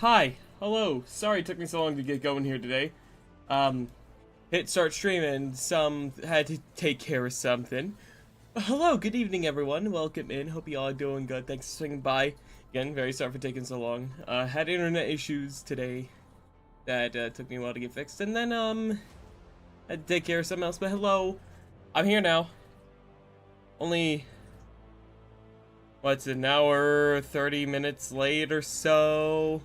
Hi, hello. Sorry it took me so long to get going here today. Hit start stream and some had to take care of something. Hello, good evening everyone. Welcome in. Hope you all are doing good. Thanks for swinging by. Again, very sorry for taking so long. Had internet issues today that took me a while to get fixed, and then had to take care of something else. But hello, I'm here now. Only what's an hour, 30 minutes late or so.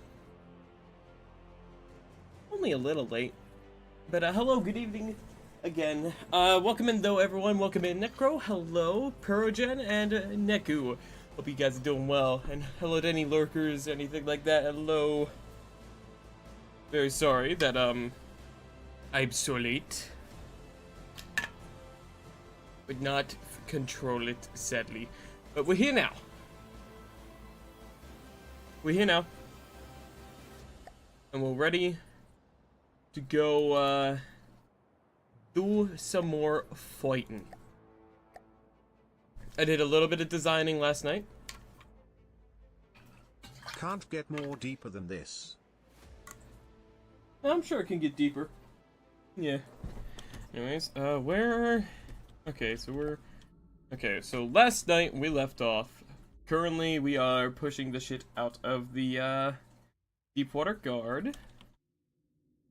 Only a little late. But hello, good evening again. Welcome in though everyone, welcome in Necro, hello, Pyrogen, and Neku. Hope you guys are doing well, and hello to any lurkers, anything like that, hello. Very sorry that, I'm so late. Could not control it, sadly. But we're here now. We're here now. And we're ready to go, do some more fighting. I did a little bit of designing last night. Can't get more deeper than this. I'm sure it can get deeper. Yeah. Anyways, where... Okay, so last night we left off. Currently, we are pushing the shit out of the, Deepwater Guard.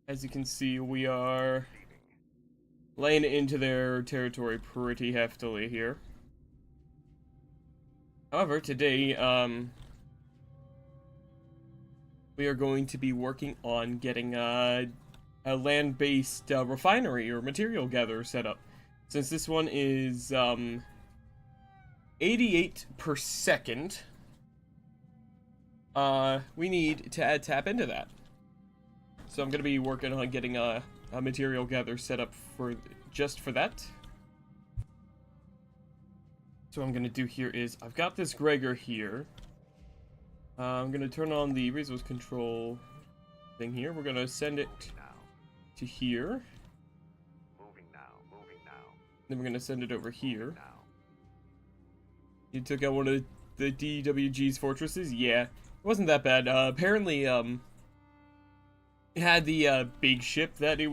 As you can see, we are laying into their territory pretty heftily here. However, today, we are going to be working on getting a land-based refinery or material gatherer set up. Since this one is 88 per second, we need to tap into that. So I'm going to be working on getting a material gather set up just for that. So what I'm going to do here is, I've got this Gregor here. I'm going to turn on the resource control thing here. We're going to send it to here. Then we're going to send it over here. You took out one of the DWG's fortresses? Yeah, it wasn't that bad. Apparently, it had the big ship that it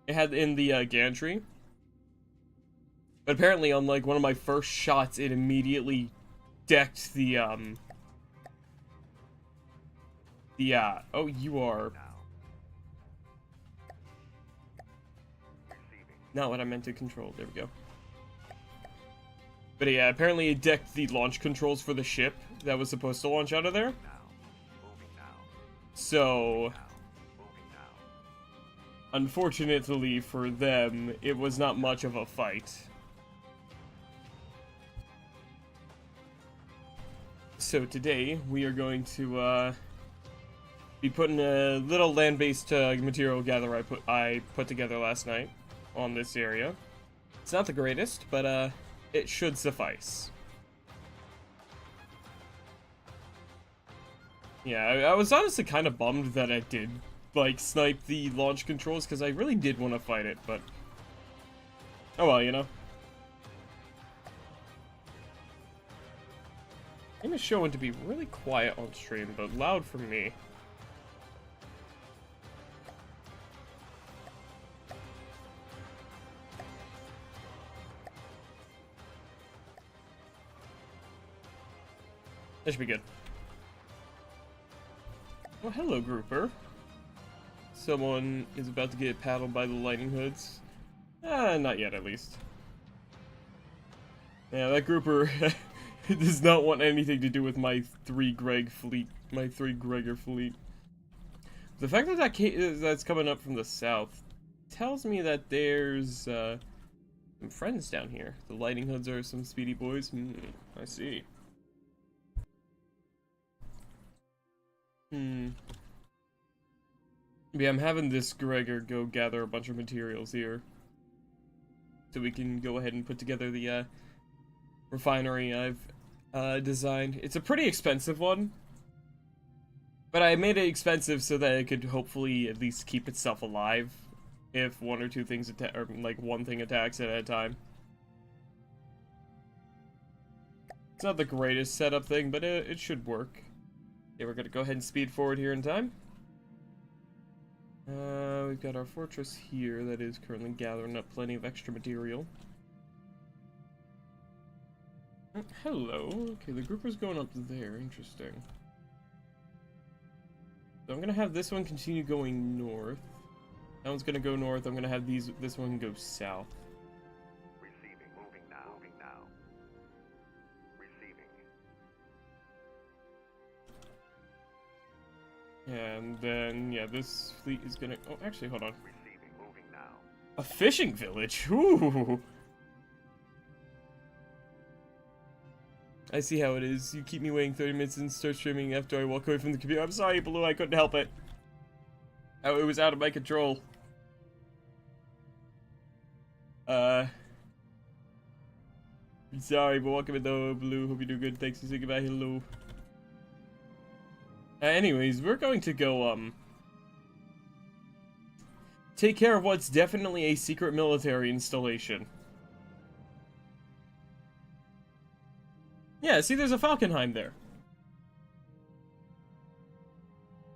had in the gantry. But apparently on like one of my first shots, it immediately decked the oh, you are not what I meant to control. There we go. But yeah, apparently it decked the launch controls for the ship that was supposed to launch out of there. So unfortunately for them, it was not much of a fight. So today, we are going to be putting a little land-based material gather I put together last night on this area. It's not the greatest, but it should suffice. Yeah, I was honestly kind of bummed that I did like snipe the launch controls, because I really did want to fight it, but oh well, you know. Game is showing to be really quiet on stream, but loud for me. That should be good. Oh, hello, grouper. Someone is about to get paddled by the lightning hoods. Not yet, at least. Yeah, that grouper does not want anything to do with my three Gregor fleet. The fact that that's coming up from the south tells me that there's some friends down here. The lightning hoods are some speedy boys. I see. Yeah, I'm having this Gregor go gather a bunch of materials here, so we can go ahead and put together the refinery I've designed. It's a pretty expensive one, but I made it expensive so that it could hopefully at least keep itself alive if one or two things or like one thing attacks it at a time. It's not the greatest setup thing, but it should work. Okay, we're gonna go ahead and speed forward here in time. We've got our fortress here that is currently gathering up plenty of extra material. Hello. Okay, the grouper's going up there. Interesting. So I'm gonna have this one continue going north. That one's gonna go north. I'm gonna have this one go south. Receiving. Moving now. Moving now. Receiving. And then, yeah, this fleet is gonna... Oh, actually, hold on. Receiving. Moving now. A fishing village? Ooh! I see how it is. You keep me waiting 30 minutes and start streaming after I walk away from the computer. I'm sorry, Blue, I couldn't help it. Oh, it was out of my control. I'm sorry, but welcome in though, Blue. Hope you do good. Thanks for saying goodbye. Hello. Anyways, we're going to go, take care of what's definitely a secret military installation. Yeah, see, there's a Falkenheim there.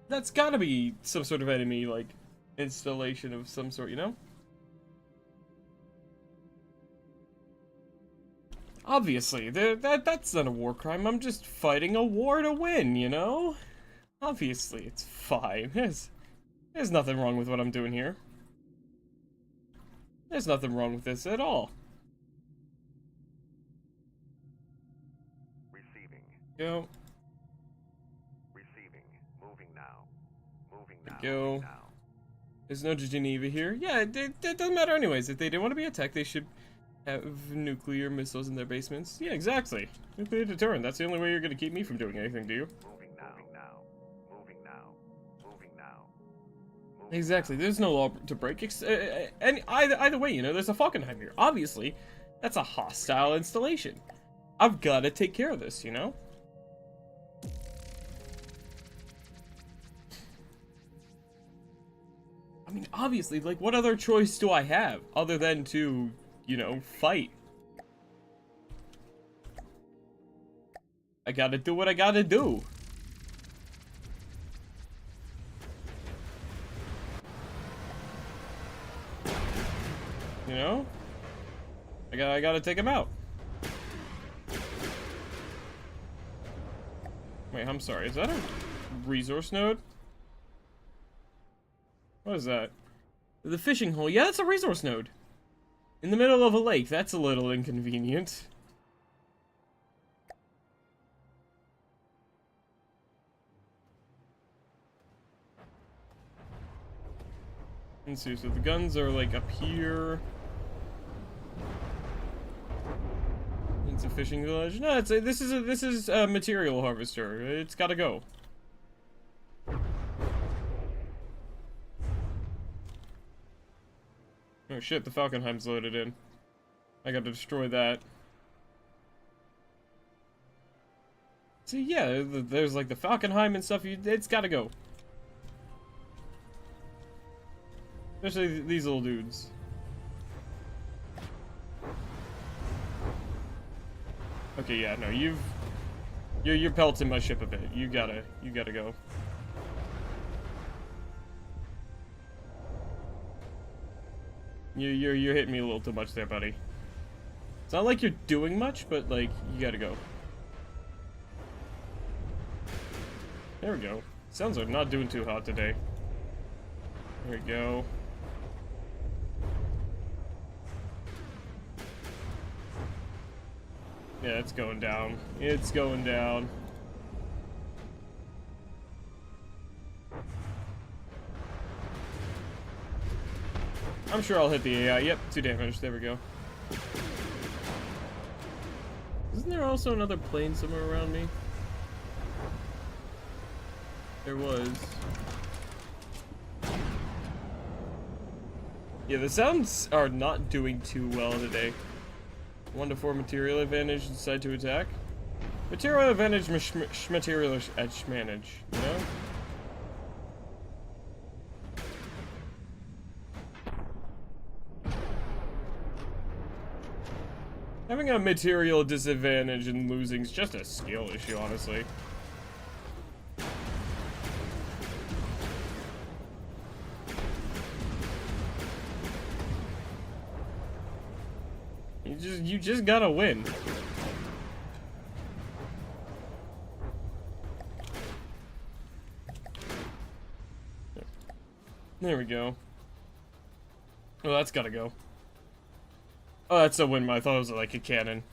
That's gotta be some sort of enemy, like, installation of some sort, you know? Obviously, that's not a war crime. I'm just fighting a war to win, you know? Obviously, it's fine. There's nothing wrong with what I'm doing here. There's nothing wrong with this at all. Go. Receiving. Moving now. Moving now. Go. Moving now. There's no Geneva here. Yeah, it doesn't matter anyways. If they didn't want to be attacked, they should have nuclear missiles in their basements. Yeah, exactly. Nuclear deterrent. That's the only way you're going to keep me from doing anything, do you? Moving now. Moving now. Moving now. Moving now. Exactly. There's no law to break. And either way, you know, there's a Falkenheim here. Obviously, that's a hostile installation. I've got to take care of this, you know? I mean, obviously, like, what other choice do I have other than to, you know, fight? I gotta do what I gotta do. You know? I gotta take him out. Wait, I'm sorry, is that a resource node? What is that? The fishing hole. Yeah, that's a resource node. In the middle of a lake. That's a little inconvenient. Let's see, so the guns are like up here. It's a fishing village. No, this is a material harvester. It's gotta go. Oh shit, the Falkenheim's loaded in. I gotta destroy that. See, yeah, there's like the Falkenheim and stuff, it's gotta go. Especially these little dudes. Okay, yeah, no, you're pelting my ship a bit. You gotta go. You're hitting me a little too much there, buddy. It's not like you're doing much, but like you gotta go. There we go. Sounds like not doing too hot today. There we go. Yeah, it's going down. It's going down. I'm sure I'll hit the AI. Yep, 2 damage. There we go. Isn't there also another plane somewhere around me? There was. Yeah, the sounds are not doing too well today. 1 to 4 material advantage, decide to attack. Material advantage, material edge manage, you know? Having a material disadvantage and losing is just a skill issue, honestly. You just gotta win. There we go. Oh, that's gotta go. Oh, that's a windmill. I thought it was like a cannon.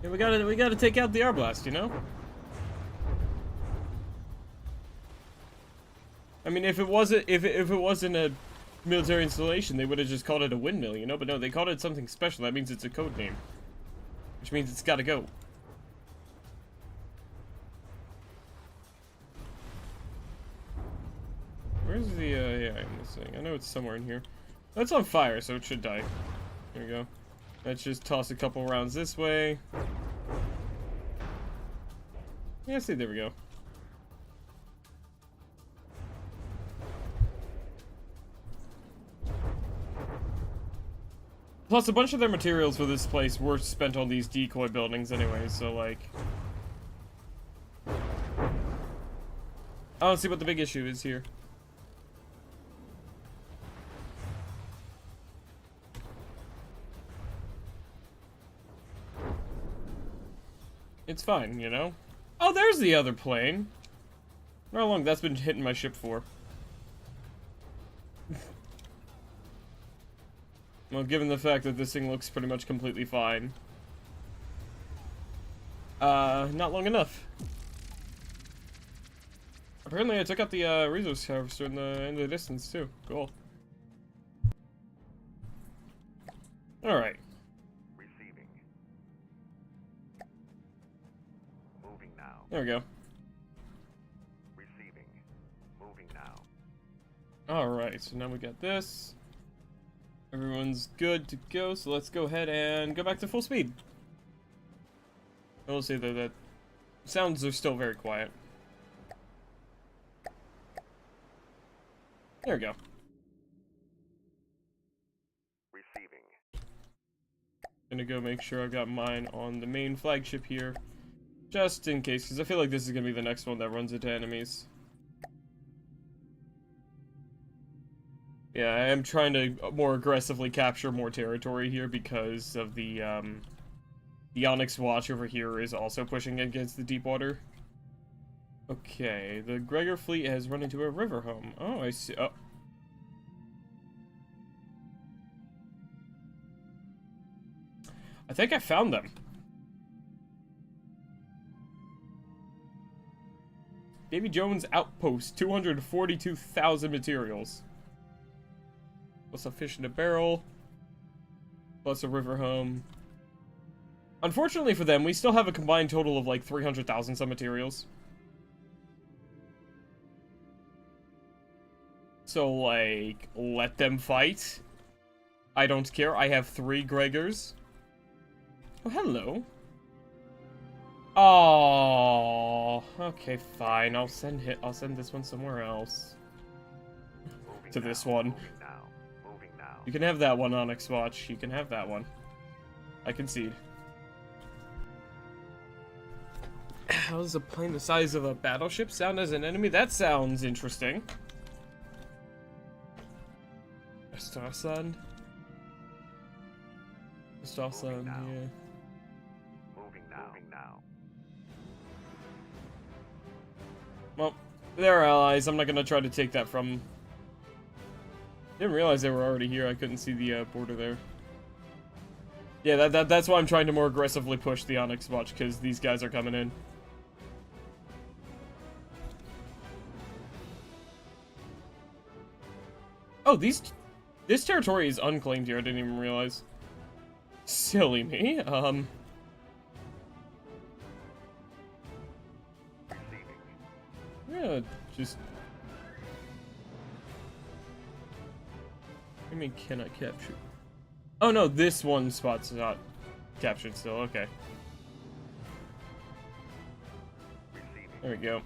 Yeah, we gotta take out the Arblast, you know? I mean, if it wasn't a military installation, they would have just called it a windmill, you know? But no, they called it something special. That means it's a code name, which means it's gotta go. Where's the yeah, I'm missing. I know it's somewhere in here. That's on fire, so it should die. There we go. Let's just toss a couple rounds this way. Yeah, see, there we go. Plus, a bunch of their materials for this place were spent on these decoy buildings anyway, so, like... I don't see what the big issue is here. It's fine, you know? Oh, there's the other plane! How long that's been hitting my ship for? Well, given the fact that this thing looks pretty much completely fine. Not long enough. Apparently I took out the, resource harvester in the distance, too. Cool. Alright. Receiving. Moving now. There we go. Receiving. Moving now. Alright, so now we got this. Everyone's good to go, so let's go ahead and go back to full speed. I will say though that sounds are still very quiet. There we go. Receiving. Gonna go make sure I've got mine on the main flagship here. Just in case, because I feel like this is gonna be the next one that runs into enemies. Yeah, I am trying to more aggressively capture more territory here because of the Onyx Watch over here is also pushing against the deep water. Okay, the Gregor fleet has run into a river home. Oh, I see. Oh. I think I found them. Davy Jones Outpost, 242,000 materials. Plus a fish in a barrel. Plus a river home. Unfortunately for them, we still have a combined total of like 300,000 some materials. So, like, let them fight. I don't care. I have 3 Gregors. Oh, hello. Oh, okay, fine. I'll send this one somewhere else. Moving To now. this one. Moving now. Moving now. You can have that one, Onyx Watch. You can have that one. I concede. How does a plane the size of a battleship sound as an enemy? That sounds interesting. Starsun? Starsun, now. yeah. Moving now. Moving now. Well, they're allies. I'm not gonna try to take that from them. Didn't realize they were already here. I couldn't see the border there. Yeah, that's why I'm trying to more aggressively push the Onyx Watch, because these guys are coming in. Oh, this territory is unclaimed here. I didn't even realize. Silly me. Receiving. Yeah, just... I mean, cannot capture. Oh no, this one spot's not captured still. Okay. Receiving. There we go.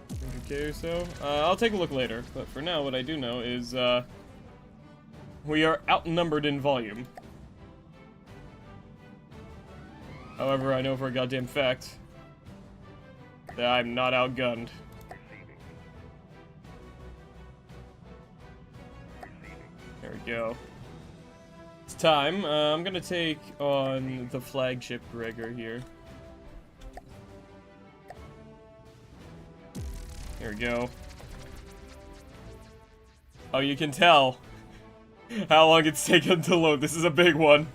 100k or so. I'll take a look later, but for now, what I do know is, we are outnumbered in volume. However, I know for a goddamn fact that I'm not outgunned. Receiving. we go. It's time. I'm gonna take on the flagship Gregor here. Here we go. Oh, you can tell how long it's taken to load. This is a big one.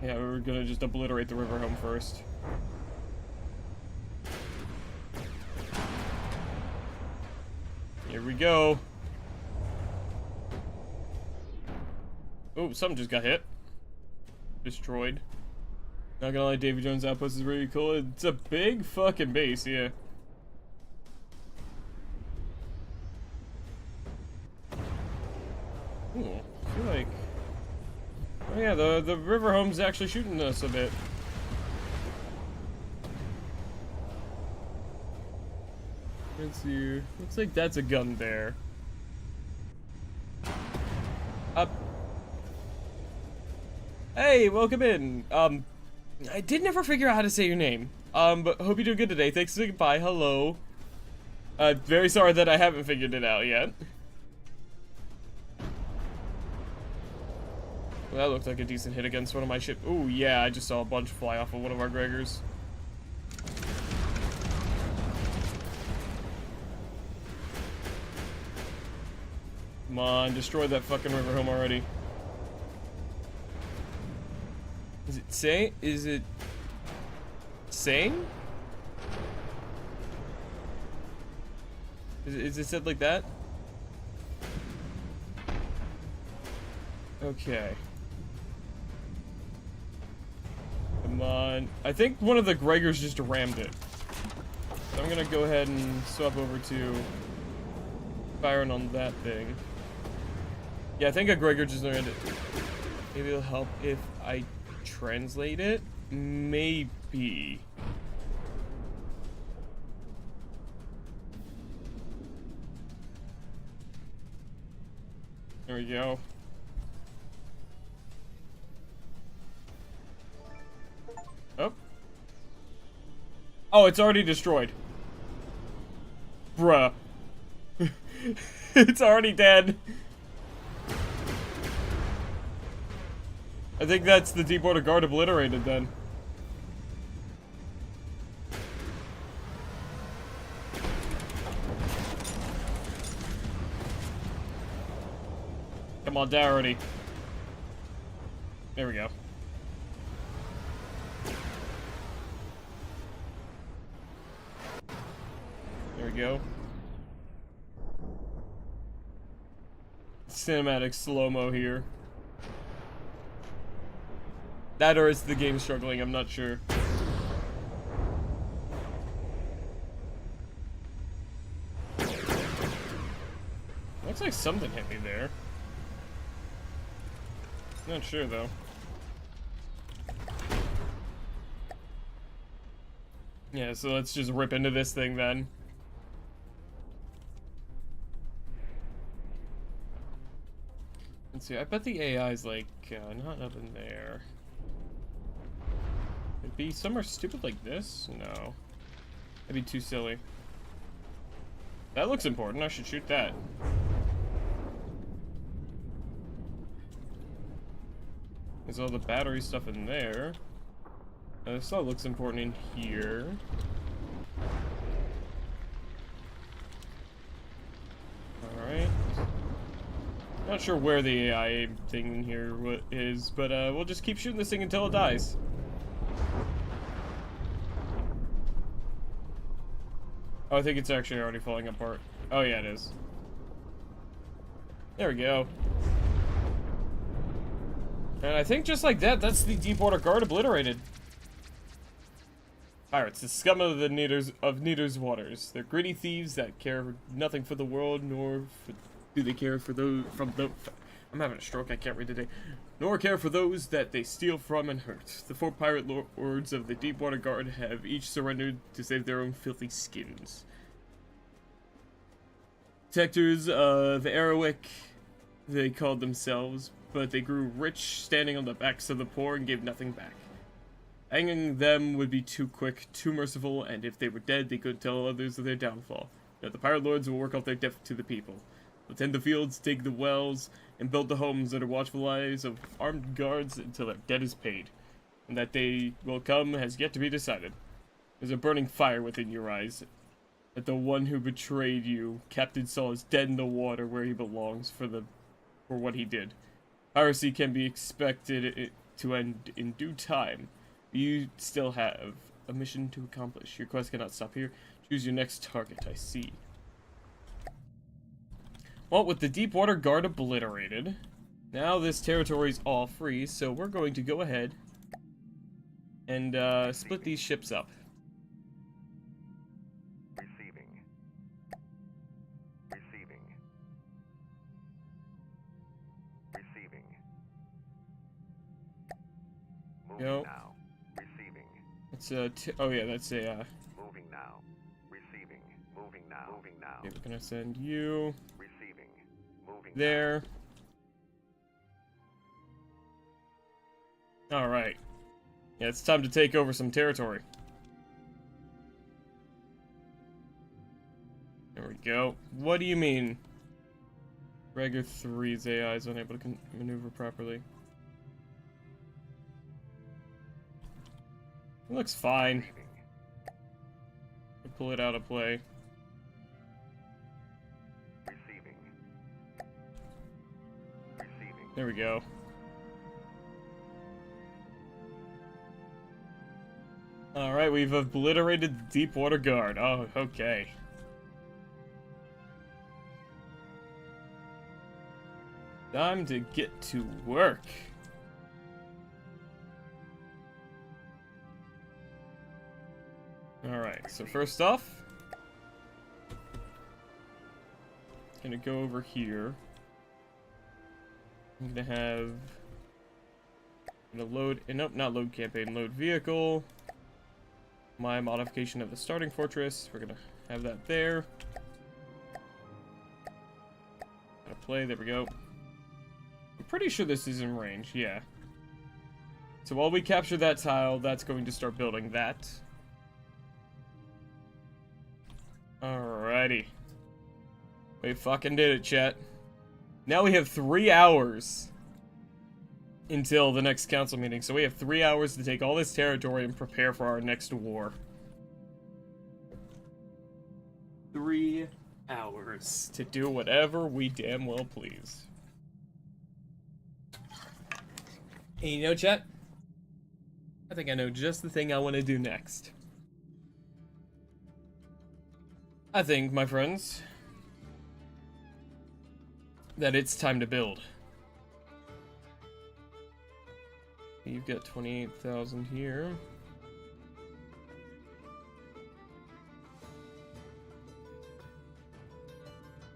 Yeah, we're gonna just obliterate the river home first. Here we go. Oh, something just got hit. Destroyed. Not gonna lie, Davy Jones Outpost is really cool. It's a big fucking base, yeah. Ooh, I feel like... Oh yeah, the river home's actually shooting us a bit. Let's see. Looks like that's a gun there. Up. Hey, welcome in. I did never figure out how to say your name. But hope you're doing good today. Thanks for saying goodbye. Hello. Very sorry that I haven't figured it out yet. Well, that looked like a decent hit against one of my ships. Ooh, yeah, I just saw a bunch fly off of one of our Gregors. Come on, destroy that fucking river home already. Is it say? Is it sane? Is it said like that? Okay. Come on. I think one of the Gregors just rammed it. So I'm gonna go ahead and swap over to firing on that thing. Yeah, I think a Gregor just learned it. Maybe it'll help if I translate it? Maybe. There we go. Oh. Oh, it's already destroyed. Bruh. It's already dead. I think that's the Deepwater Guard obliterated then. Come on, die already. There we go. There we go. Cinematic slow-mo here. That or is the game struggling, I'm not sure. Looks like something hit me there. Not sure though. Yeah, so let's just rip into this thing then. Let's see, I bet the AI is like, not up in there. It'd be somewhere stupid like this? No. That'd be too silly. That looks important, I should shoot that. There's all the battery stuff in there. This all looks important in here. Alright. Not sure where the AI thing in here is, but we'll just keep shooting this thing until it dies. Oh, I think it's actually already falling apart. Oh yeah, it is. There we go. And I think just like that, that's the Deepwater Guard obliterated. Pirates, the scum of the Nidor's waters. They're gritty thieves that care nothing for the world, nor do they care for those I'm having a stroke, I can't read today. Nor care for those that they steal from and hurt. The 4 pirate lords of the Deepwater Guard have each surrendered to save their own filthy skins. Protectors of Arowick, they called themselves, but they grew rich standing on the backs of the poor and gave nothing back. Hanging them would be too quick, too merciful, and if they were dead, they couldn't tell others of their downfall. Now the pirate lords will work out their death to the people. They'll tend the fields, dig the wells, and build the homes under watchful eyes of armed guards until their debt is paid. And that day will come has yet to be decided. There's a burning fire within your eyes. That the one who betrayed you, Captain Saul, is dead in the water where he belongs for what he did. Piracy can be expected to end in due time. You still have a mission to accomplish. Your quest cannot stop here. Choose your next target, I see. Well, with the Deepwater Guard obliterated, now this territory's all free, so we're going to go ahead and split these ships up. Receiving. Receiving. Receiving. Moving Go. now. Receiving. It's oh yeah, that's a Moving now. Receiving. Moving now. Moving now. okay, we're gonna send you Receiving. Moving there. Alright. Yeah, it's time to take over some territory. There we go. What do you mean? Regular 3's AI is unable to maneuver properly. It looks fine. Receiving. Pull it out of play. Receiving. Receiving. There we go. Alright, we've obliterated the Deepwater Guard. Oh, okay. Time to get to work. Alright, so first off, gonna go over here. I'm gonna have load, nope, not load campaign, load vehicle. My modification of the starting fortress, we're gonna have that there. Gonna play, there we go. I'm pretty sure this is in range, yeah. So while we capture that tile, that's going to start building that. Alrighty. We fucking did it, chat. Now we have 3 hours until the next council meeting, so we have 3 hours to take all this territory and prepare for our next war. 3 hours to do whatever we damn well please. And you know, chat? I think I know just the thing I want to do next. I think, my friends, that it's time to build. You've got 28,000 here.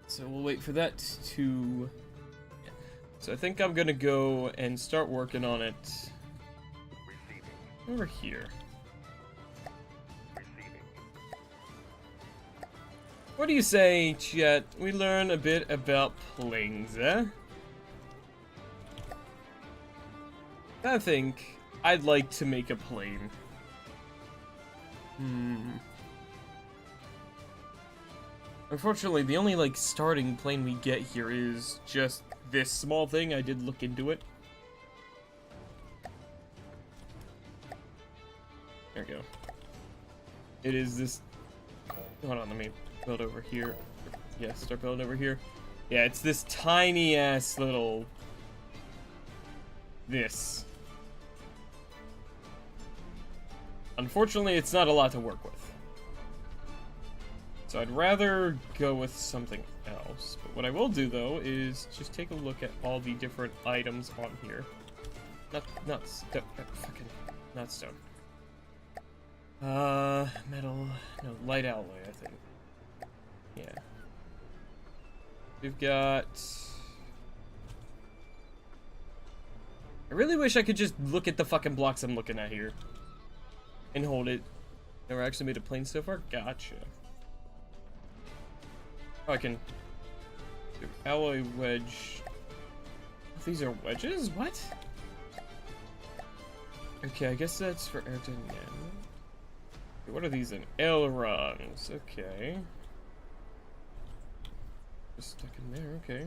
So we'll wait for that to... So I think I'm gonna go and start working on it Receiving. over here. Receiving. What do you say, chat? We learn a bit about planes, eh? I think I'd like to make a plane. Unfortunately, the only, like, starting plane we get here is just this small thing. I did look into it. There we go. It is this... Hold on, let me build over here. Yeah, start building over here. Yeah, it's this tiny-ass little... This. Unfortunately, it's not a lot to work with. So I'd rather go with something else. But what I will do, though, is just take a look at all the different items on here. Not stone. Metal, no, light alloy, I think. Yeah. We've got... I really wish I could just look at the fucking blocks I'm looking at here. And hold it. Never actually made a plane so far? Gotcha. Oh, I can... Alloy wedge... These are wedges? What? Okay, I guess that's for aerodynamic. What are these in? Ailerons. Okay. Just stuck in there. Okay.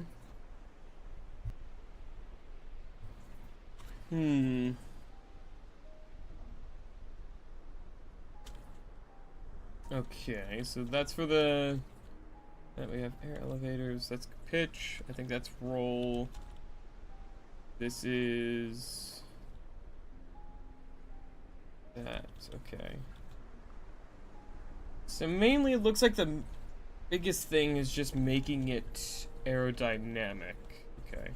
Okay, so that's for the... Then we have air elevators. That's pitch. I think that's roll. This is... that. Okay. So mainly it looks like the biggest thing is just making it aerodynamic. Okay.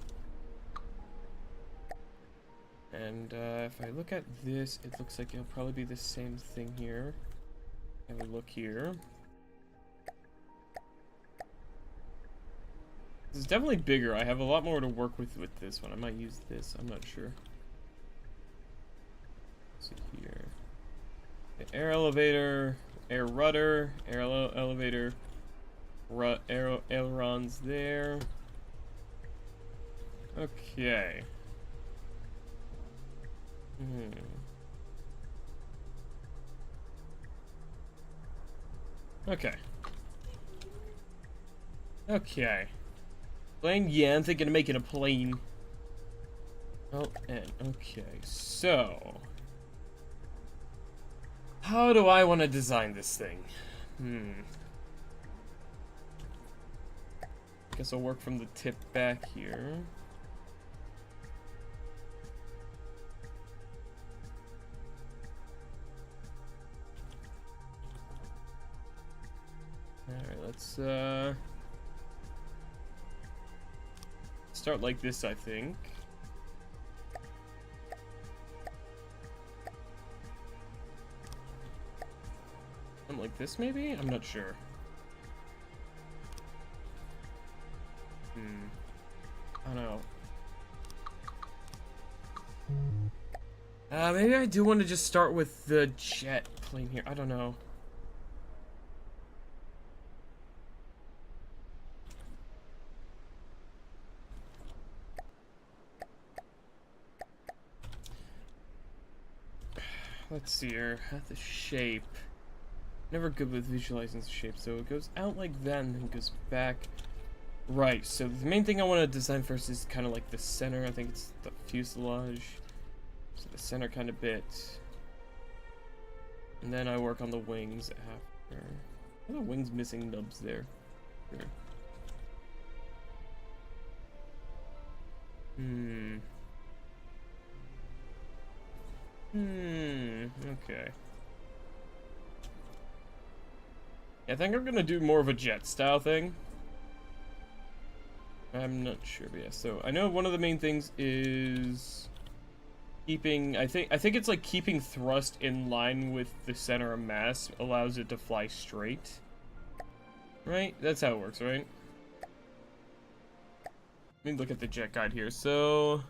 And if I look at this, it looks like it'll probably be the same thing here. Have a look here. This is definitely bigger. I have a lot more to work with this one. I might use this. I'm not sure. Let's see here. The air elevator, air rudder, elevator, ailerons there. Okay. Okay. Okay. Plane? Yeah, I'm thinking of making a plane. Oh, and okay, so... how do I want to design this thing? Guess I'll work from the tip back here. Alright, let's start like this, I think. Something like this, maybe? I'm not sure. I don't know. Maybe I do want to just start with the jet plane here. I don't know. Let's see here. The shape. Never good with visualizing the shape. So it goes out like that and then goes back. Right. So the main thing I want to design first is kind of like the center. I think it's the fuselage. So the center kind of bit. And then I work on the wings after. Are the wings missing nubs there? Sure. Okay. I think I'm gonna do more of a jet style thing. I'm not sure, but yeah. So I know one of the main things is keeping. I think it's like keeping thrust in line with the center of mass allows it to fly straight. Right? That's how it works, right? Let me look at the jet guide here. So.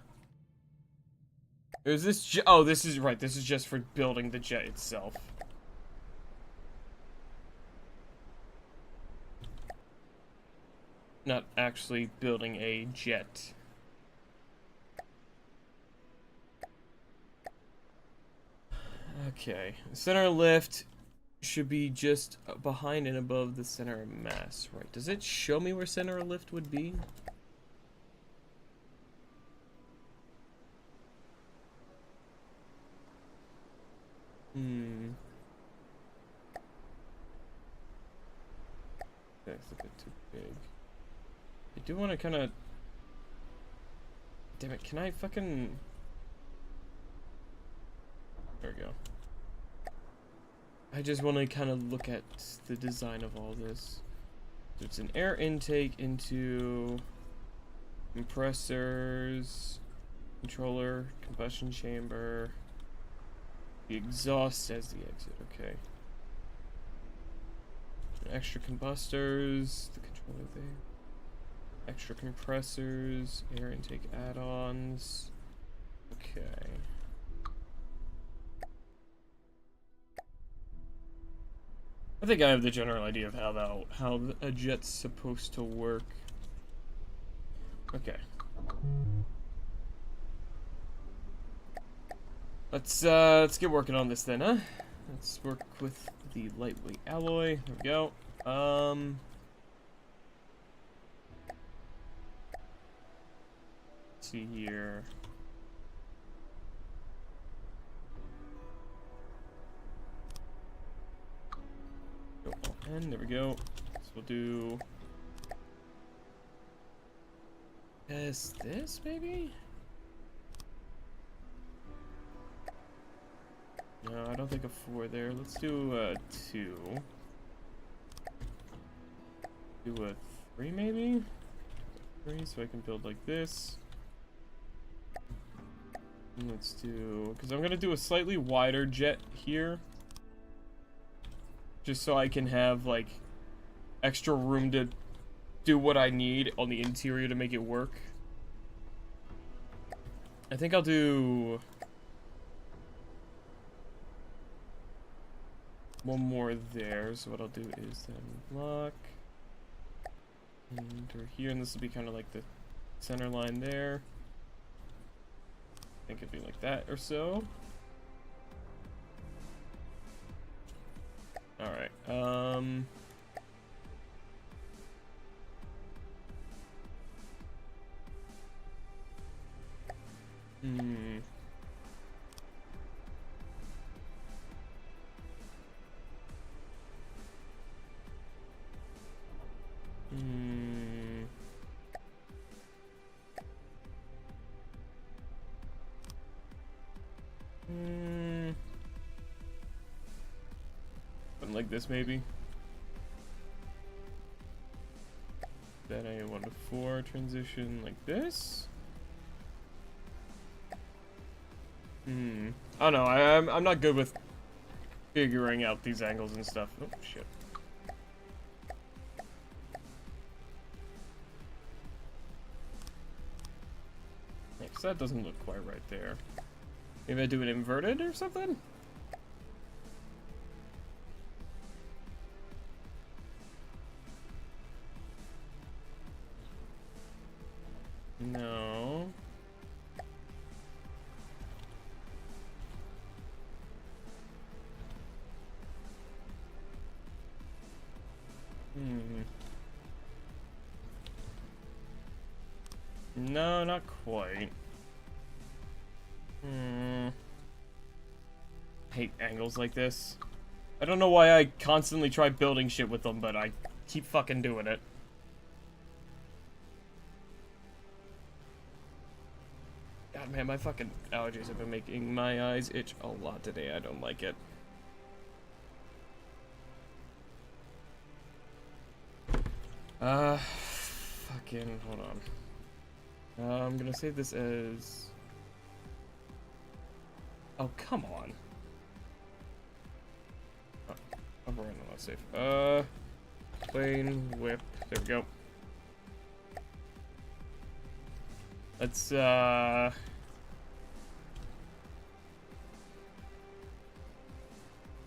Is this oh, this is right. This is just for building the jet itself. Not actually building a jet. Okay. Center lift should be just behind and above the center of mass. Right. Does it show me where center of lift would be? That's a bit too big. I do want to kind of... Damn it, can I fucking... There we go. I just want to kind of look at the design of all this. So it's an air intake into compressors, controller, combustion chamber, the exhaust as the exit, okay. Extra combustors, the controller there. Extra compressors, air intake add-ons. Okay. I think I have the general idea of how a jet's supposed to work. Okay. Let's get working on this then, huh? Let's work with the lightweight alloy. There we go. Let's see here. Go all in, there we go. So we'll do this maybe? No, I don't think a 4 there. Let's do a 2. Do a 3 maybe? 3 so I can build like this. And let's do, because I'm gonna do a slightly wider jet here. Just so I can have like extra room to do what I need on the interior to make it work. I think I'll do one more there. So what I'll do is then block. Enter here, and this will be kind of like the center line there. I think it'd be like that or so. Alright, Something like this maybe. Then a 1 to 4 transition like this. I don't know. I'm not good with figuring out these angles and stuff. Oh shit. Yeah, 'cause that doesn't look quite right there. Maybe I do it inverted or something? No. No, not quite. I hate angles like this. I don't know why I constantly try building shit with them, but I keep fucking doing it. God, man, my fucking allergies have been making my eyes itch a lot today. I don't like it. Fucking, hold on. I'm gonna save this as... Oh, come on. Oh, I'm running on save. Plane, whip. There we go. Let's, how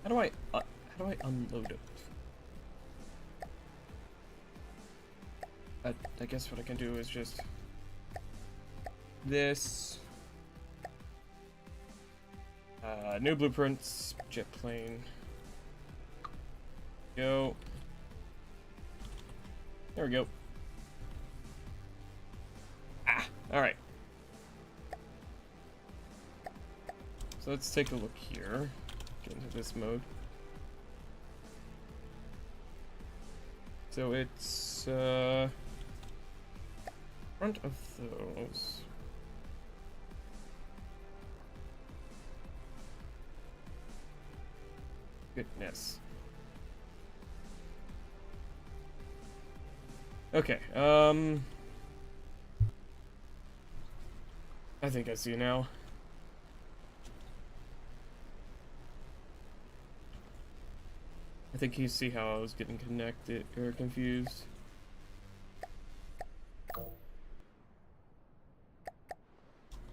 do I unload it? I guess what I can do is just this. New blueprints, jet plane. Go. There we go. Alright. So let's take a look here. Get into this mode. So it's, front of those. Goodness. Okay, I think I see now. I think you see how I was getting connected or confused.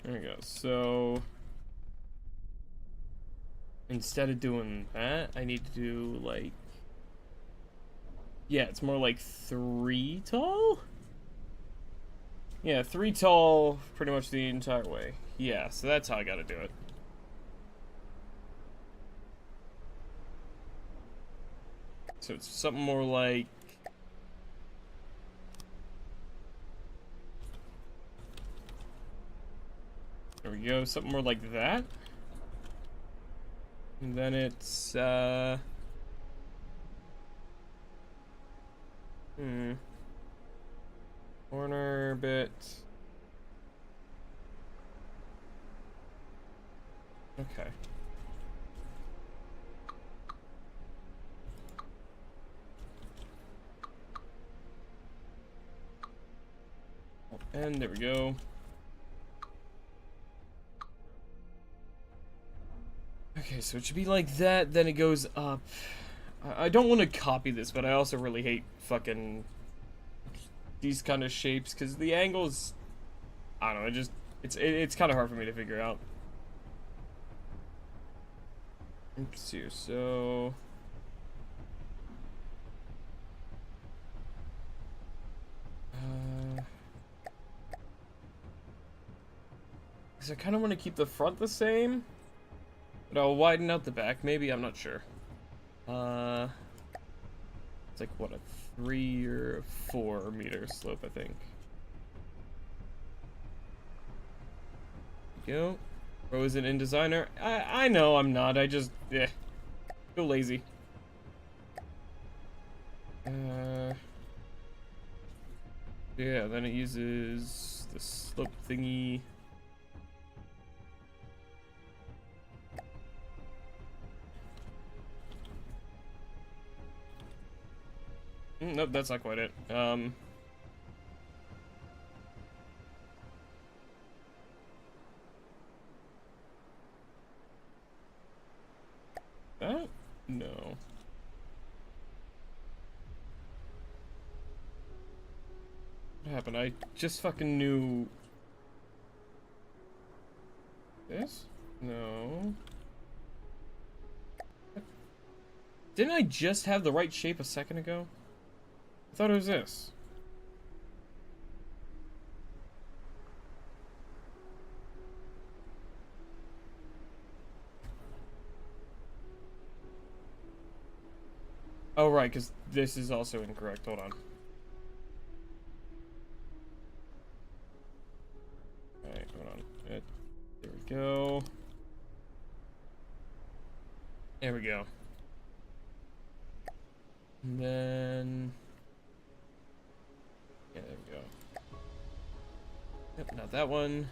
There we go. So instead of doing that, I need to do like, yeah, it's more like 3 tall? Yeah, 3 tall pretty much the entire way. Yeah, so that's how I gotta do it. So it's something more like... There we go, something more like that. And then it's, corner bit. Okay. And there we go. Okay, so it should be like that, then it goes up. I don't want to copy this, but I also really hate fucking these kind of shapes, because the angles, I don't know, it's kind of hard for me to figure out. Let's see here, so... Because I kind of want to keep the front the same, but I'll widen out the back, maybe, I'm not sure. It's like, what, a 3 or a 4 meter slope, I think. There we go. Rose in InDesigner. I know I'm not, I just, feel lazy. Yeah, then it uses the slope thingy. Nope, that's not quite it. That? No. What happened? I just fucking knew... This? No. Didn't I just have the right shape a second ago? I thought it was this. Oh, right, because this is also incorrect. Hold on. Alright, hold on. There we go. There we go. And then... Yeah, there we go. Yep, not that one.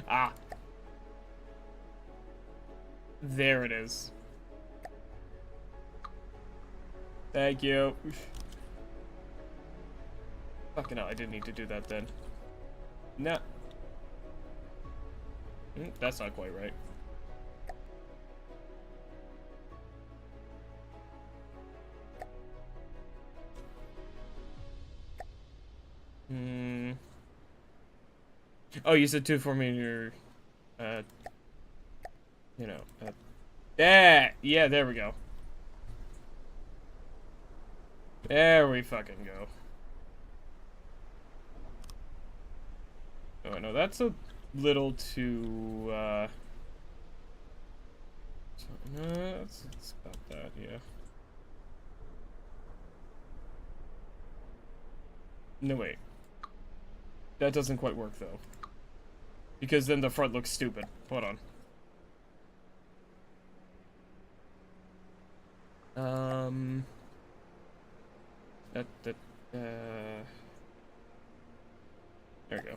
Ah. There it is. Thank you. Fucking hell, I didn't need to do that then. Nah. That's not quite right. Oh, you said 2 for me in your, you know, yeah, there we go. There we fucking go. Oh, no, that's a little too, no, it's about that, yeah. No, wait. That doesn't quite work, though. Because then the front looks stupid. Hold on. There we go.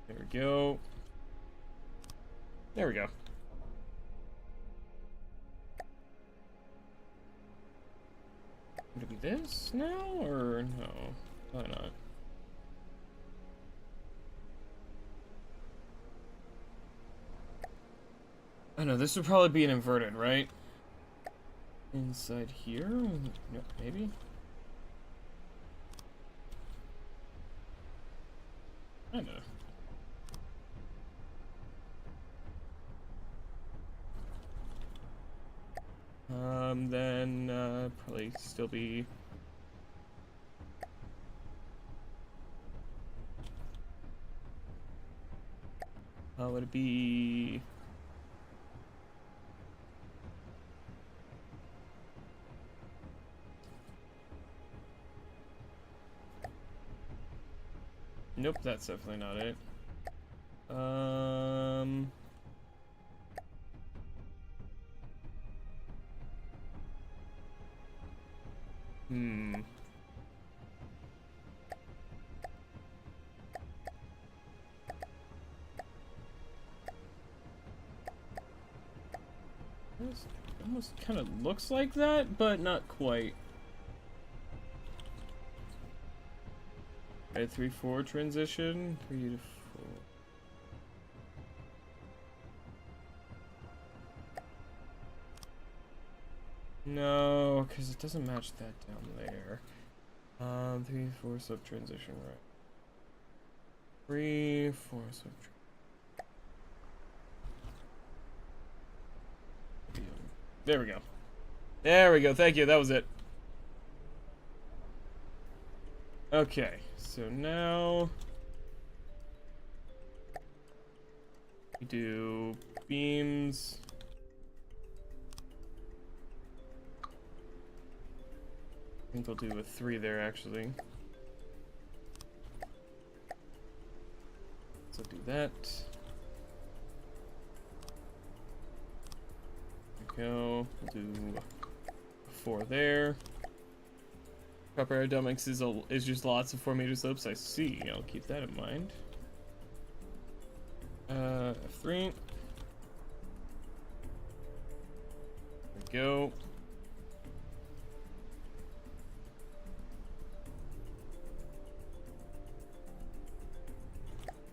There we go. There we go. Would it be this now, or no? Probably not. I know, this would probably be an inverted, right? Inside here? No, maybe? Kinda. Then probably still be. Would it be? Nope, that's definitely not it. This almost kind of looks like that, but not quite. Okay, 3-4 transition, 3 to 4. No, because it doesn't match that down there. 3-4 sub transition, right? 3-4 sub. There we go. There we go. Thank you. That was it. Okay, so now we do beams. I think we'll do a 3 there actually. So do that. Go. We'll do 4 there. Proper aerodynamics is just lots of 4-meter slopes. I see. I'll keep that in mind. F3. There we go.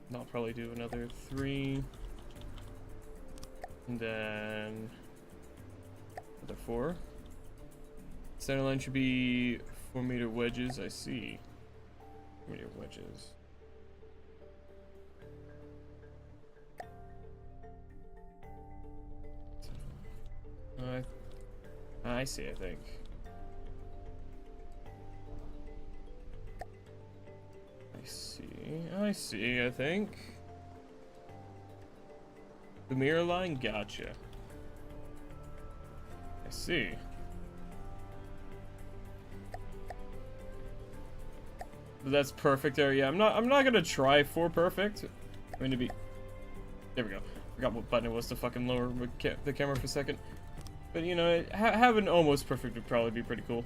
And I'll probably do another 3. And then another 4. Center line should be 4-meter wedges. I see. 4-meter wedges. I see, I think. I see, I think. The mirror line, gotcha. I see. That's perfect there. Yeah, I'm not gonna try for perfect. I'm gonna be. There we go. Forgot what button it was to fucking lower the camera for a second. But you know, having almost perfect would probably be pretty cool.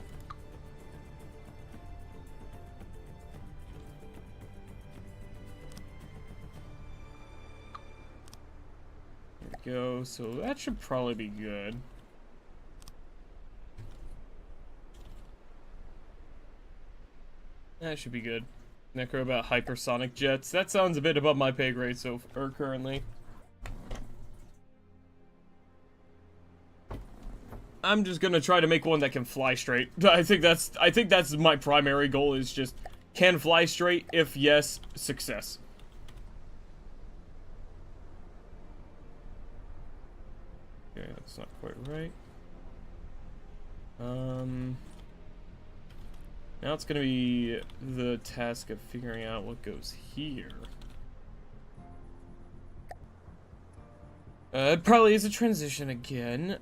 There we go. So that should probably be good. That should be good. Necro about hypersonic jets. That sounds a bit above my pay grade currently. I'm just gonna try to make one that can fly straight. I think that's my primary goal, is just can fly straight. If yes, success. Okay, that's not quite right. Now it's gonna be the task of figuring out what goes here. It probably is a transition again.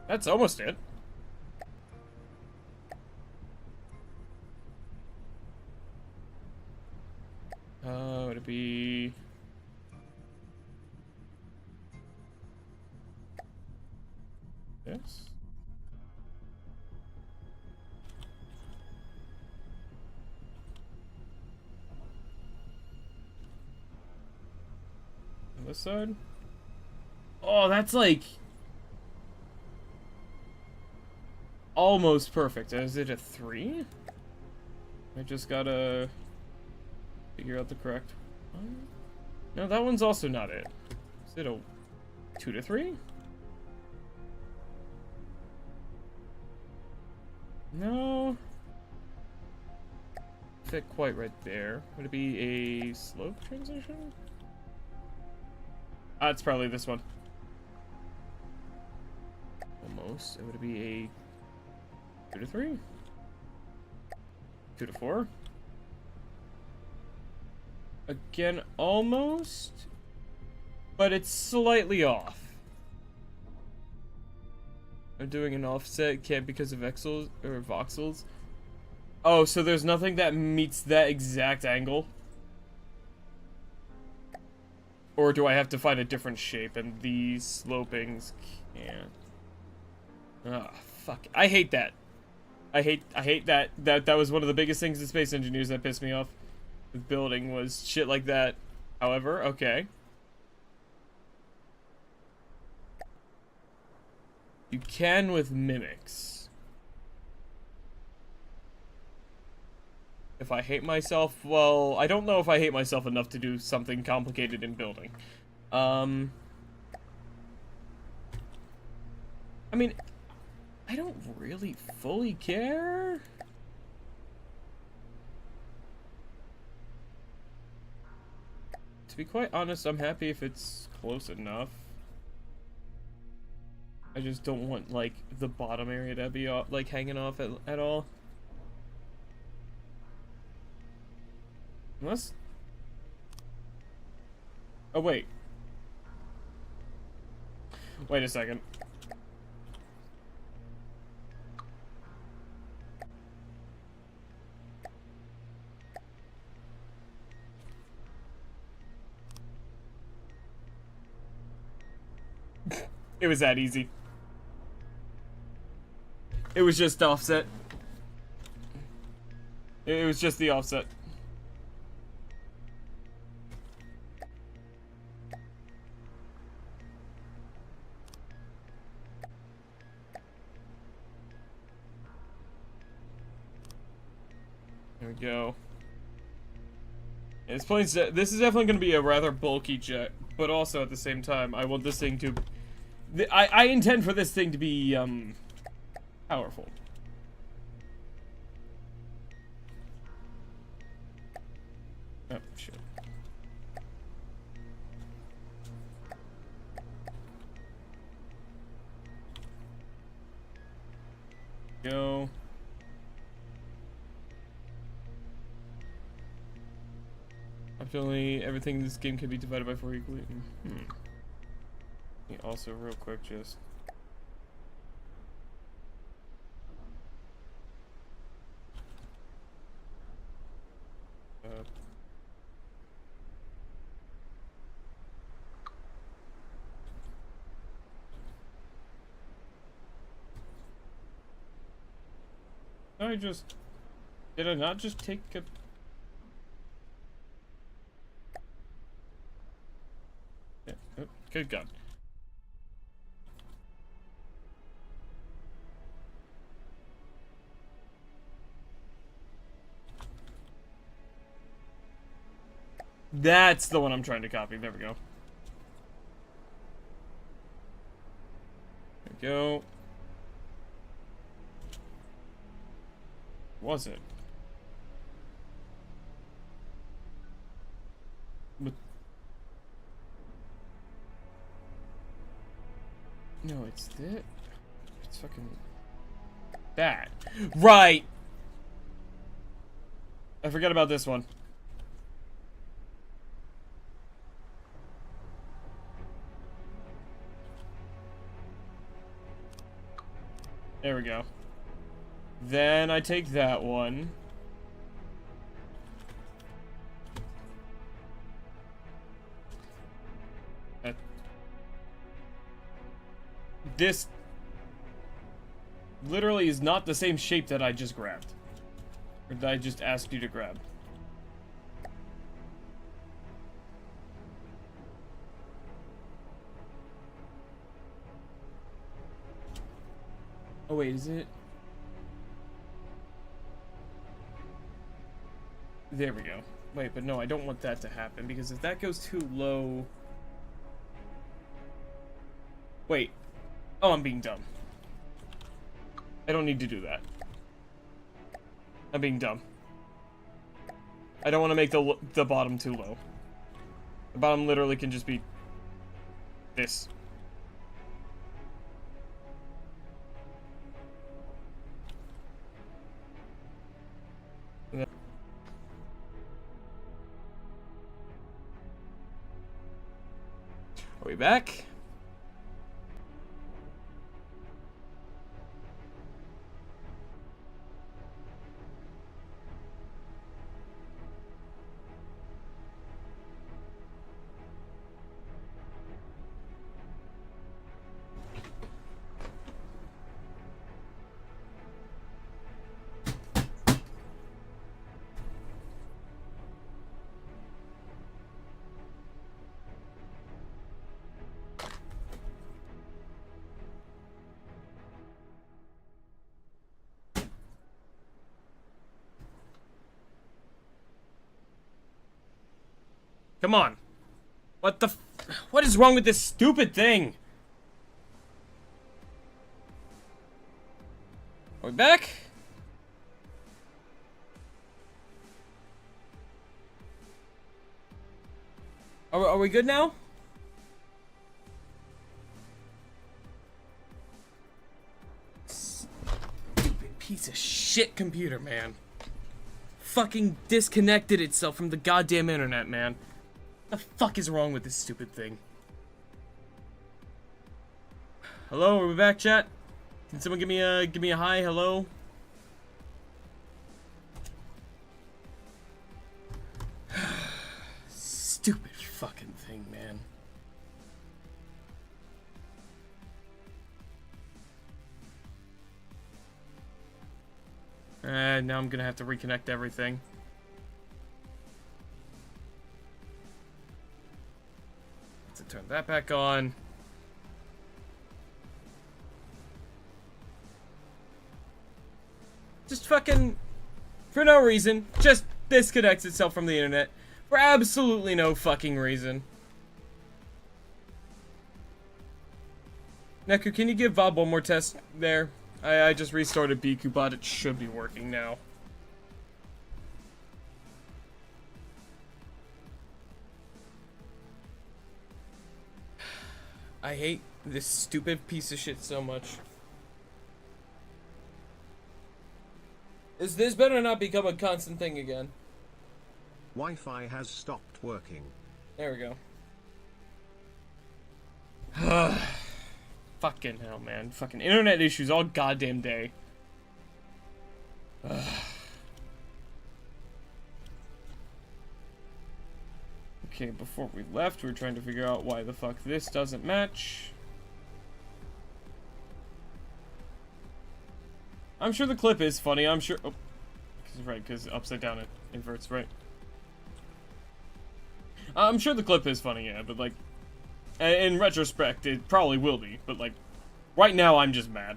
That's almost it. Would it be... this? On this side? Oh, that's like... almost perfect. Is it a 3? I just gotta figure out the correct one. No, that one's also not it. Is it a... 2 to 3? No. Fit quite right there. Would it be a slope transition? Ah, it's probably this one. Almost. It would be a 2 to 3? 2 to 4? Again, almost. But it's slightly off. I'm doing an offset, can't because of exels or voxels. Oh, so there's nothing that meets that exact angle? Or do I have to find a different shape and these slopings can't? Ah, fuck. I hate that. I hate that. That was one of the biggest things in Space Engineers that pissed me off with building was shit like that. However, okay. You can with mimics. If I hate myself, well, I don't know if I hate myself enough to do something complicated in building. I mean, I don't really fully care. To be quite honest, I'm happy if it's close enough. I just don't want, like, the bottom area to be, like, hanging off at all. Unless... Oh, wait. Wait a second. It was that easy. It was just offset. It was just the offset. There we go. And this is definitely going to be a rather bulky jet, but also at the same time, I want this thing to... I intend for this thing to be, powerful. Oh, shit. Go. Apparently, everything in this game can be divided by 4 equally. Also, real quick, just... Did I not just take a... Yeah, oh, good God. That's the one I'm trying to copy. There we go. There we go. Was it? But no, it's that. It's fucking that. Right. I forgot about this one. There we go. Then I take that one. This literally is not the same shape that I just grabbed. Or that I just asked you to grab. Oh wait, is it? There we go. Wait, but no, I don't want that to happen, because if that goes too low... Wait. Oh, I'm being dumb. I don't need to do that. I'm being dumb. I don't want to make the bottom too low. The bottom literally can just be this. Are we back? Come on. What is wrong with this stupid thing? Are we back? Are we good now? Stupid piece of shit computer, man. Fucking disconnected itself from the goddamn internet, man. What the fuck is wrong with this stupid thing? Hello, are we back, chat? Can someone give me a hi, hello? Stupid fucking thing, man. Now I'm gonna have to reconnect everything. Let's turn that back on. Just fucking, for no reason, just disconnects itself from the internet. For absolutely no fucking reason. Neku, can you give Bob one more test there? I just restarted BQBot, it should be working now. I hate this stupid piece of shit so much. This better not become a constant thing again. Wi-Fi has stopped working. There we go. Fucking hell, man. Fucking internet issues all goddamn day. Okay, before we left, we were trying to figure out why the fuck this doesn't match. I'm sure the clip is funny, I'm sure. Oh, right, because upside down it inverts, right? I'm sure the clip is funny, yeah, but like, in retrospect, it probably will be, but like, right now I'm just mad.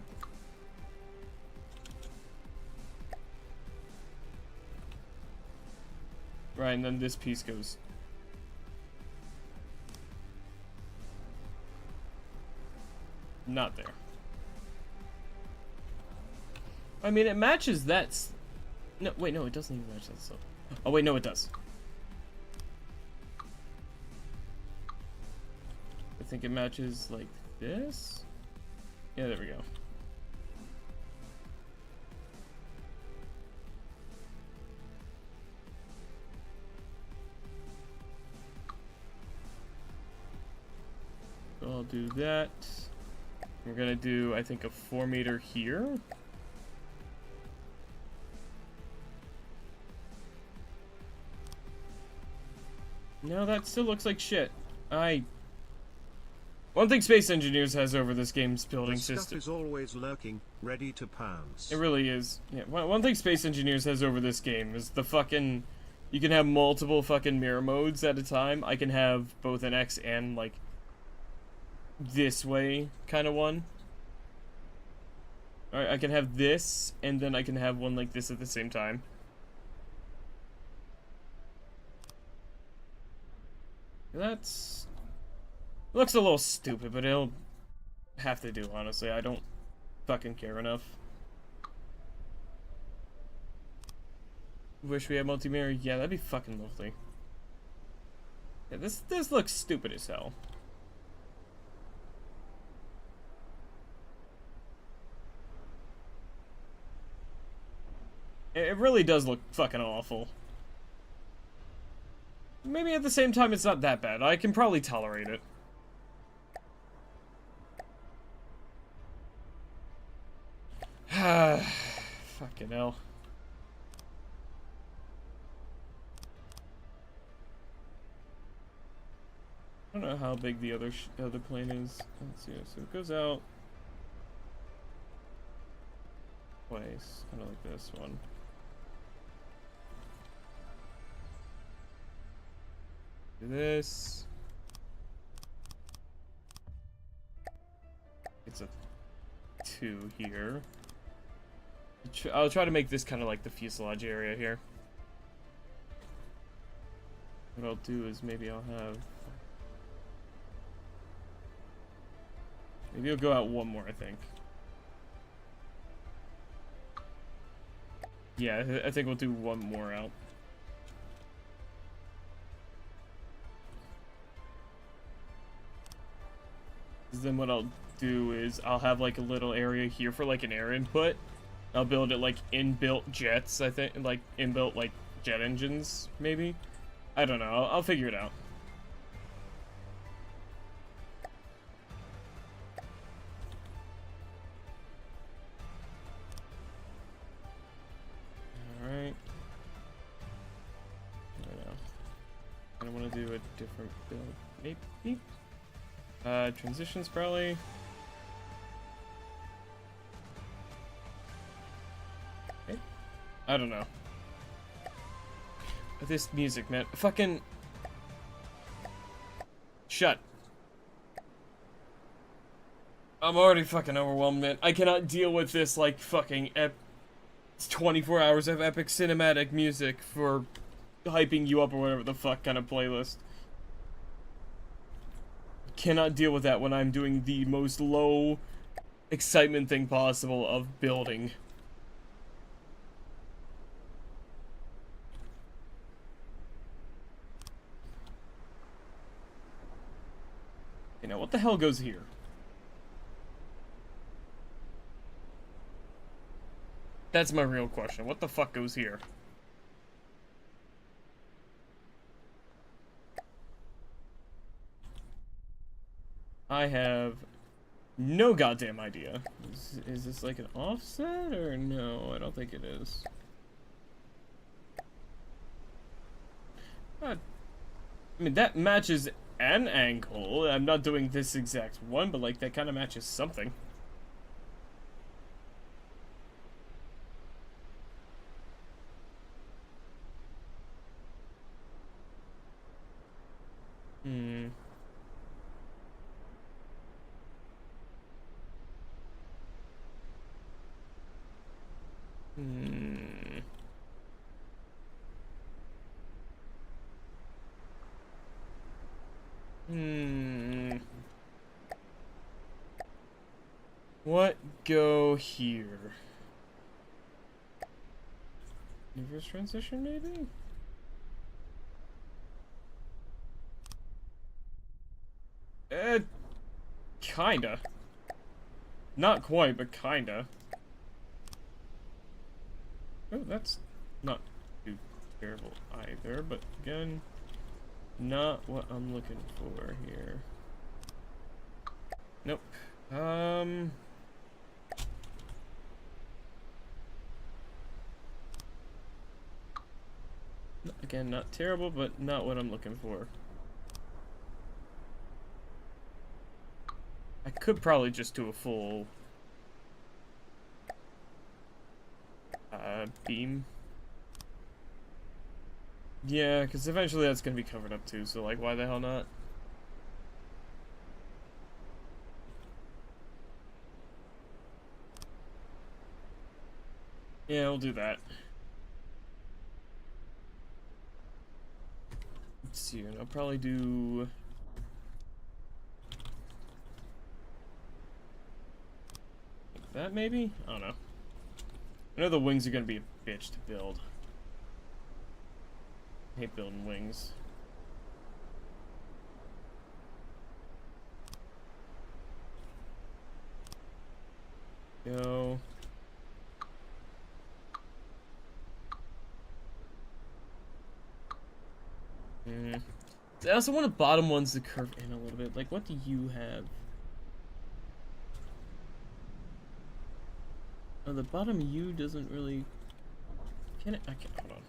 Right, and then this piece goes. Not there. I mean, it matches that. No, wait, no, it doesn't even match that stuff. Oh, wait, no, it does. I think it matches like this. Yeah, there we go. So I'll do that. We're gonna do, I think, a 4 meter here. No, that still looks like shit. One thing Space Engineers has over this game's building Stuff system. is always lurking, ready to pounce. It really is. Yeah, one thing Space Engineers has over this game is the fucking. You can have multiple fucking mirror modes at a time. I can have both an X and, like, this way kind of one. Alright, I can have this, and then I can have one like this at the same time. That's... Looks a little stupid, but it'll have to do, honestly. I don't fucking care enough. Wish we had multi-mirror. Yeah, that'd be fucking lovely. Yeah, this looks stupid as hell. It really does look fucking awful. Maybe at the same time it's not that bad. I can probably tolerate it. Fucking hell. I don't know how big the other plane is. Let's see. So it goes out twice, kind of like this one. Do this. It's a 2 here. I'll try to make this kind of like the fuselage area here. What I'll do is maybe I'll have... Maybe I'll go out one more, I think. Yeah, I think we'll do one more out. Then what I'll do is I'll have like a little area here for like an air input. I'll build it like inbuilt jets, I think, like inbuilt like jet engines, maybe. I don't know. I'll figure it out. All right. I want to do a different build, maybe. Transitions probably. Okay. I don't know. This music, man. Fucking... Shut. I'm already fucking overwhelmed, man. I cannot deal with this, like, fucking 24 hours of epic cinematic music for hyping you up or whatever the fuck kind of playlist. Cannot deal with that when I'm doing the most low excitement thing possible of building. Okay, now what the hell goes here? That's my real question. What the fuck goes here? I have no goddamn idea. Is this like an offset or no? I don't think it is. I mean, that matches an angle. I'm not doing this exact one, but like that kind of matches something. Hmm. What go here? Reverse transition, maybe? Kinda. Not quite, but kinda. Oh, that's not too terrible either, but again, not what I'm looking for here. Nope. Again, not terrible, but not what I'm looking for. I could probably just do a full beam. Yeah, because eventually that's going to be covered up too, so like, why the hell not? Yeah, we'll do that. Let's see, and I'll probably do... that, maybe? I don't know. I know the wings are gonna be a bitch to build. I hate building wings. Go. I also want the bottom ones to curve in a little bit. Like, what do you have? Oh, the bottom U doesn't really... Can it? I can't. Hold on.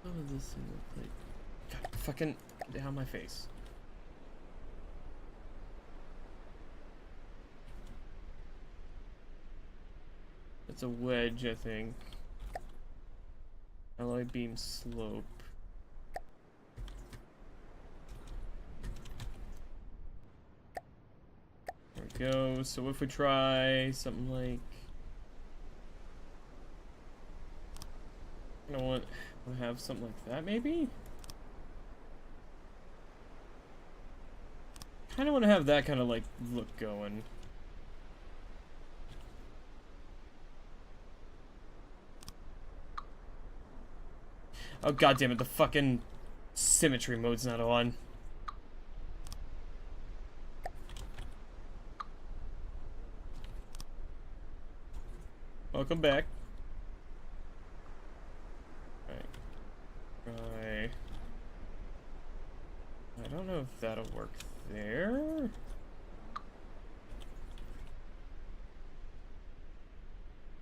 What does this thing look like? God, fucking get down my face. It's a wedge, I think. Alloy beam slope. There we go. So if we try something like, I don't want to have something like that, maybe. Kind of want to have that kind of like look going. Oh, god damn it, the fucking symmetry mode's not on. Welcome back. Right. I don't know if that'll work there.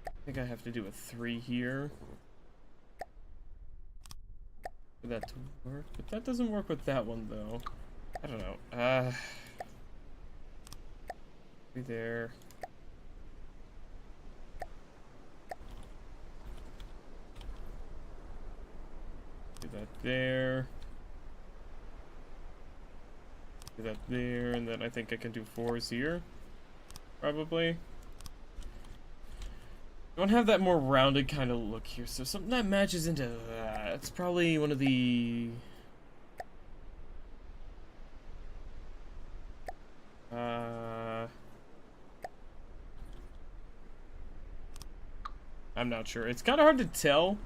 I think I have to do a 3 here for that to work, but that doesn't work with that one though. I don't know. Be there. Do that there. Do that there, and then I think I can do 4s here. Probably. I want to have that more rounded kind of look here, so something that matches into that. It's probably one of the... I'm not sure. It's kind of hard to tell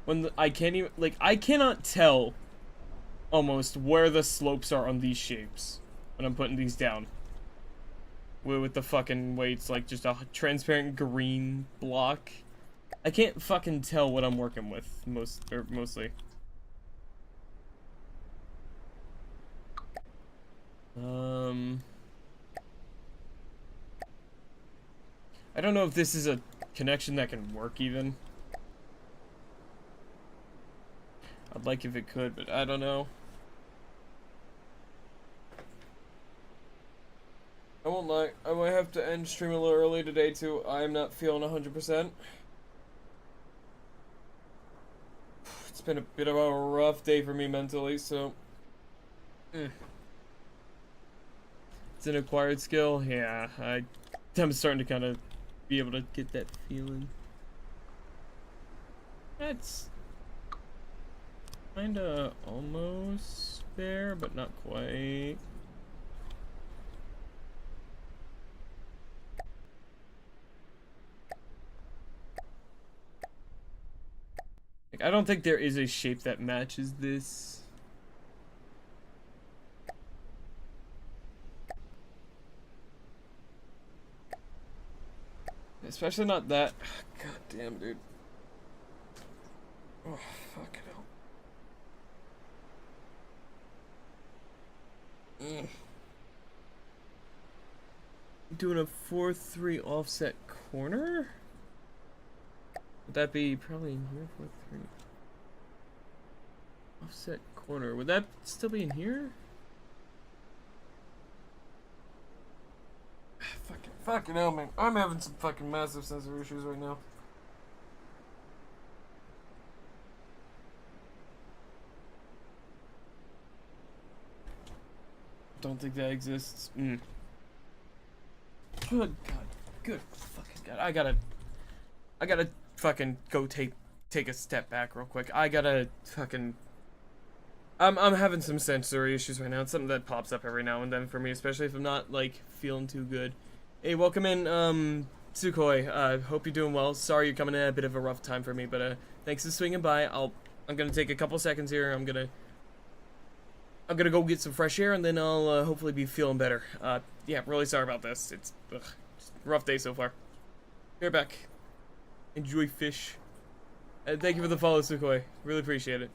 when I can't even... Like, I cannot tell almost where the slopes are on these shapes when I'm putting these down. With the fucking way it's like just a transparent green block. I can't fucking tell what I'm working with mostly. I don't know if this is a connection that can work even. I'd like if it could, but I don't know. I won't lie, I might have to end stream a little early today too. I am not feeling 100%. It's been a bit of a rough day for me mentally, so... It's an acquired skill? Yeah, I'm starting to kind of be able to get that feeling. That's kinda almost there, but not quite. Like, I don't think there is a shape that matches this. Especially not that. God damn, dude. Oh, fucking hell. Doing a 4-3 offset corner? Would that be probably in here? 4-3. Offset corner. Would that still be in here? Fucking hell, man. I'm having some fucking massive sensor issues right now. Don't think that exists. Good God. Good fucking God. I gotta fucking go take a step back real quick. I gotta fucking I'm having some sensory issues right now. It's something that pops up every now and then for me, especially if I'm not like feeling too good. Hey, welcome in, Sukhoi. Hope you're doing well. Sorry you're coming in at a bit of a rough time for me, but thanks for swinging by. I'm gonna take a couple seconds here. I'm gonna go get some fresh air, and then I'll hopefully be feeling better. Yeah, really sorry about this. It's just a rough day so far. You're back. Enjoy fish. Thank you for the follow, Sukhoi. Really appreciate it.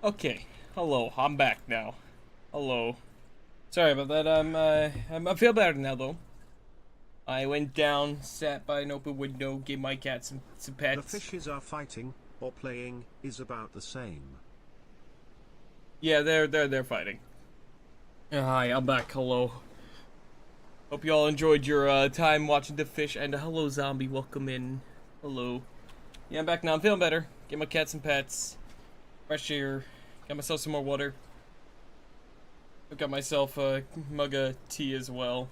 Okay. Hello. I'm back now. Hello. Sorry about that. I feel better now though. I went down, sat by an open window, gave my cat some pets. The fishes are fighting, or playing, is about the same. Yeah, they're fighting. Hi, I'm back. Hello. Hope you all enjoyed your time watching the fish. And hello, zombie. Welcome in. Hello. Yeah, I'm back now. I'm feeling better. Get my cat some pets. Fresh air. Got myself some more water. I got myself a mug of tea as well.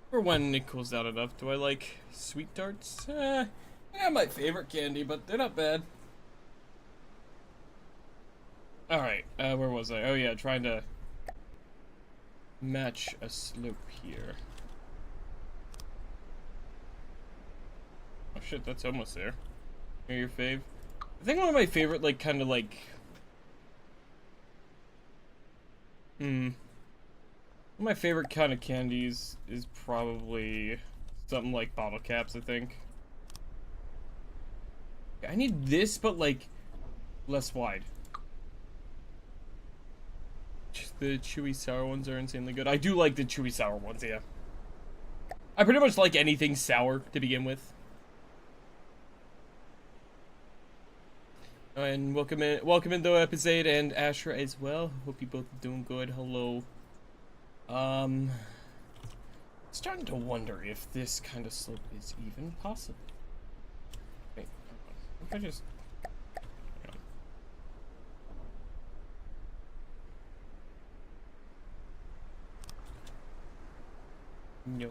For when it cools down enough. Do I like sweet tarts? Yeah, my favorite candy, but they're not bad. Alright, where was I? Oh yeah, trying to match a slope here. Oh shit, that's almost there. You're your fave? I think one of my favorite, like, kind of like... One of my favorite kind of candies is probably something like bottle caps, I think. I need this, but, like, less wide. The chewy sour ones are insanely good. I do like the chewy sour ones, yeah. I pretty much like anything sour to begin with. And welcome in the episode, and Asher as well. Hope you both are doing good. Hello. Starting to wonder if this kind of slope is even possible. Wait, if I just... No.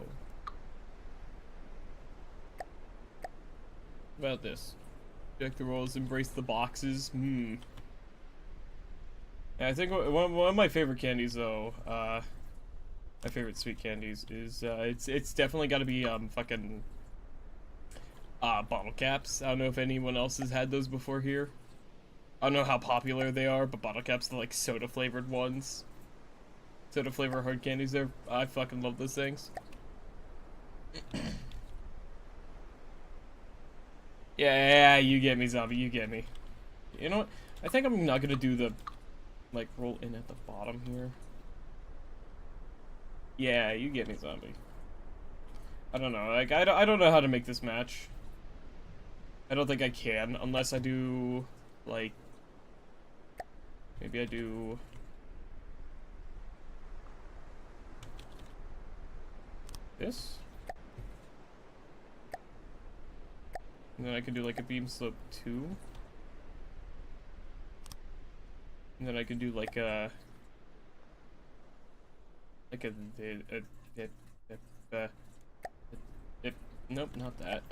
What about this? Reject the roles, embrace the boxes. Yeah, I think one of my favorite candies, though, my favorite sweet candies is it's definitely got to be fucking bottle caps. I don't know if anyone else has had those before here. I don't know how popular they are, but bottle caps, the like soda flavored ones, soda flavor hard candies. I fucking love those things. Yeah, you get me, zombie. You get me. You know what? I think I'm not gonna do the like roll in at the bottom here. Yeah, you get me, zombie. I don't know. Like I don't know how to make this match. I don't think I can unless I do like maybe I do this. And then I can do like a beam slope 2. And then I can do like a nope, not that.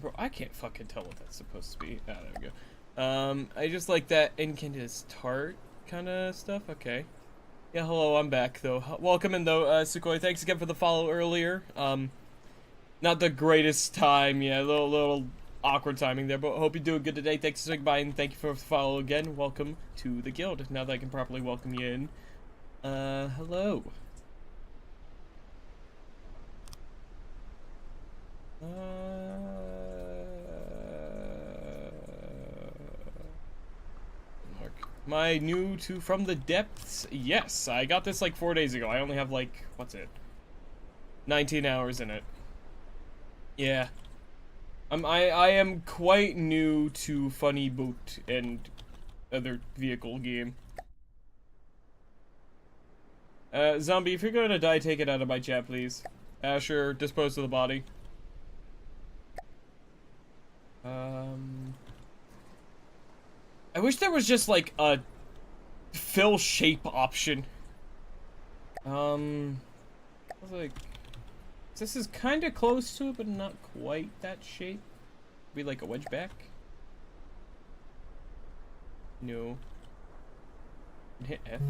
Bro, I can't fucking tell what that's supposed to be. Ah, there we go. I just like that incandescent tart kind of stuff. Okay. Yeah, hello, I'm back, though. Welcome in, though, Sukoi. Thanks again for the follow earlier. Not the greatest time, yeah, a little awkward timing there, but hope you're doing good today. Thanks for swinging by, and thank you for the follow again. Welcome to the guild, now that I can properly welcome you in. Hello. My new to From the Depths? Yes, I got this like 4 days ago. I only have like, what's it? 19 hours in it. Yeah. I am quite new to Funny Boat and other vehicle game. Zombie, if you're gonna die, take it out of my chat, please. Asher, dispose of the body. I wish there was just like a fill shape option. I was like, this is kind of close to it, but not quite that shape. Be like a wedge back. No. Hit F.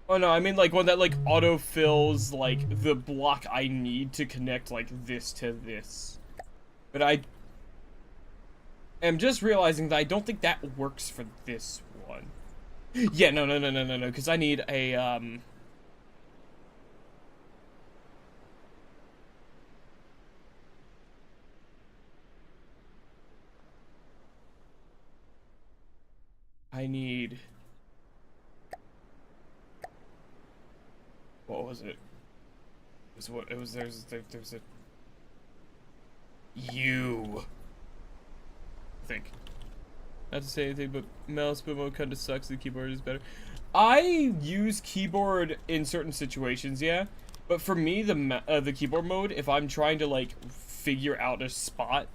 Oh no, I mean like one that like auto fills like the block I need to connect like this to this. But I am just realizing that I don't think that works for this one. Yeah, no, because I need a, I need... What was it? It was what? It was, there's a... U. I think. Not to say anything, but mouse mode kind of sucks. The keyboard is better. I use keyboard in certain situations, yeah. But for me, the keyboard mode, if I'm trying to like figure out a spot,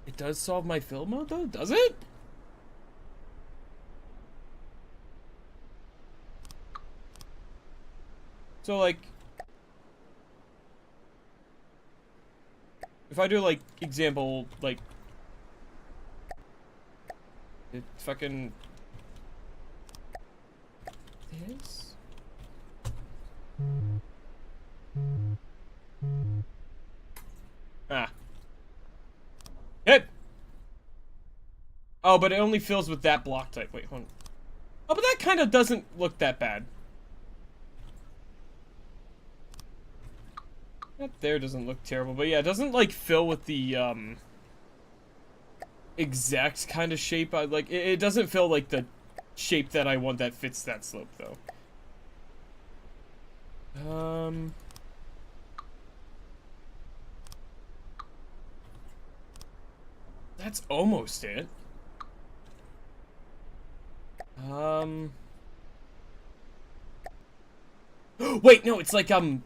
it does solve my fill mode though, does it? So like, if I do like example like. It fucking... This? Ah. Hit! Oh, but it only fills with that block type. Wait, hold on. Oh, but that kind of doesn't look that bad. That there doesn't look terrible, but yeah, it doesn't, like, fill with the, exact kind of shape. Like it doesn't feel like the shape that I want that fits that slope though. That's almost it. Wait, no, it's like kinda?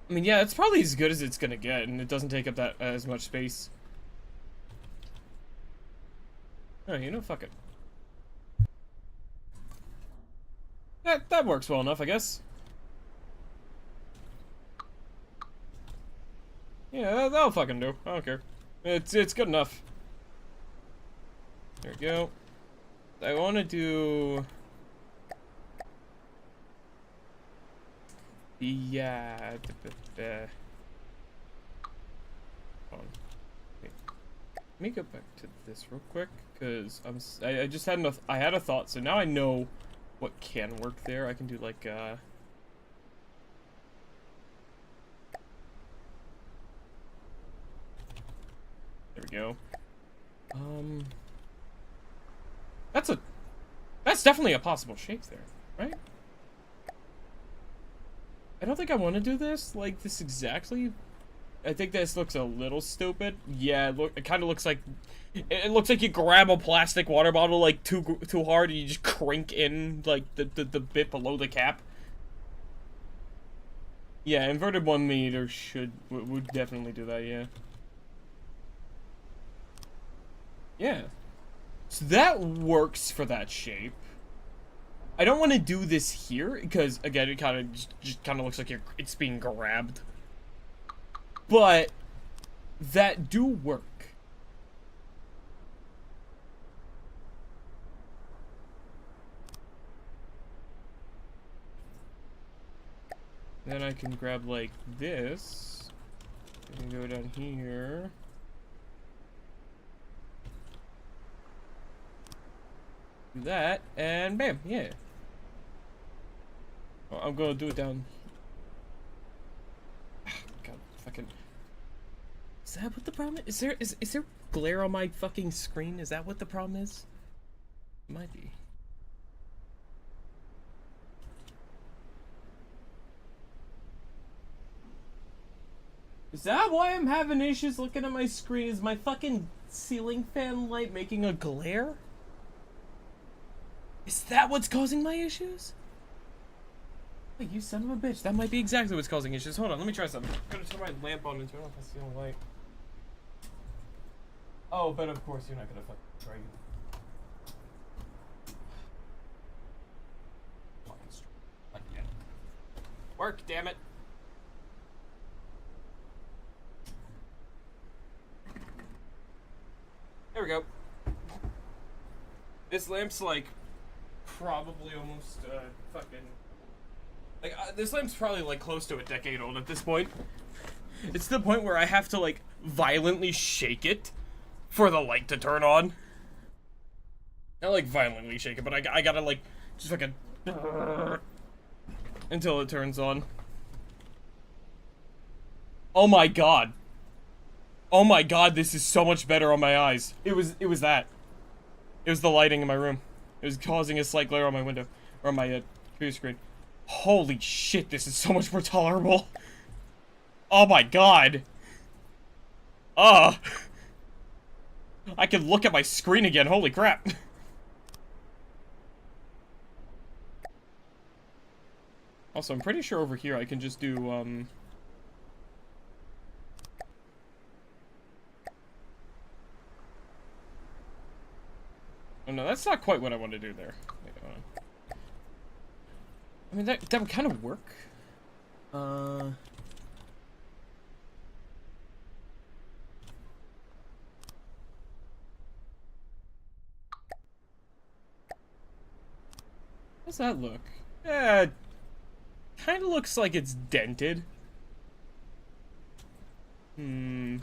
I mean, yeah, it's probably as good as it's gonna get, and it doesn't take up that as much space. Oh, you know, fuck it. That works well enough, I guess. Yeah, that'll fucking do. I don't care. It's good enough. There we go. I want to do... Yeah. Hold on. Wait. Let me go back to this real quick, because I just had enough. I had a thought, so now I know what can work there. I can do like there we go. That's definitely a possible shape there, right? I don't think I want to do this like this exactly. I think this looks a little stupid. Yeah, it kind of looks like it looks like you grab a plastic water bottle like too hard and you just crank in like the bit below the cap. Yeah, inverted 1 meter would definitely do that. Yeah. Yeah. So that works for that shape. I don't want to do this here because again it kind of just kind of looks like it's being grabbed. But that do work. Then I can grab like this and go down here. Do that and bam, yeah. Well, I'm gonna do it down. God, fucking. Is that what the problem is? Is there glare on my fucking screen? Is that what the problem is? It might be. Is that why I'm having issues looking at my screen? Is my fucking ceiling fan light making a glare? Is that what's causing my issues? Wait, you son of a bitch. That might be exactly what's causing issues. Hold on, let me try something. I'm gonna turn my lamp on and turn off my ceiling light. Oh, but of course you're not gonna fucking try it. Work, damn it. There we go. This lamp's like probably almost fucking like this lamp's probably like close to a decade old at this point. It's the point where I have to like violently shake it for the light to turn on. Not like violently shake it, but I gotta like just fucking until it turns on. Oh my god. Oh my god, this is so much better on my eyes. It was that. It was the lighting in my room. It was causing a slight glare on my window. Or on my computer screen. Holy shit, this is so much more tolerable. Oh my god. I can look at my screen again, holy crap. Also, I'm pretty sure over here I can just do, oh no, that's not quite what I want to do there. Wait, hold on. I mean, that would kind of work. How's that look? Kind of looks like it's dented. Hmm.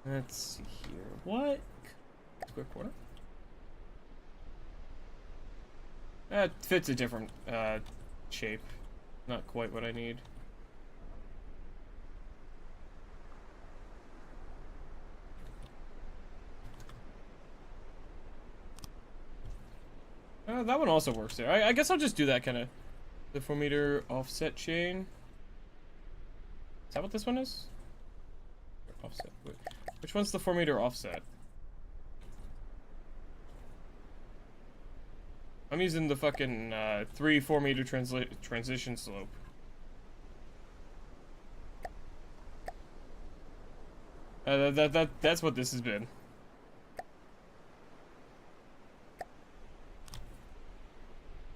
Let's see here. What? Square corner? That fits a different, shape. Not quite what I need. That one also works there. I guess I'll just do that kind of... The 4-meter offset chain. Is that what this one is? Offset. Wait. Which one's the 4-meter offset? I'm using the fucking 3-4-meter transition slope. That's what this has been.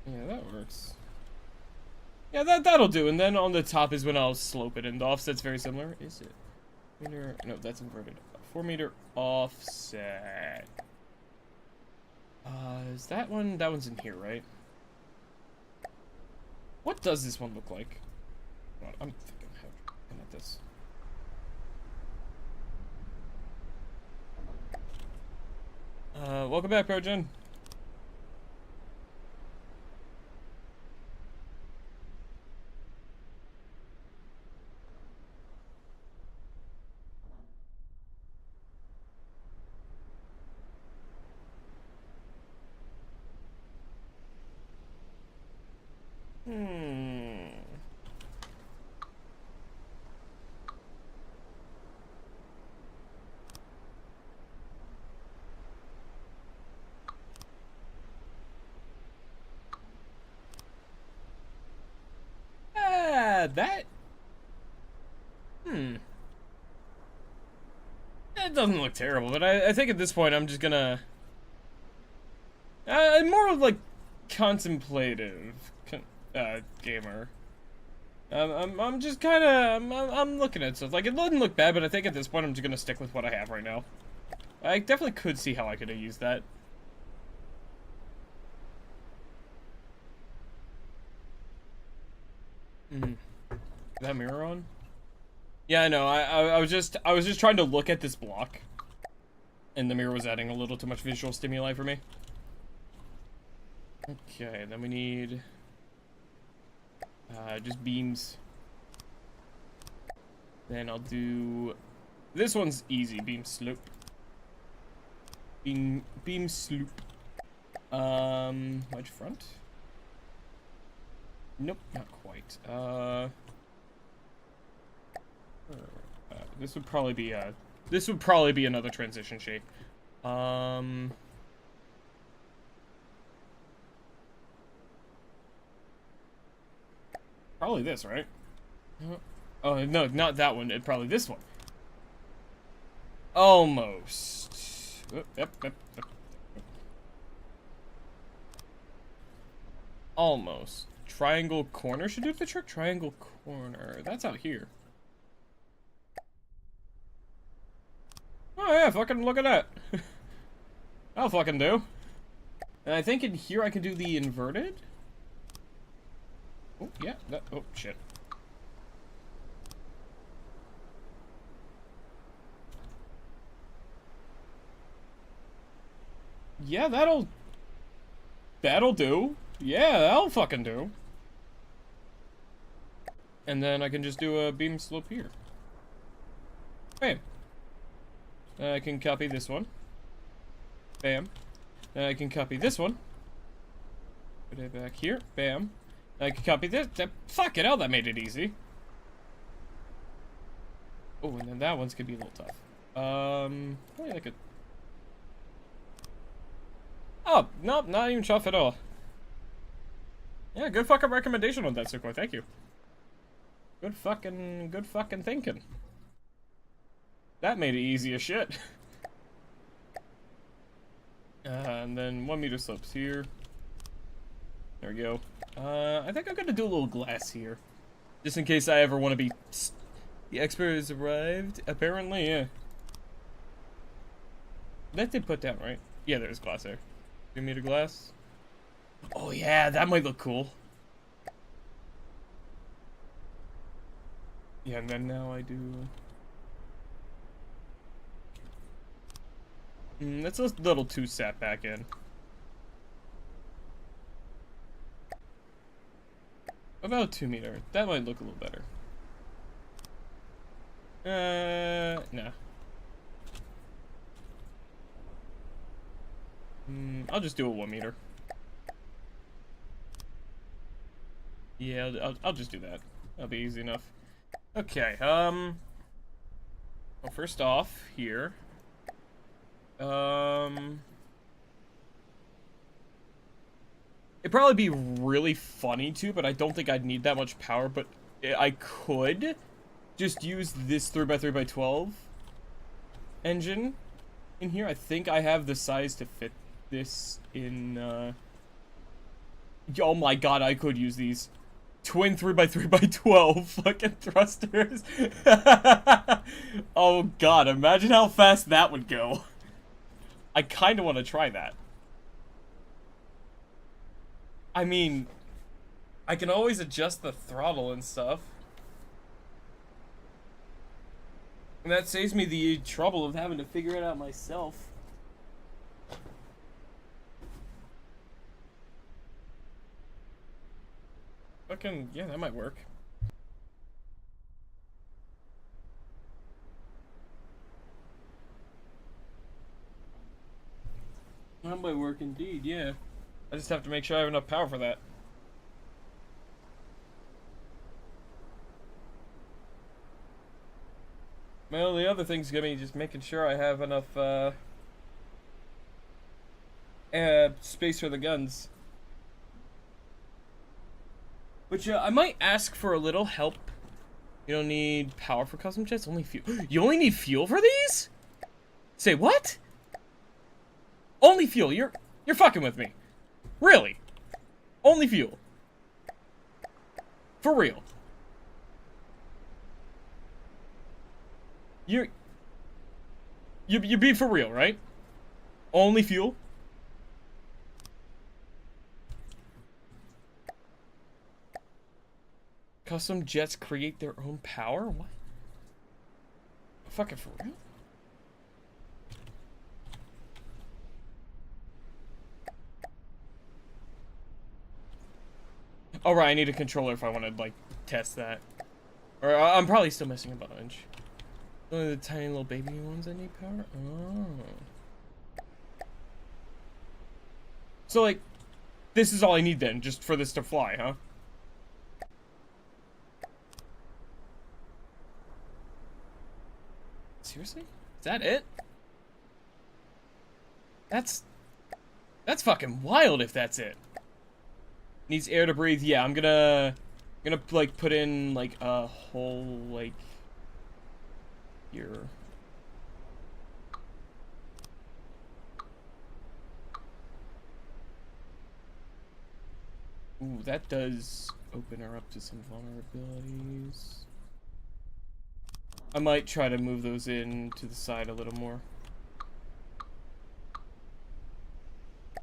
Yeah, that works. Yeah, that'll do. And then on the top is when I'll slope it, and the offset's very similar. Is it? Meter? No, that's inverted. 4-meter offset. Is that one? That one's in here, right? What does this one look like? I'm thinking about this. Welcome back, Progen. That... That doesn't look terrible, but I think at this point I'm just gonna... more of like contemplative gamer. I'm just kind of... I'm looking at stuff. Like, it doesn't look bad, but I think at this point I'm just gonna stick with what I have right now. I definitely could see how I could have used that. That mirror on? Yeah, I know. I was just trying to look at this block, and the mirror was adding a little too much visual stimuli for me. Okay, then we need just beams. Then I'll do this one's easy. Beam slope. Beam slope. Wedge front. Nope, not quite. This would probably be another transition shape. Probably this, right? Oh no, not that one. Probably this one. Almost. Yep. Almost. Triangle corner should do the trick. Triangle corner. That's out here. Oh yeah, fucking look at that. I'll fucking do. And I think in here I can do the inverted. Oh, yeah. Oh, shit. Yeah, that'll do. Yeah, that'll fucking do. And then I can just do a beam slope here. Bam. I can copy this one. Bam. I can copy this one. Put it back here. Bam. I can copy this. Fuck it hell, that made it easy. Oh, and then that one's gonna be a little tough. Yeah, I could. Oh, nope, not even tough at all. Yeah, good fucking recommendation on that, Sukoi. Thank you. Good fucking thinking. That made it easy as shit. And then 1 meter slopes here. There we go. I think I'm gonna do a little glass here. Just in case I ever want to be... The expert has arrived? Apparently, yeah. That did put down, right? Yeah, there's glass there. 2 meter glass. Oh yeah, that might look cool. Yeah, and then now I do... that's a little too sat back in. About 2 meter. That might look a little better. Nah. I'll just do a 1 meter. Yeah, I'll just do that. That'll be easy enough. Okay, well, first off, here. It'd probably be really funny too, but I don't think I'd need that much power, but I could just use this 3x3x12 engine in here. I think I have the size to fit this in, oh my god, I could use these. Twin 3x3x12 fucking thrusters. Oh god, imagine how fast that would go. I kinda wanna try that. I mean, I can always adjust the throttle and stuff. And that saves me the trouble of having to figure it out myself. Fucking, yeah, that might work. That might work indeed, yeah. I just have to make sure I have enough power for that. Well, the other thing's gonna be just making sure I have enough, space for the guns. Which, I might ask for a little help. You don't need power for custom jets, only fuel. You only need fuel for these? Say what? Only fuel, you're fucking with me. Really? Only fuel. For real. You be for real, right? Only fuel? Custom jets create their own power? What? Fucking for real? Oh right, I need a controller if I want to, like, test that. Or I'm probably still missing a bunch. Only the tiny little baby ones that need power? Oh. So, like, this is all I need then, just for this to fly, huh? Seriously? Is that it? That's fucking wild if that's it. Needs air to breathe. Yeah, I'm gonna like put in like a whole like here. Ooh, that does open her up to some vulnerabilities. I might try to move those in to the side a little more.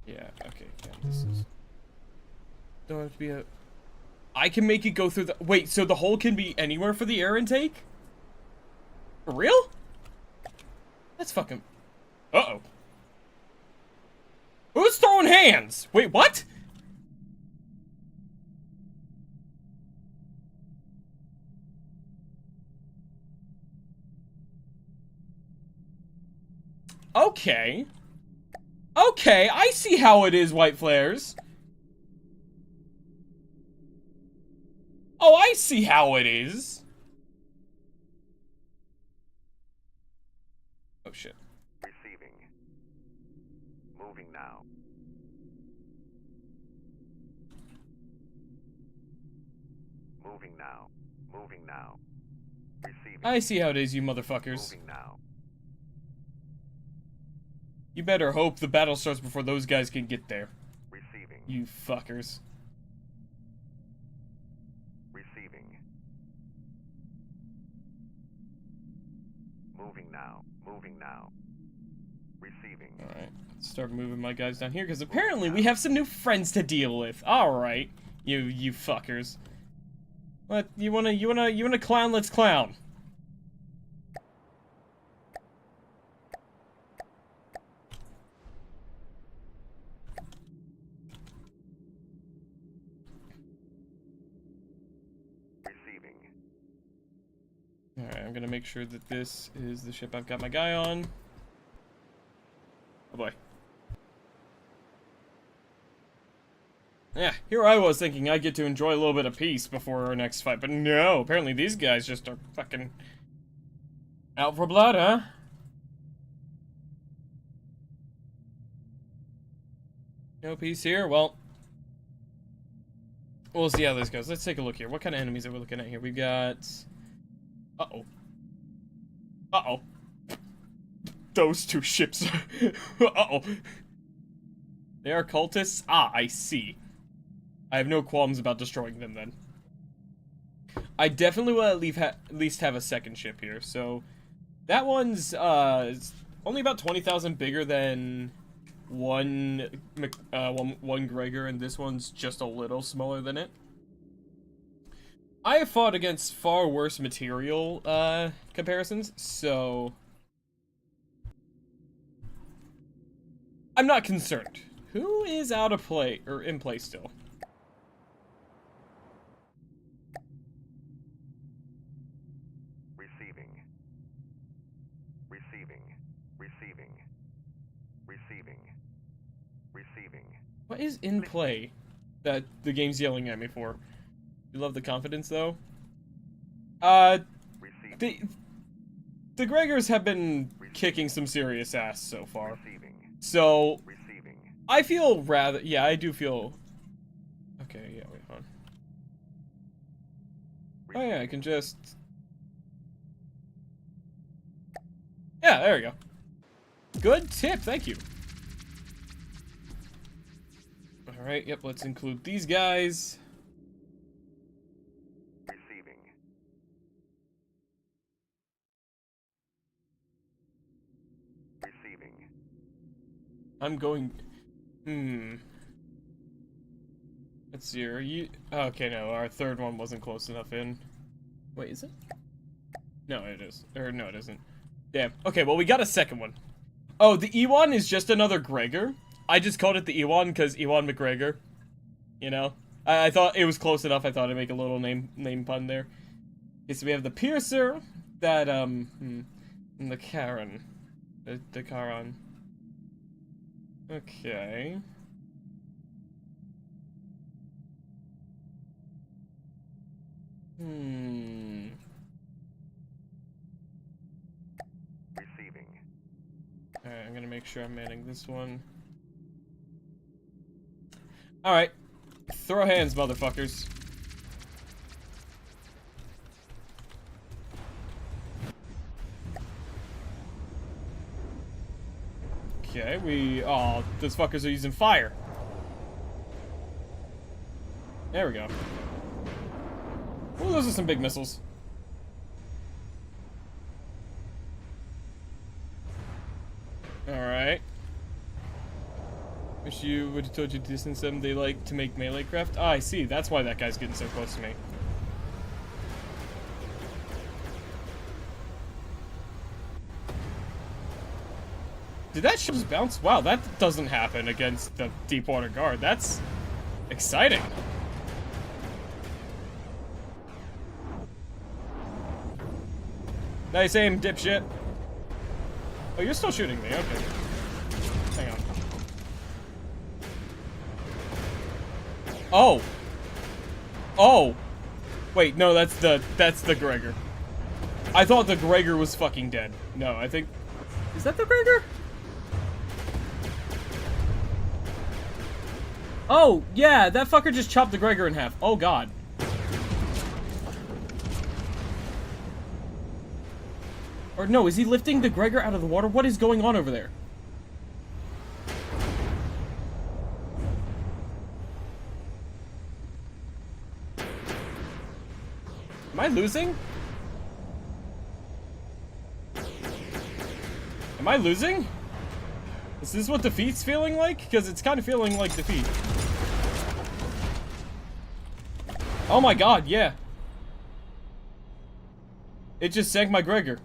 Yeah, okay, yeah, this is... Don't have to be a... I can make it go through the... Wait, so the hole can be anywhere for the air intake? For real? That's fucking... Uh-oh. Who's throwing hands? Wait, what? Okay. Okay, I see how it is, White Flares. Oh, I see how it is. Oh, shit. Receiving. Moving now. Moving now. Moving now. Receiving. I see how it is, you motherfuckers. Moving now. You better hope the battle starts before those guys can get there. Receiving. You fuckers. Receiving. Moving now. Moving now. Receiving. Alright, let's start moving my guys down here, because apparently we have some new friends to deal with. Alright, you fuckers. What, you wanna clown? Let's clown. Receiving. Alright, I'm gonna make sure that this is the ship I've got my guy on. Oh boy. Yeah, here I was thinking I'd get to enjoy a little bit of peace before our next fight, but no, apparently these guys just are fucking out for blood, huh? No peace here? Well, we'll see how this goes. Let's take a look here. What kind of enemies are we looking at here? We've got... Uh-oh. Uh-oh. Those two ships. Uh-oh. They are cultists? Ah, I see. I have no qualms about destroying them, then. I definitely will at least have a second ship here, so... That one's, only about 20,000 bigger than one Gregor, and this one's just a little smaller than it. I have fought against far worse material, comparisons, so... I'm not concerned. Who is out of play, or in play still? Receiving. Receiving. Receiving. Receiving. Receiving. What is in play that the game's yelling at me for? You love the confidence, though? Receiving. The Gregors have been kicking some serious ass so far. Receiving. So, Receiving. I feel rather... Yeah, I do feel... Okay, yeah, wait, hold on. Oh yeah, I can just... Yeah, there we go. Good tip, thank you. Alright, yep, let's include these guys. Receiving. Receiving. I'm going... Let's see, are you... Okay, no, our third one wasn't close enough in. Wait, is it? No, it is. Or, no, it isn't. Damn. Okay, well, we got a second one. Oh, the Ewan is just another Gregor? I just called it the Ewan because Ewan McGregor. You know? I thought it was close enough. I thought I'd make a little name pun there. Okay, so we have the Piercer, that, and the Karen. The Charon. Okay. Receiving. Alright, I'm gonna make sure I'm manning this one. Alright. Throw hands, motherfuckers. Okay, oh, those fuckers are using fire. There we go. Ooh, those are some big missiles. Alright. Wish you would have told you to distance them. They like to make melee craft. Ah, I see. That's why that guy's getting so close to me. Did that ship just bounce? Wow, that doesn't happen against the Deepwater Guard. That's exciting. Nice aim, dipshit. Oh, you're still shooting me. Okay. Hang on. Oh. Oh. Wait, no, that's the Gregor. I thought the Gregor was fucking dead. No, I think... Is that the Gregor? Oh, yeah, that fucker just chopped the Gregor in half. Oh, God. Or no, is he lifting the Gregor out of the water? What is going on over there? Am I losing? Am I losing? Is this what defeat's feeling like? Because it's kind of feeling like defeat. Oh my god, yeah. It just sank my Gregor.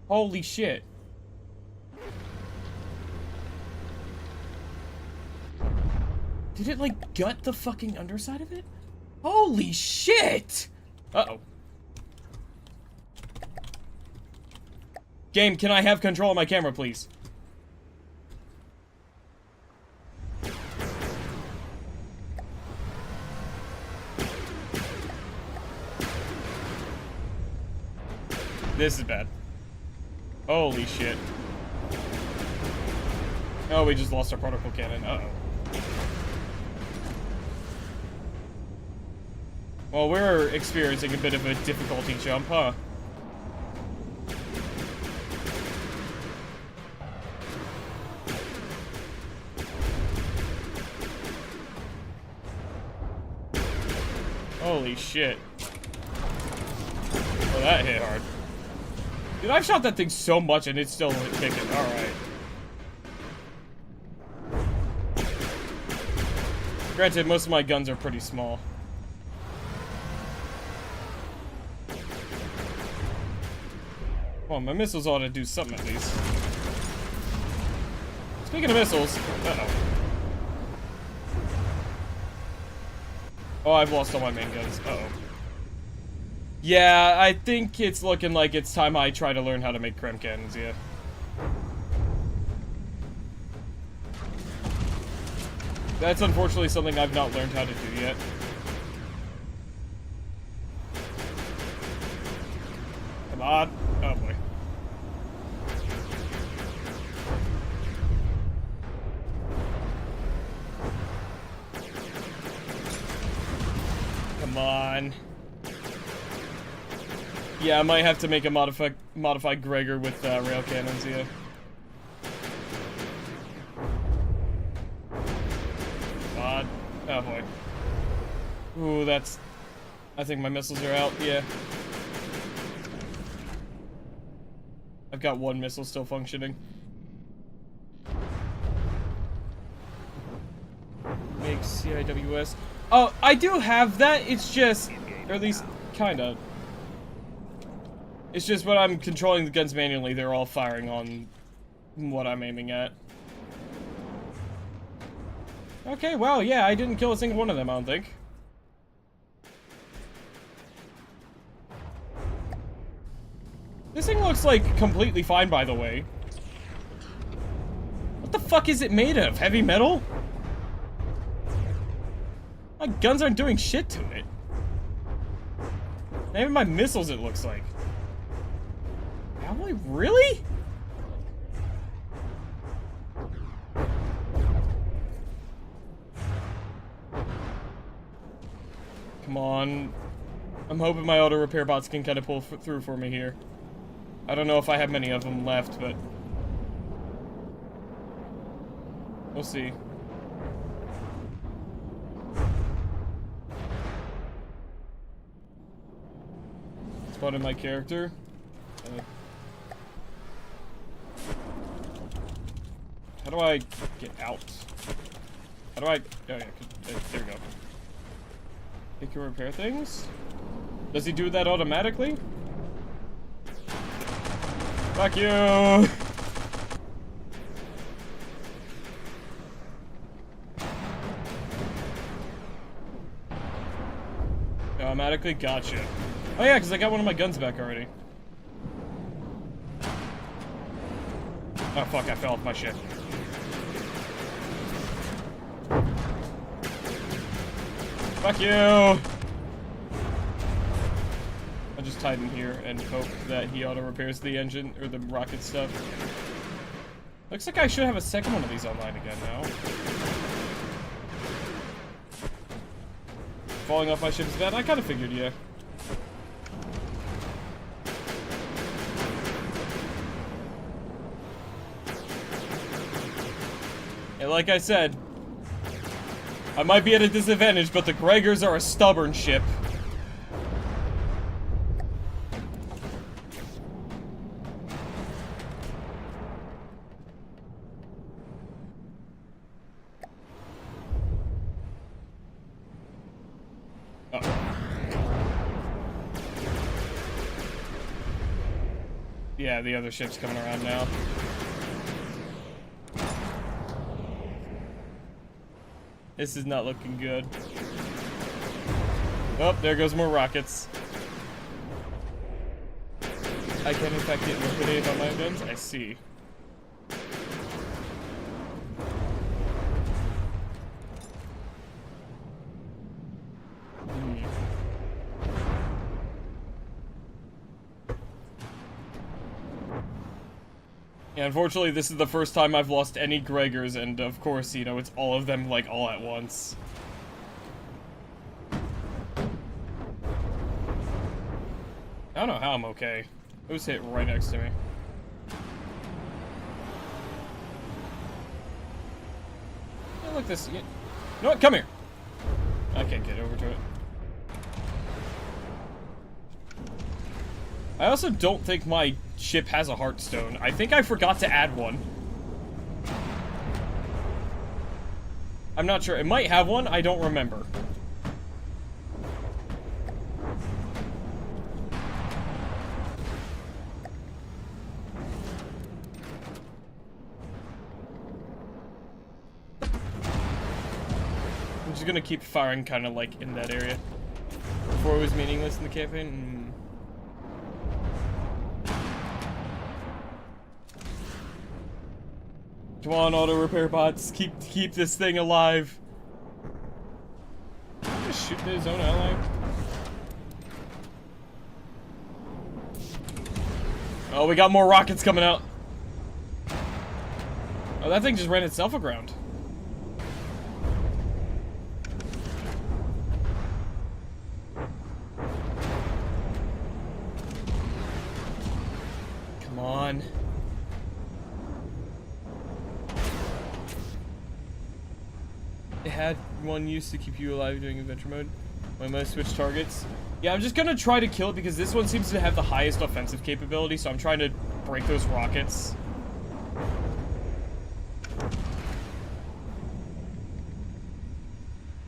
Holy shit. Did it, like, gut the fucking underside of it? Holy shit! Uh-oh. Game, can I have control of my camera, please? This is bad. Holy shit. Oh, we just lost our particle cannon. Uh-oh. Well, we're experiencing a bit of a difficulty jump, huh? Holy shit. Oh, that hit hard. Dude, I've shot that thing so much and it's still kicking. Alright. Granted, most of my guns are pretty small. Well, my missiles ought to do something at least. Speaking of missiles... Uh-oh. Oh, I've lost all my main guns. Uh-oh. Yeah, I think it's looking like it's time I try to learn how to make Krem cannons, yeah. That's unfortunately something I've not learned how to do yet. Come on. Oh boy. Come on. Yeah, I might have to make a modified Gregor with rail cannons, yeah. God. Oh boy. Ooh, that's... I think my missiles are out, yeah. I've got one missile still functioning. Make CIWS. Oh, I do have that, it's just... Or at least, kinda. It's just when I'm controlling the guns manually, they're all firing on what I'm aiming at. Okay, well, yeah, I didn't kill a single one of them, I don't think. This thing looks like completely fine, by the way. What the fuck is it made of? Heavy metal? My guns aren't doing shit to it. Not even my missiles, it looks like. Alloy? Really? Come on. I'm hoping my auto repair bots can kind of pull through for me here. I don't know if I have many of them left, but we'll see. Spotted my character. How do I get out? How do I... Oh yeah, there we go. He can repair things? Does he do that automatically? Fuck you! Automatically? Gotcha. Oh yeah, because I got one of my guns back already. Oh fuck, I fell off my ship. Fuck you! I'll just hide in here and hope that he auto-repairs the engine, or the rocket stuff. Looks like I should have a second one of these online again now. Falling off my ship is bad? I kind of figured, yeah. And like I said, I might be at a disadvantage, but the Gregors are a stubborn ship. Yeah, the other ship's coming around now. This is not looking good. Oh, there goes more rockets. I can in fact get liquidated on my guns? I see. Yeah, unfortunately, this is the first time I've lost any Gregors, and of course, you know, it's all of them, like, all at once. I don't know how I'm okay. It was hit right next to me. Yeah, look, this... You know what? Come here! I can't get over to it. I also don't think my ship has a Heartstone. I think I forgot to add one. I'm not sure. It might have one. I don't remember. I'm just gonna keep firing kind of like in that area. Before it was meaningless in the campaign. Come on, auto repair bots, keep this thing alive. Did he just shoot his own ally? Oh, we got more rockets coming out. Oh, that thing just ran itself aground. Come on. It had one use to keep you alive during adventure mode. When I switch targets. Yeah, I'm just gonna try to kill it because this one seems to have the highest offensive capability, so I'm trying to break those rockets.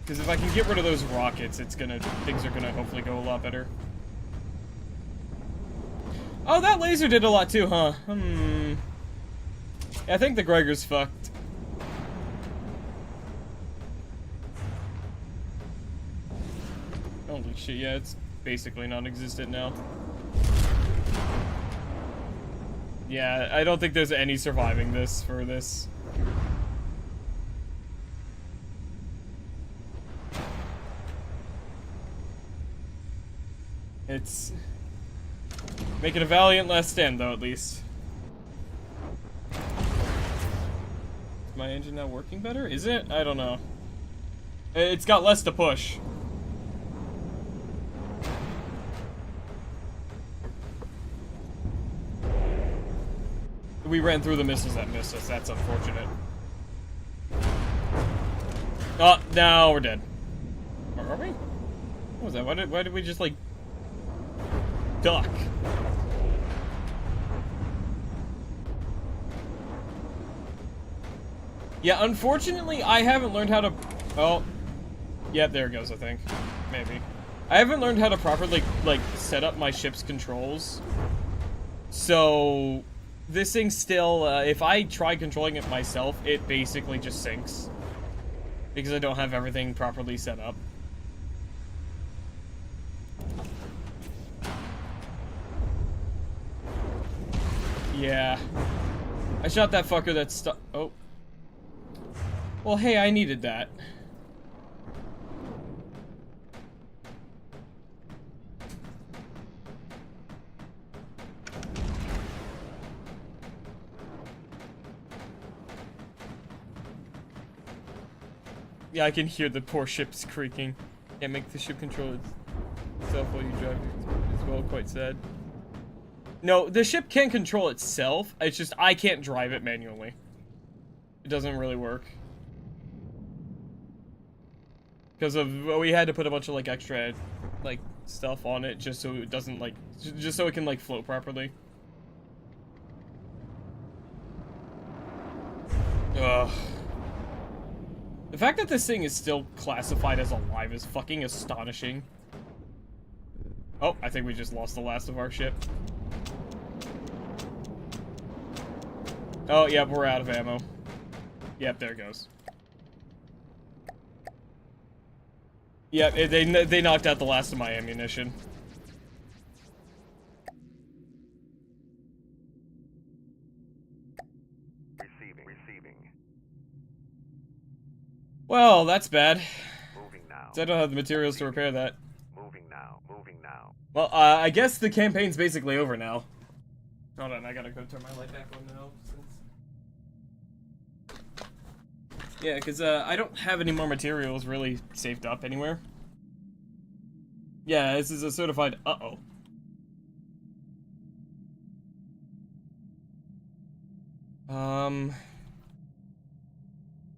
Because if I can get rid of those rockets, things are gonna hopefully go a lot better. Oh, that laser did a lot too, huh? Yeah, I think the Gregor's fucked. Holy shit, yeah, it's basically non-existent now. Yeah, I don't think there's any surviving this for this. It's making a valiant last stand, though, at least. Is my engine now working better? Is it? I don't know. It's got less to push. We ran through the missiles that missed us. That's unfortunate. Oh, now we're dead. Are we? What was that? Why did we just, like, duck? Yeah, unfortunately, I haven't learned how to... Oh. Yep, there it goes, I think. Maybe. I haven't learned how to properly, like, set up my ship's controls. So, this thing still, if I try controlling it myself, it basically just sinks. Because I don't have everything properly set up. Yeah. I shot that fucker that stuck. Oh. Well, hey, I needed that. Yeah, I can hear the poor ships creaking. Can't make the ship control itself while you drive. It's well quite sad. No, the ship can control itself. It's just I can't drive it manually. It doesn't really work. Because of, well, we had to put a bunch of, like, extra, like, stuff on it just so it doesn't, like, just so it can, like, float properly. Ugh. The fact that this thing is still classified as alive is fucking astonishing. Oh, I think we just lost the last of our ship. Oh, yep, we're out of ammo. Yep, there it goes. Yep, they knocked out the last of my ammunition. Receiving. Well, that's bad. Moving now. I don't have the materials to repair that. Moving now. Well, I guess the campaign's basically over now. Hold on, I gotta go turn my light back on now. Yeah, because I don't have any more materials really saved up anywhere. Yeah, this is a certified... Uh-oh.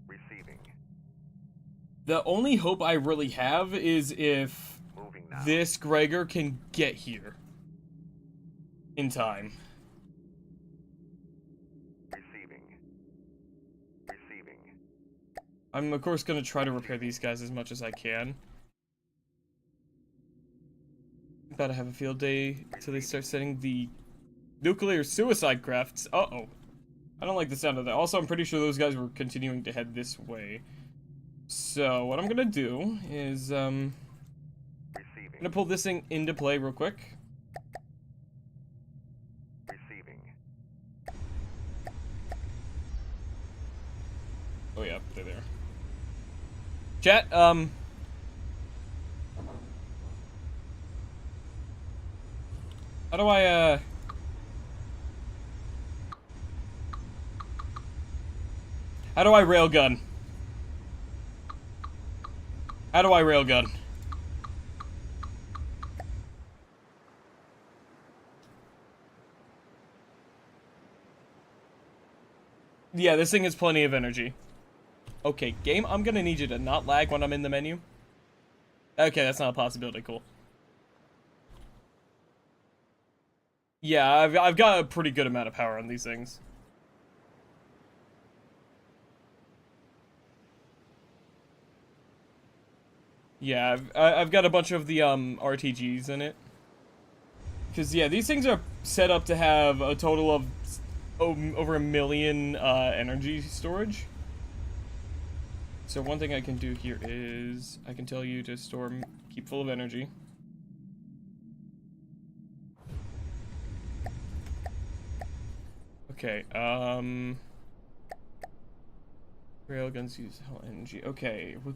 Receiving. The only hope I really have is if Moving now. this Gregor can get here in time. Receiving. I'm, of course, going to try to repair these guys as much as I can. About to have a field day until they start setting the nuclear suicide crafts. Uh-oh. I don't like the sound of that. Also, I'm pretty sure those guys were continuing to head this way. So, what I'm going to do is, I'm going to pull this thing into play real quick. Receiving. Oh, yeah, they're there. Chat, how do I, how do I railgun? How do I railgun? Yeah, this thing has plenty of energy. Okay, game, I'm gonna need you to not lag when I'm in the menu. Okay, that's not a possibility, cool. Yeah, I've got a pretty good amount of power on these things. Yeah, I've got a bunch of the, RTGs in it. Because, yeah, these things are set up to have a total of over 1 million, energy storage. So one thing I can do here is, I can tell you to keep full of energy. Okay, railguns use hell energy. Okay, with,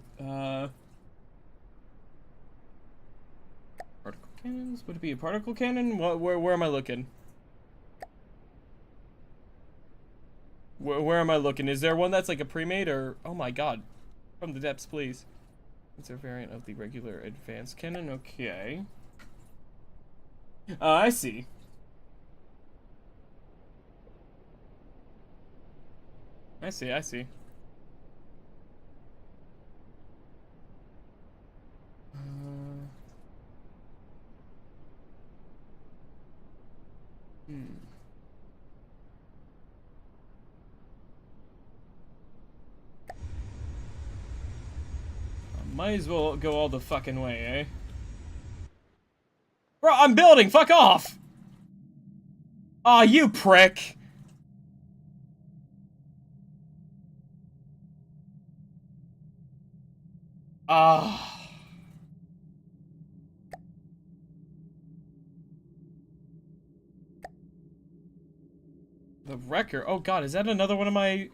particle cannons? Would it be a particle cannon? Where am I looking? Where am I looking? Is there one that's like a pre-made or... Oh my god. From the depths, please. It's a variant of the regular advanced cannon. Okay. I see. I see. Hmm. Might as well go all the fucking way, eh? Bro, I'm building! Fuck off! Aw, you prick! Ah. The wrecker. Oh god, is that another one of my...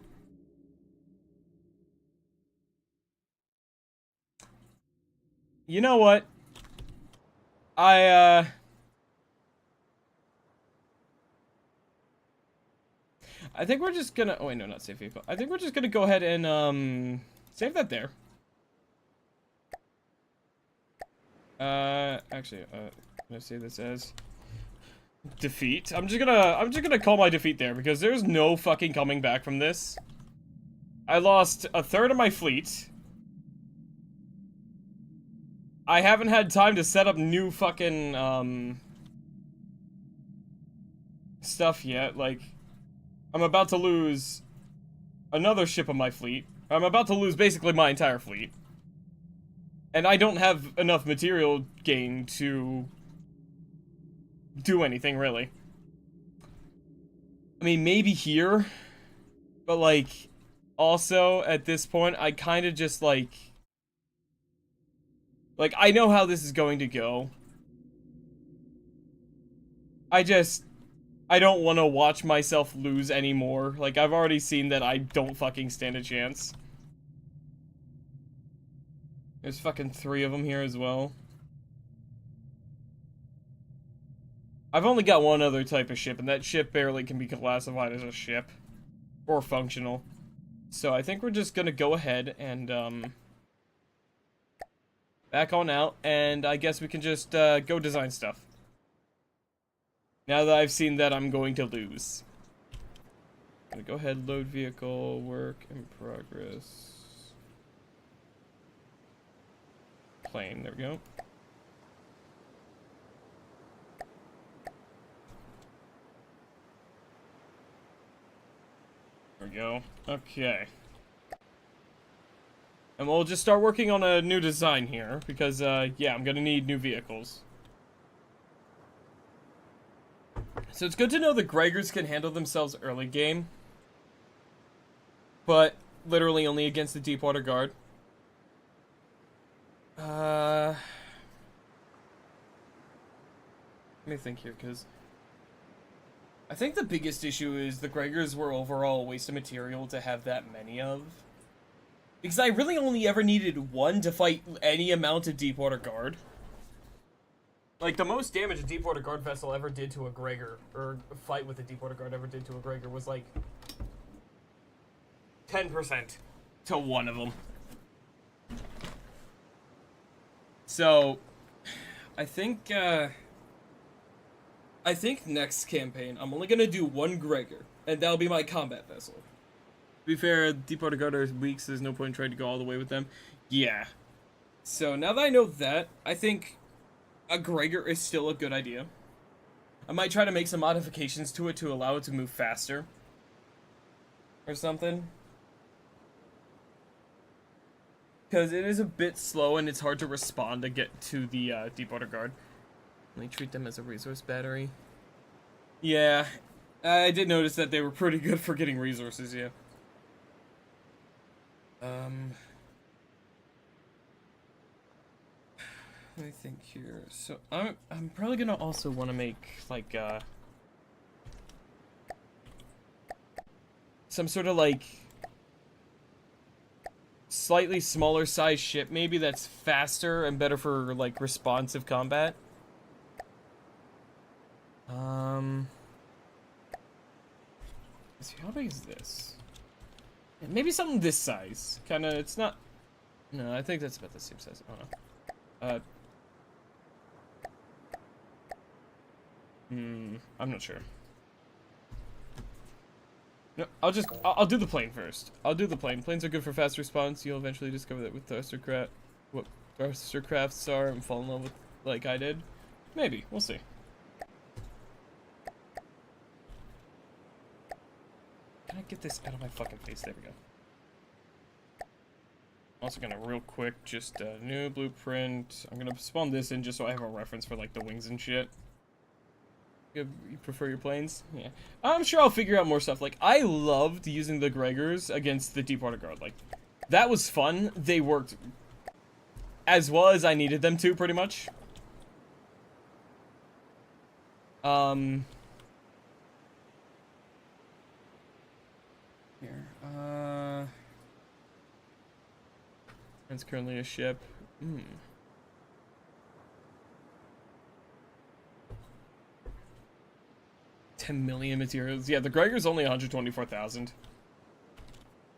You know what? I think we're just gonna... Oh wait, no, not save vehicle. I think we're just gonna go ahead and, save that there. Actually, let's see this as... Defeat. I'm just gonna call my defeat there, because there's no fucking coming back from this. I lost a third of my fleet. I haven't had time to set up new fucking, stuff yet. Like, I'm about to lose another ship of my fleet. I'm about to lose basically my entire fleet. And I don't have enough material gain to do anything, really. I mean, maybe here, but, like, also, at this point, I kind of just, like, I know how this is going to go. I don't want to watch myself lose anymore. Like, I've already seen that I don't fucking stand a chance. There's fucking 3 of them here as well. I've only got one other type of ship, and that ship barely can be classified as a ship. Or functional. So I think we're just gonna go ahead and, back on out, and I guess we can just, go design stuff. Now that I've seen that I'm going to lose. I'm gonna go ahead, load vehicle, work in progress. Plane, there we go. There we go. Okay. And we'll just start working on a new design here, because, yeah, I'm gonna need new vehicles. So it's good to know the Gregors can handle themselves early game. But, literally only against the Deepwater Guard. Let me think here, because... I think the biggest issue is the Gregors were overall a waste of material to have that many of. Because I really only ever needed one to fight any amount of Deepwater Guard. Like, the most damage a Deepwater Guard vessel ever did to a Gregor, or a fight with a Deepwater Guard ever did to a Gregor, was like 10% to one of them. So, I think next campaign, I'm only gonna do one Gregor, and that'll be my combat vessel. To be fair, Deepwater Guard are weak, so there's no point in trying to go all the way with them. Yeah. So, now that I know that, I think a Gregor is still a good idea. I might try to make some modifications to it to allow it to move faster. Or something. Because it is a bit slow and it's hard to respond to get to the Deepwater Guard. Let me treat them as a resource battery. Yeah, I did notice that they were pretty good for getting resources, yeah. Let me think here. So I'm probably gonna also want to make like some sort of like slightly smaller size ship, maybe that's faster and better for like responsive combat. Let's see, how big is this? Yeah, maybe something this size. Kind of, it's not. No, I think that's about the same size. I don't know. I'm not sure. No, I'll do the plane first. I'll do the plane. Planes are good for fast response. You'll eventually discover that with thruster what thruster crafts are and fall in love with, like I did. Maybe. We'll see. Can I get this out of my fucking face? There we go. Also gonna real quick, just new blueprint. I'm gonna spawn this in just so I have a reference for like the wings and shit. You prefer your planes? Yeah. I'm sure I'll figure out more stuff. Like, I loved using the Gregors against the Deepwater Guard. Like, that was fun. They worked as well as I needed them to, pretty much. Here. It's currently a ship. 10 million materials. Yeah, the Gregor's only 124,000.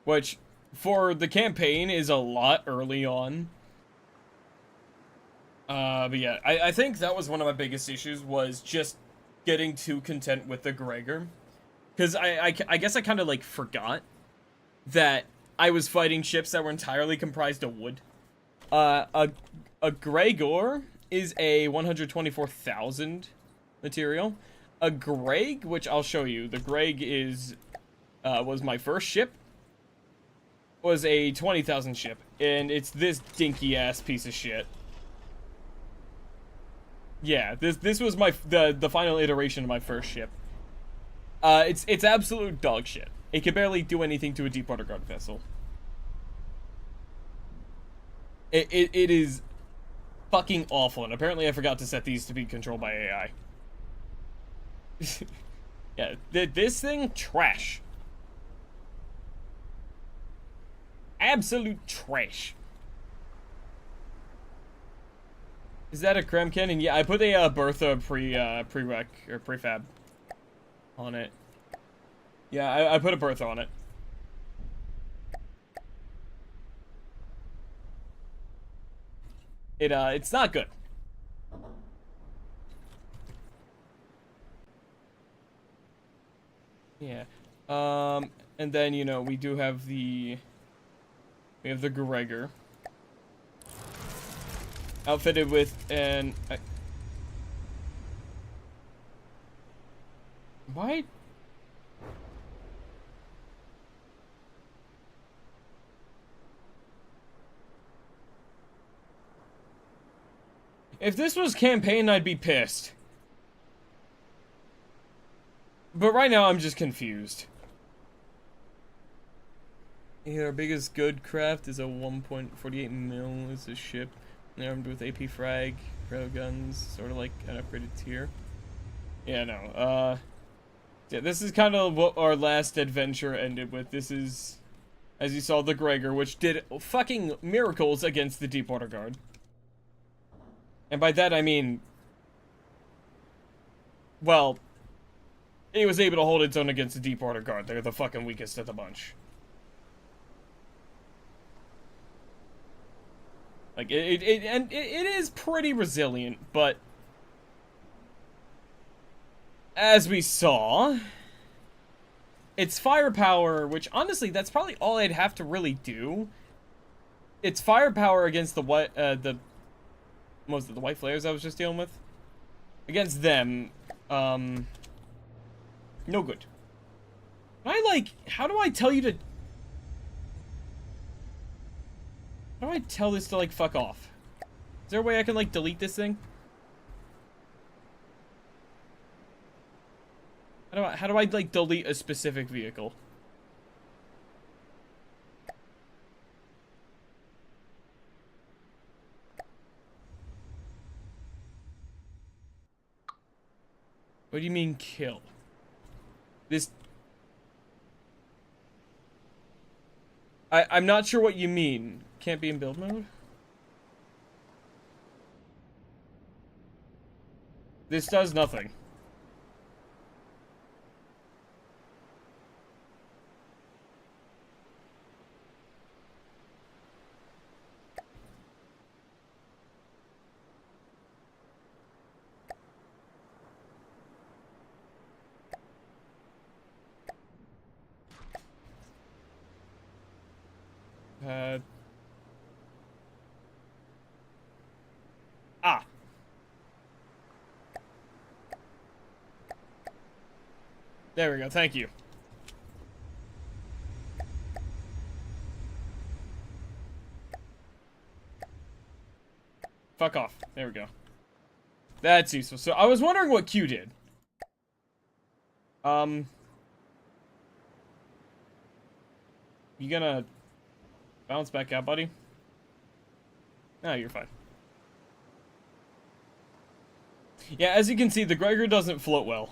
Which, for the campaign, is a lot early on. But yeah, I think that was one of my biggest issues, was just getting too content with the Gregor. Because I guess I kind of, like, forgot that I was fighting ships that were entirely comprised of wood. A Gregor is a 124,000 material. A Greg, which I'll show you, the Greg is, was my first ship, was a 20,000 ship, and it's this dinky-ass piece of shit. Yeah, this was the final iteration of my first ship. It's absolute dog shit. It can barely do anything to a Deepwater Guard vessel. It is fucking awful, and apparently I forgot to set these to be controlled by AI. Yeah, this thing, trash. Absolute trash. Is that a Krem cannon? Yeah, I put a Bertha prereq or prefab on it. Yeah, I put a Bertha on it. It's not good. Yeah. And then, you know, we do have we have the Gregor. Outfitted with an... Why? If this was campaign, I'd be pissed. But right now, I'm just confused. Yeah, our biggest good craft is a 1.48 mil is a ship. Armed with AP frag, railguns, sort of like an upgraded tier. Yeah, no, yeah, this is kind of what our last adventure ended with. This is, as you saw, the Gregor, which did fucking miracles against the Deepwater Guard. And by that I mean, well, it was able to hold its own against the Deepwater Guard. They're the fucking weakest of the bunch. Like, it is pretty resilient, but as we saw, its firepower, which honestly, that's probably all I'd have to really do. Its firepower against the white, most of the white flares I was just dealing with, against them, no good. How do I tell you to... How do I tell this to, like, fuck off? Is there a way I can, like, delete this thing? How do I, like, delete a specific vehicle? What do you mean, kill? This... I'm not sure what you mean. Can't be in build mode? This does nothing. There we go, thank you. Fuck off. There we go. That's useful. So I was wondering what Q did. You gonna bounce back out, buddy? No, you're fine. Yeah, as you can see, the Gregor doesn't float well.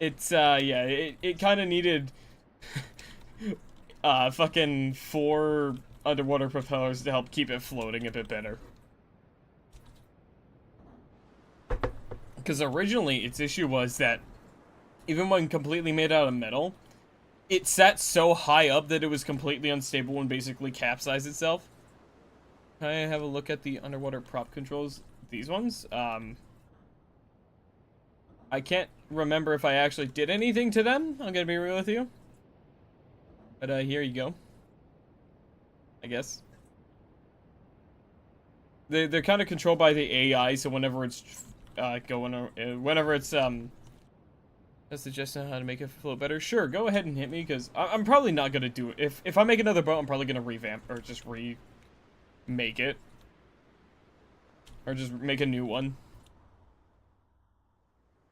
It's, yeah, it kind of needed, fucking 4 underwater propellers to help keep it floating a bit better. Because originally, its issue was that, even when completely made out of metal, it sat so high up that it was completely unstable and basically capsized itself. Can I have a look at the underwater prop controls? These ones? I can't remember if I actually did anything to them, I'm gonna be real with you. But, here you go. I guess. They're kind of controlled by the AI, so whenever it's, whenever it's, a suggestion on how to make it flow better. Sure, go ahead and hit me, because I'm probably not gonna do it. If I make another boat, I'm probably gonna revamp, or just remake it. Or just make a new one.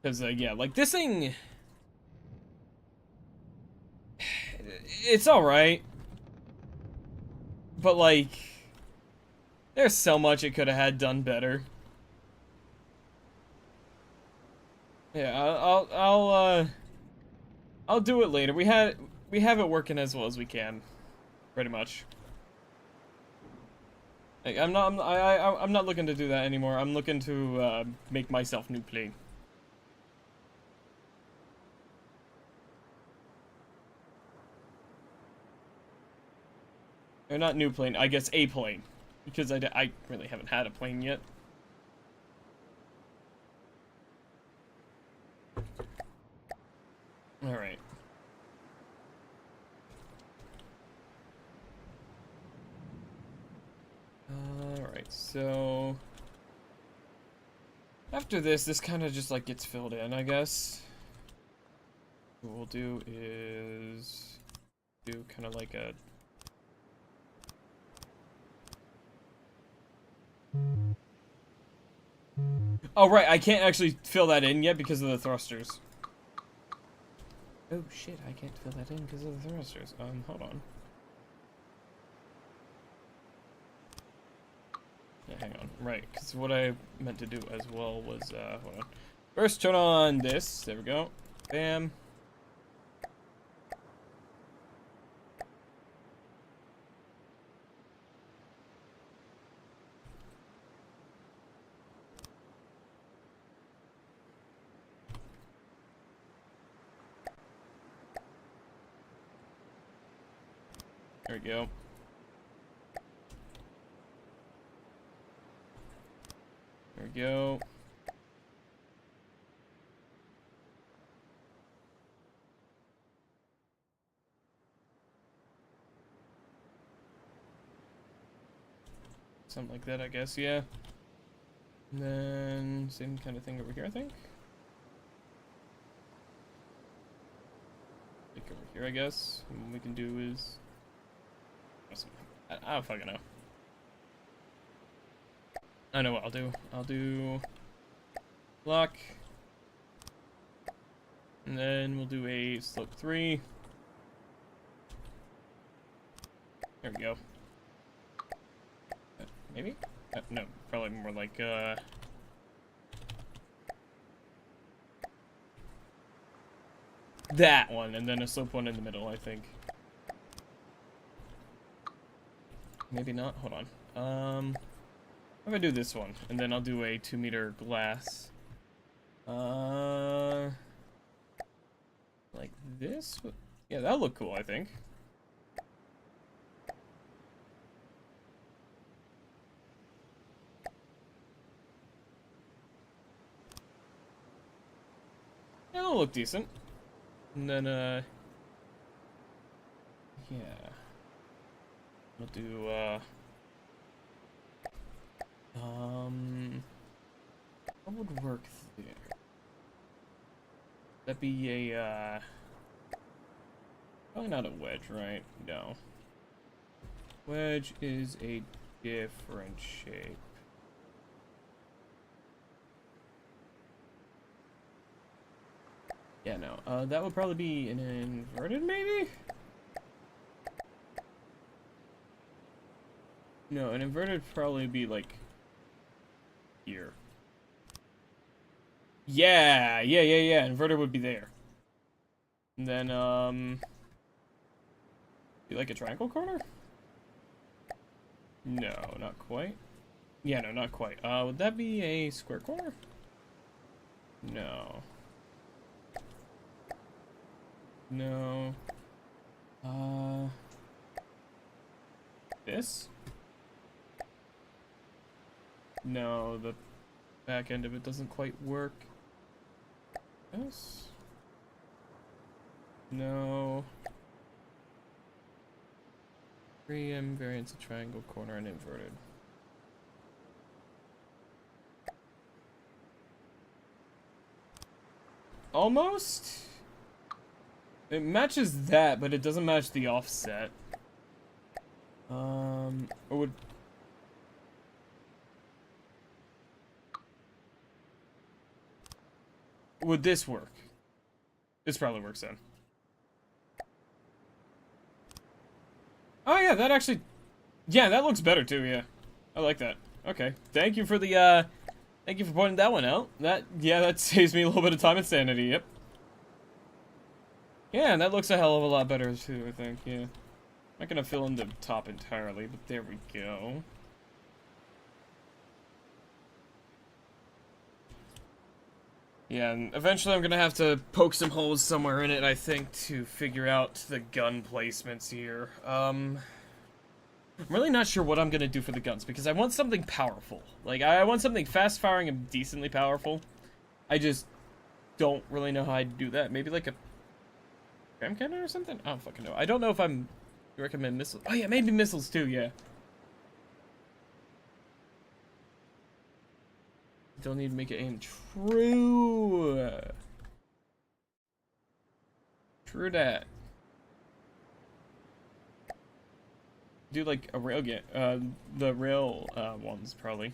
Because, yeah, like, this thing... It's alright. But, like... There's so much it could have had done better. Yeah, I'll do it later. We have it working as well as we can. Pretty much. Like, I'm not looking to do that anymore. I'm looking to, make myself new plane. Or not new plane, I guess a plane. Because I really haven't had a plane yet. Alright. Alright, so... After this kind of just, like, gets filled in, I guess. What we'll do is... do kind of like a... Oh, right, I can't actually fill that in yet because of the thrusters. Oh, shit, I can't fill that in because of the thrusters. Hold on. Yeah, hang on. Right, because what I meant to do as well was, hold on. First, turn on this. There we go. Bam. There we go. There we go. Something like that, I guess, yeah. And then, same kind of thing over here, I think. Like over here, I guess. And what we can do is... I don't fucking know. I know what I'll do. I'll do... block. And then we'll do a slope 3. There we go. Maybe? No, probably more like, that one, and then a slope one in the middle, I think. Maybe not. Hold on. If I do this one, and then I'll do a 2-meter glass. Like this? Yeah, that'll look cool, I think. Yeah, it'll look decent. And then, yeah. We'll do, what would work there? That'd be a, Probably not a wedge, right? No. Wedge is a different shape. Yeah, no. That would probably be an inverted, maybe? No, an inverted would probably be, like, here. Yeah! Inverted would be there. And then, be like a triangle corner? No, not quite. Yeah, no, not quite. Would that be a square corner? No. No. This? No, the back end of it doesn't quite work. This? No. 3M variants of triangle, corner, and inverted. Almost? It matches that, but it doesn't match the offset. Or would this work? This probably works then. Oh yeah, that actually... Yeah, that looks better too, yeah. I like that. Okay. Thank you for the, Thank you for pointing that one out. That saves me a little bit of time and sanity, yep. Yeah, and that looks a hell of a lot better too, I think, yeah. Not gonna fill in the top entirely, but there we go. Yeah, and eventually I'm gonna have to poke some holes somewhere in it, I think, to figure out the gun placements here. I'm really not sure what I'm gonna do for the guns, because I want something powerful. Like, I want something fast-firing and decently powerful. I just don't really know how I'd do that. Maybe like a gram cannon or something? I don't fucking know. I don't know if I'm... recommend missiles. Oh yeah, maybe missiles too, yeah. Don't need to make it aim true. True that. Do like a railgun. The rail ones probably.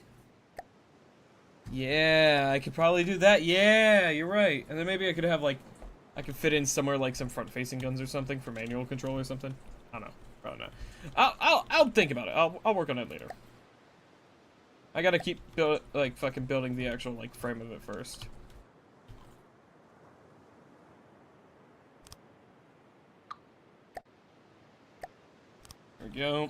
Yeah, I could probably do that. Yeah, you're right. And then maybe I could have like, I could fit in somewhere like some front-facing guns or something for manual control or something. I don't know. Probably not. I'll think about it. I'll work on it later. I gotta keep fucking building the actual like frame of it first. There we go.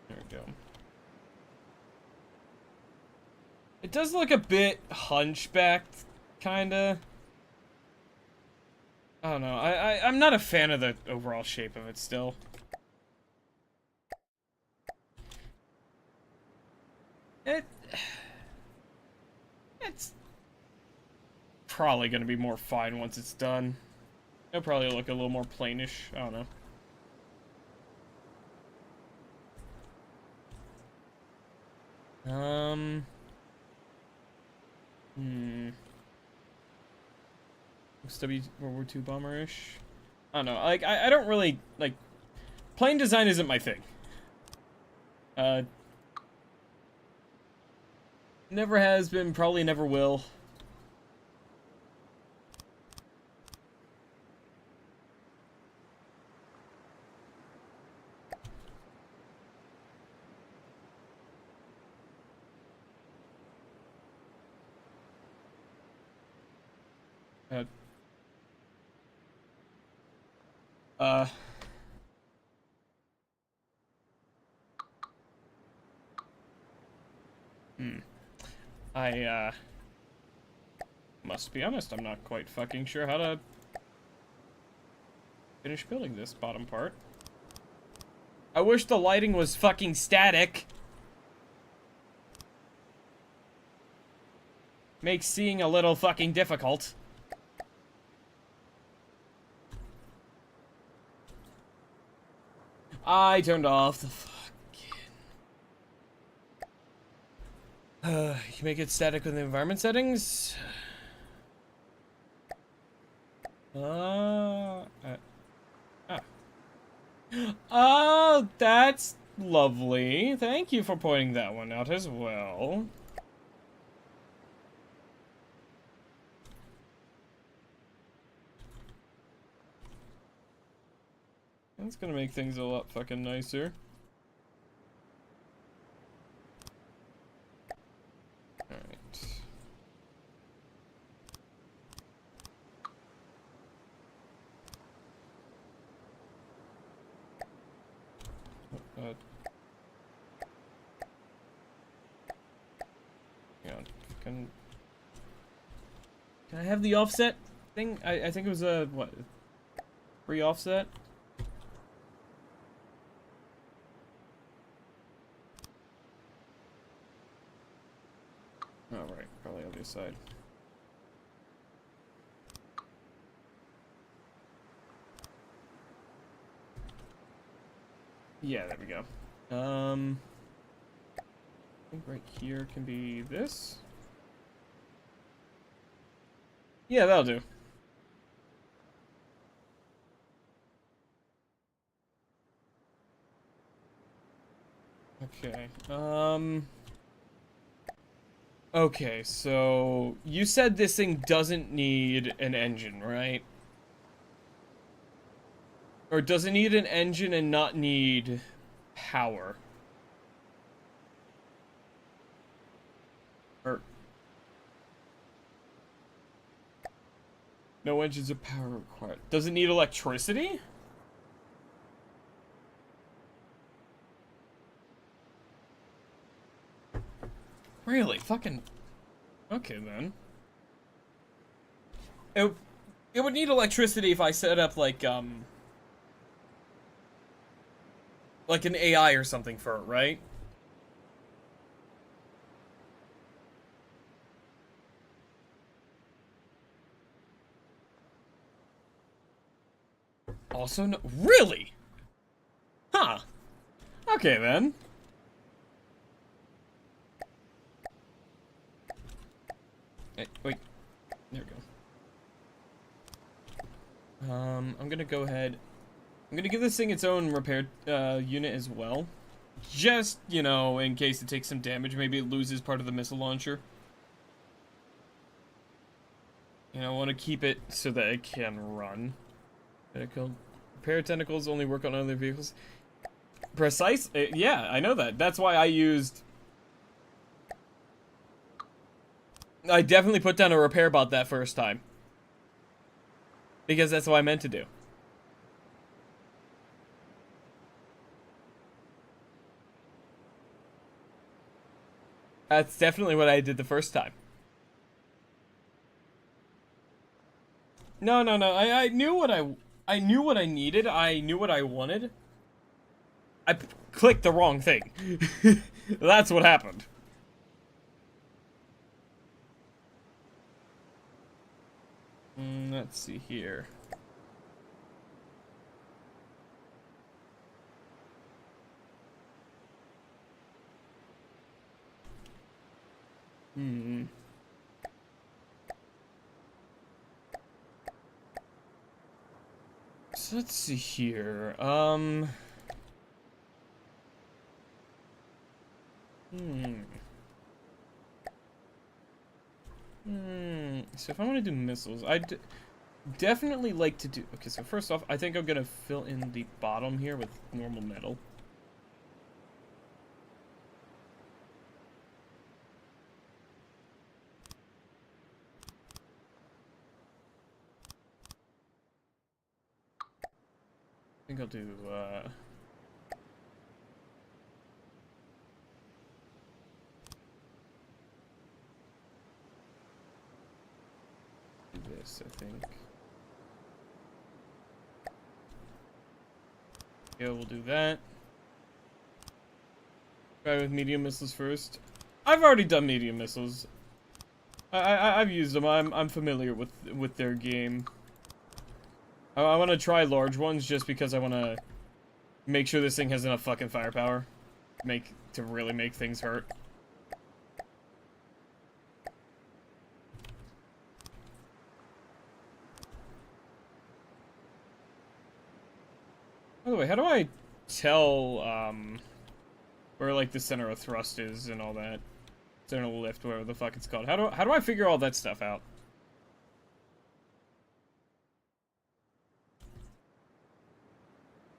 There we go. It does look a bit hunchbacked, kinda. I don't know. I'm not a fan of the overall shape of it still. It's probably gonna be more fine once it's done. It'll probably look a little more plainish. I don't know. World War II bomber-ish. I don't know. Like, I don't really, like, plane design isn't my thing. Never has been, probably never will. I must be honest, I'm not quite fucking sure how to finish building this bottom part. I wish the lighting was fucking static. Makes seeing a little fucking difficult. I turned off the fucking... You can make it static with the environment settings. Ah. Oh, that's lovely. Thank you for pointing that one out as well. That's gonna make things a lot fucking nicer. Alright. Hang on. Can I have the offset thing? I think it was a, what? Free offset? Oh, right. Probably on the other side. Yeah, there we go. I think right here can be this. Yeah, that'll do. Okay. Okay, so you said this thing doesn't need an engine, right? Or does it need an engine and not need power? Or no engines or power required. Does it need electricity? Really? Fucking... Okay, then. It would need electricity if I set up, like an AI or something for it, right? Also, no... Really? Huh. Okay, then. Hey, wait. There we go. I'm gonna go ahead. I'm gonna give this thing its own repair unit as well. Just, you know, in case it takes some damage. Maybe it loses part of the missile launcher. You know, I want to keep it so that it can run. Repair tentacles only work on other vehicles. Precise? Yeah, I know that. That's why I used... I definitely put down a repair bot that first time. Because that's what I meant to do. That's definitely what I did the first time. No. I knew what I knew what I needed. I knew what I wanted. I clicked the wrong thing. That's what happened. Let's see here. So let's see here. So if I want to do missiles, I'd definitely like to do... Okay, so first off, I think I'm gonna fill in the bottom here with normal metal. I think I'll do, this, I think. Yeah, we'll do that. Try with medium missiles first. I've already done medium missiles. I've used them. I'm familiar with their game. I want to try large ones just because I want to make sure this thing has enough fucking firepower to really make things hurt. way, how do I tell, where, like, the center of thrust is and all that? Center of lift, whatever the fuck it's called. How do I figure all that stuff out?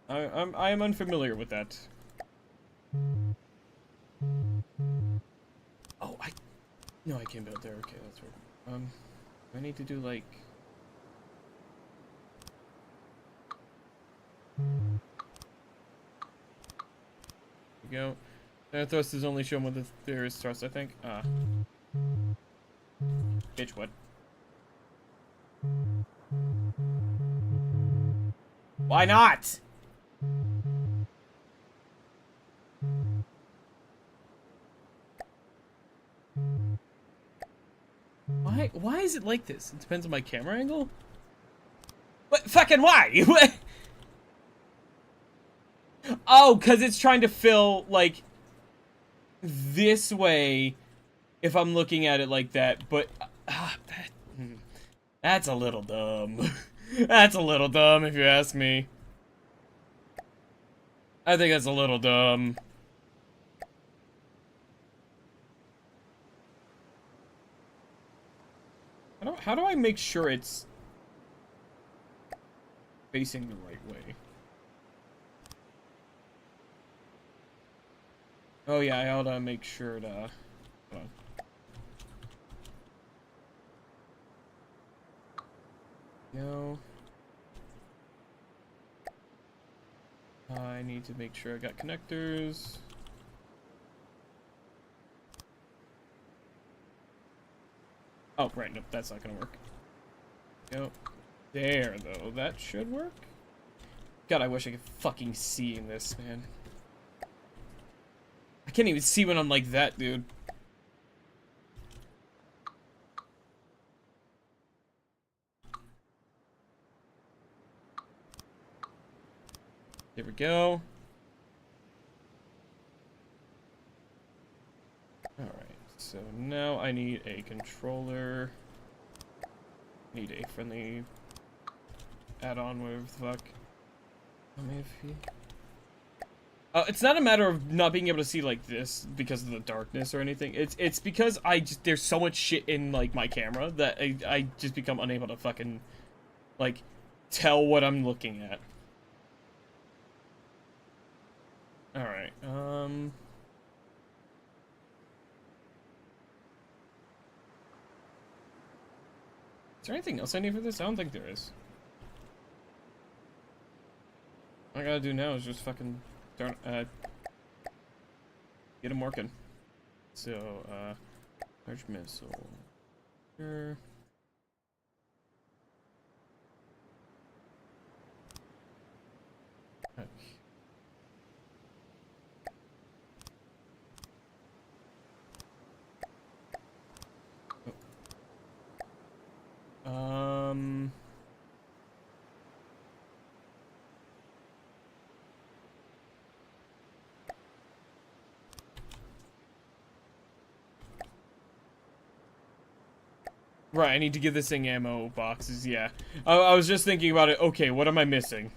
I am unfamiliar with that. Oh, no, I can't build there. Okay, that's weird. I need to do, like... There we go. Center thrust is only shown when there is thrust, I think. Bitch, what? Why not? Why is it like this? It depends on my camera angle? What? Fucking why? What? Oh, because it's trying to fill, like, this way if I'm looking at it like that, but that's a little dumb. That's a little dumb if you ask me. I think that's a little dumb. How do I make sure it's facing the right way? Oh yeah, I ought to make sure to... Hold on. No. I need to make sure I got connectors. Oh, right, nope, that's not gonna work. Go. There, though, that should work. God, I wish I could fucking see in this, man. I can't even see when I'm like that, dude. There we go. Alright, so now I need a controller. Need a friendly add-on, whatever the fuck. It's not a matter of not being able to see like this because of the darkness or anything. It's because there's so much shit in like my camera that I just become unable to fucking like tell what I'm looking at. Alright, is there anything else I need for this? I don't think there is. All I gotta do now is just fucking get him working. So, large missile. Sure. Okay. Right, I need to give this thing ammo boxes, yeah. I was just thinking about it. Okay, what am I missing?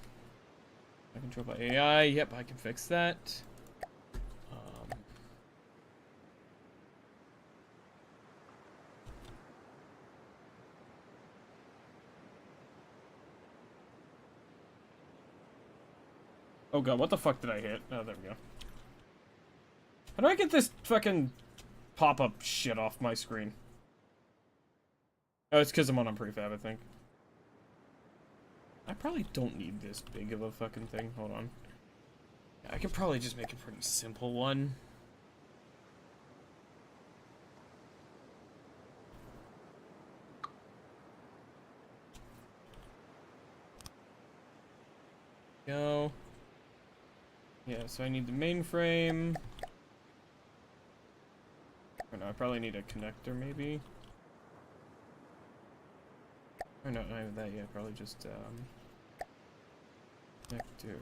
I control by AI. Yep, I can fix that. Oh god, what the fuck did I hit? Oh, there we go. How do I get this fucking pop-up shit off my screen? Oh, it's because I'm on a prefab, I think. I probably don't need this big of a fucking thing. Hold on. I could probably just make a pretty simple one. Go. Yeah, so I need the mainframe. Or no, I probably need a connector, maybe. Or no, not even that yet. Probably just connector,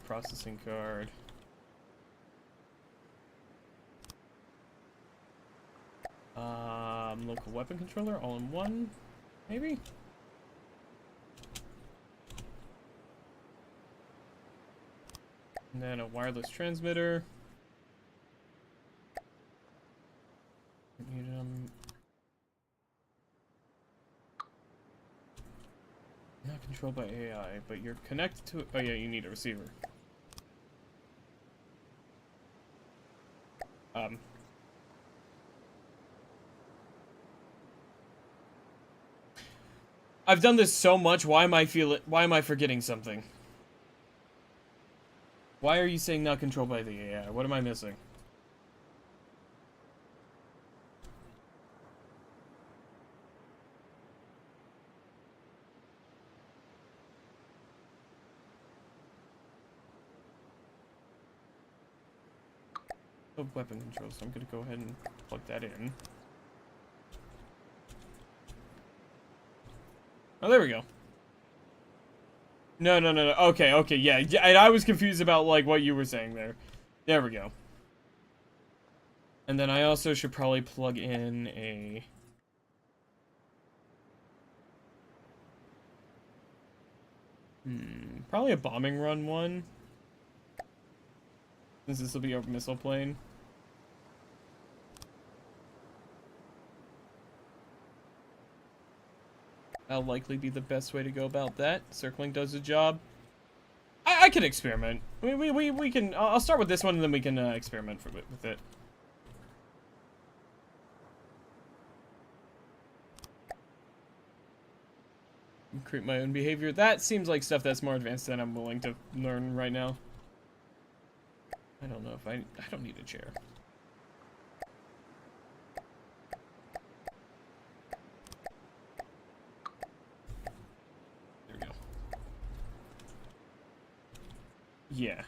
processing card. Local weapon controller, all in one, maybe. And then a wireless transmitter. Need, not controlled by AI, but you're connected to it. Oh yeah, you need a receiver. I've done this so much, why am I forgetting something? Why are you saying not controlled by the AI? What am I missing? Oh, weapon control, so I'm gonna go ahead and plug that in. Oh, there we go. No. Okay, yeah. And I was confused about, like, what you were saying there. There we go. And then I also should probably plug in a... probably a bombing run one. Since this will be our missile plane. That'll likely be the best way to go about that. Circling does the job. I can experiment. We can... I'll start with this one, and then we can experiment with it. Create my own behavior. That seems like stuff that's more advanced than I'm willing to learn right now. I don't know if I don't need a chair. There we go. Yeah.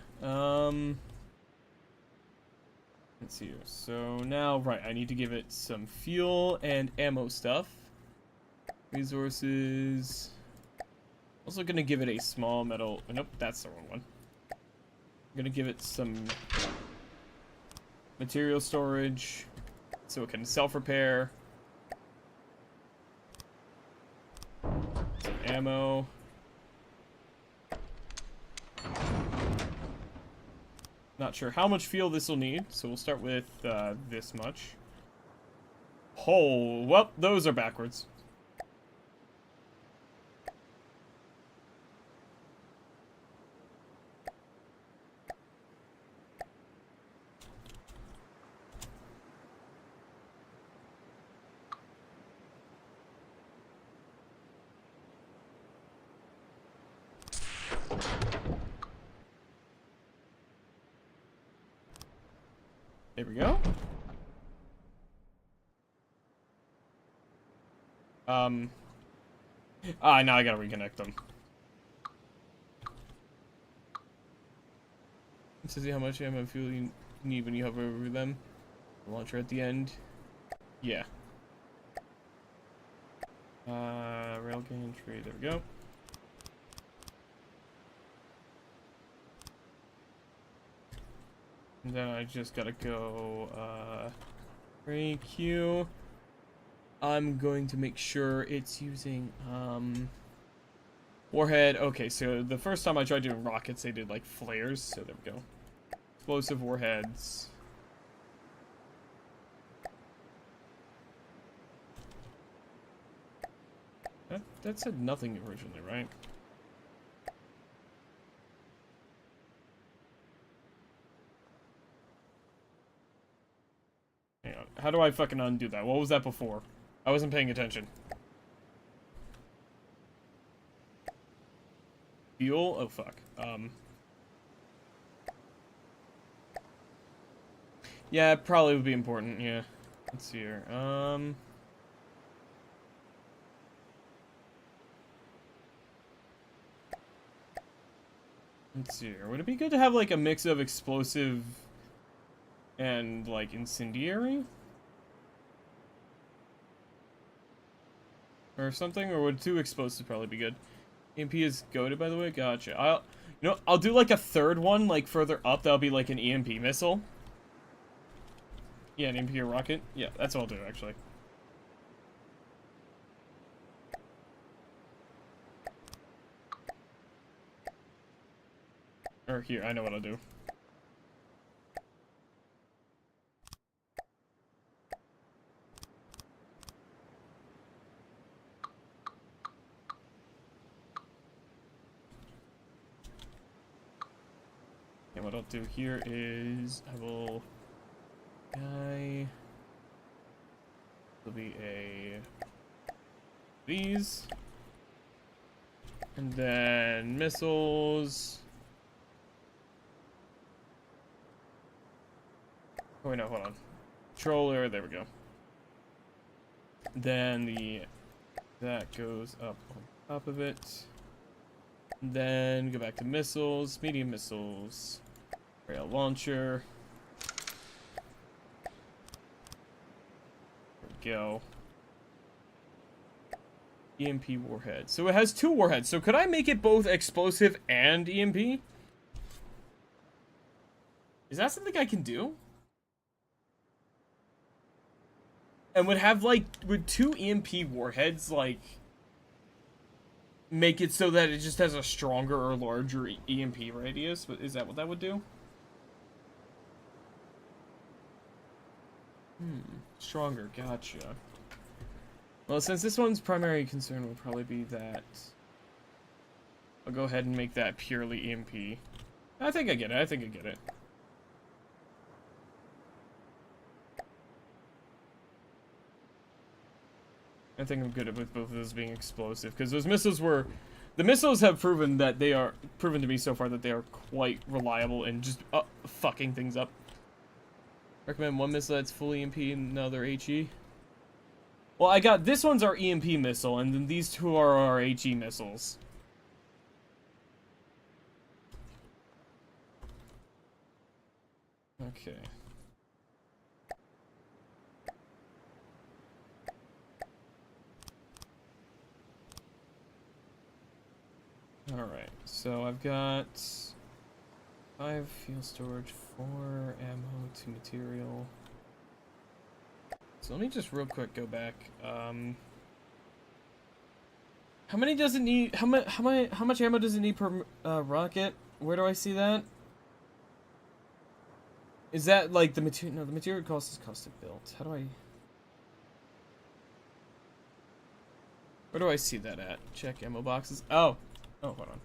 Let's see here. So now, right, I need to give it some fuel and ammo stuff. Resources. Also gonna give it a small metal... Nope, that's the wrong one. I'm gonna give it some material storage so it can self-repair. Some ammo. Not sure how much fuel this will need, so we'll start with this much. Oh, well, those are backwards. There we go. Now I gotta reconnect them. It says how much ammo fuel you need when you hover over them. The launcher at the end. Yeah. Railgun tree, there we go. And then I just gotta go, Q. I'm going to make sure it's using, warhead. Okay, so the first time I tried doing rockets, they did, like, flares. So there we go. Explosive warheads. That said nothing originally, right? Hang on. How do I fucking undo that? What was that before? I wasn't paying attention. Fuel? Oh, fuck. Yeah, it probably would be important, yeah. Let's see here. Let's see here. Would it be good to have, like, a mix of explosive and, like, incendiary? Or something? Or would 2 explosives probably be good? EMP is goated, by the way? Gotcha. I'll do, like, a third one, like, further up. That'll be, like, an EMP missile. Yeah, an EMP rocket. Yeah, that's what I'll do, actually. Or here, I know what I'll do. what I'll do here is I will there'll be these, and then missiles. Oh wait, no, hold on. Controller, there we go. Then that goes up on top of it. Then go back to missiles, medium missiles, rail launcher. There we go. EMP warhead. So it has 2 warheads. So could I make it both explosive and EMP? Is that something I can do? And would 2 EMP warheads, like, make it so that it just has a stronger or larger EMP radius? Is that what that would do? Stronger, gotcha. Well, since this one's primary concern will probably be that, I'll go ahead and make that purely EMP. I think I get it, I think I get it. I think I'm good with both of those being explosive, because those missiles were... The missiles have proven that they are... proven to me so far that they are quite reliable in just fucking things up. Recommend one missile that's full EMP and another HE. Well, I got... This one's our EMP missile, and then these 2 are our HE missiles. Okay. Alright, so I've got 5 fuel storage, 4 ammo, 2 material. So let me just real quick go back. How many does it need? How much ammo does it need per rocket? Where do I see that? Is that like the material? No, the material cost is custom built. How do I? Where do I see that at? Check ammo boxes. Oh, hold on.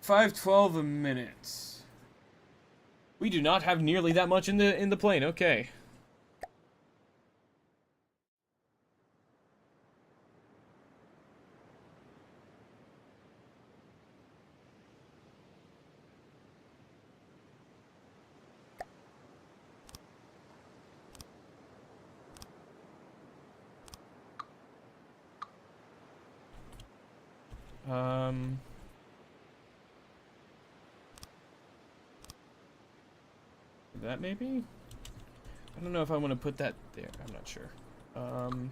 512 a minute. We do not have nearly that much in the plane. Okay. That maybe? I don't know if I want to put that there. I'm not sure. Turn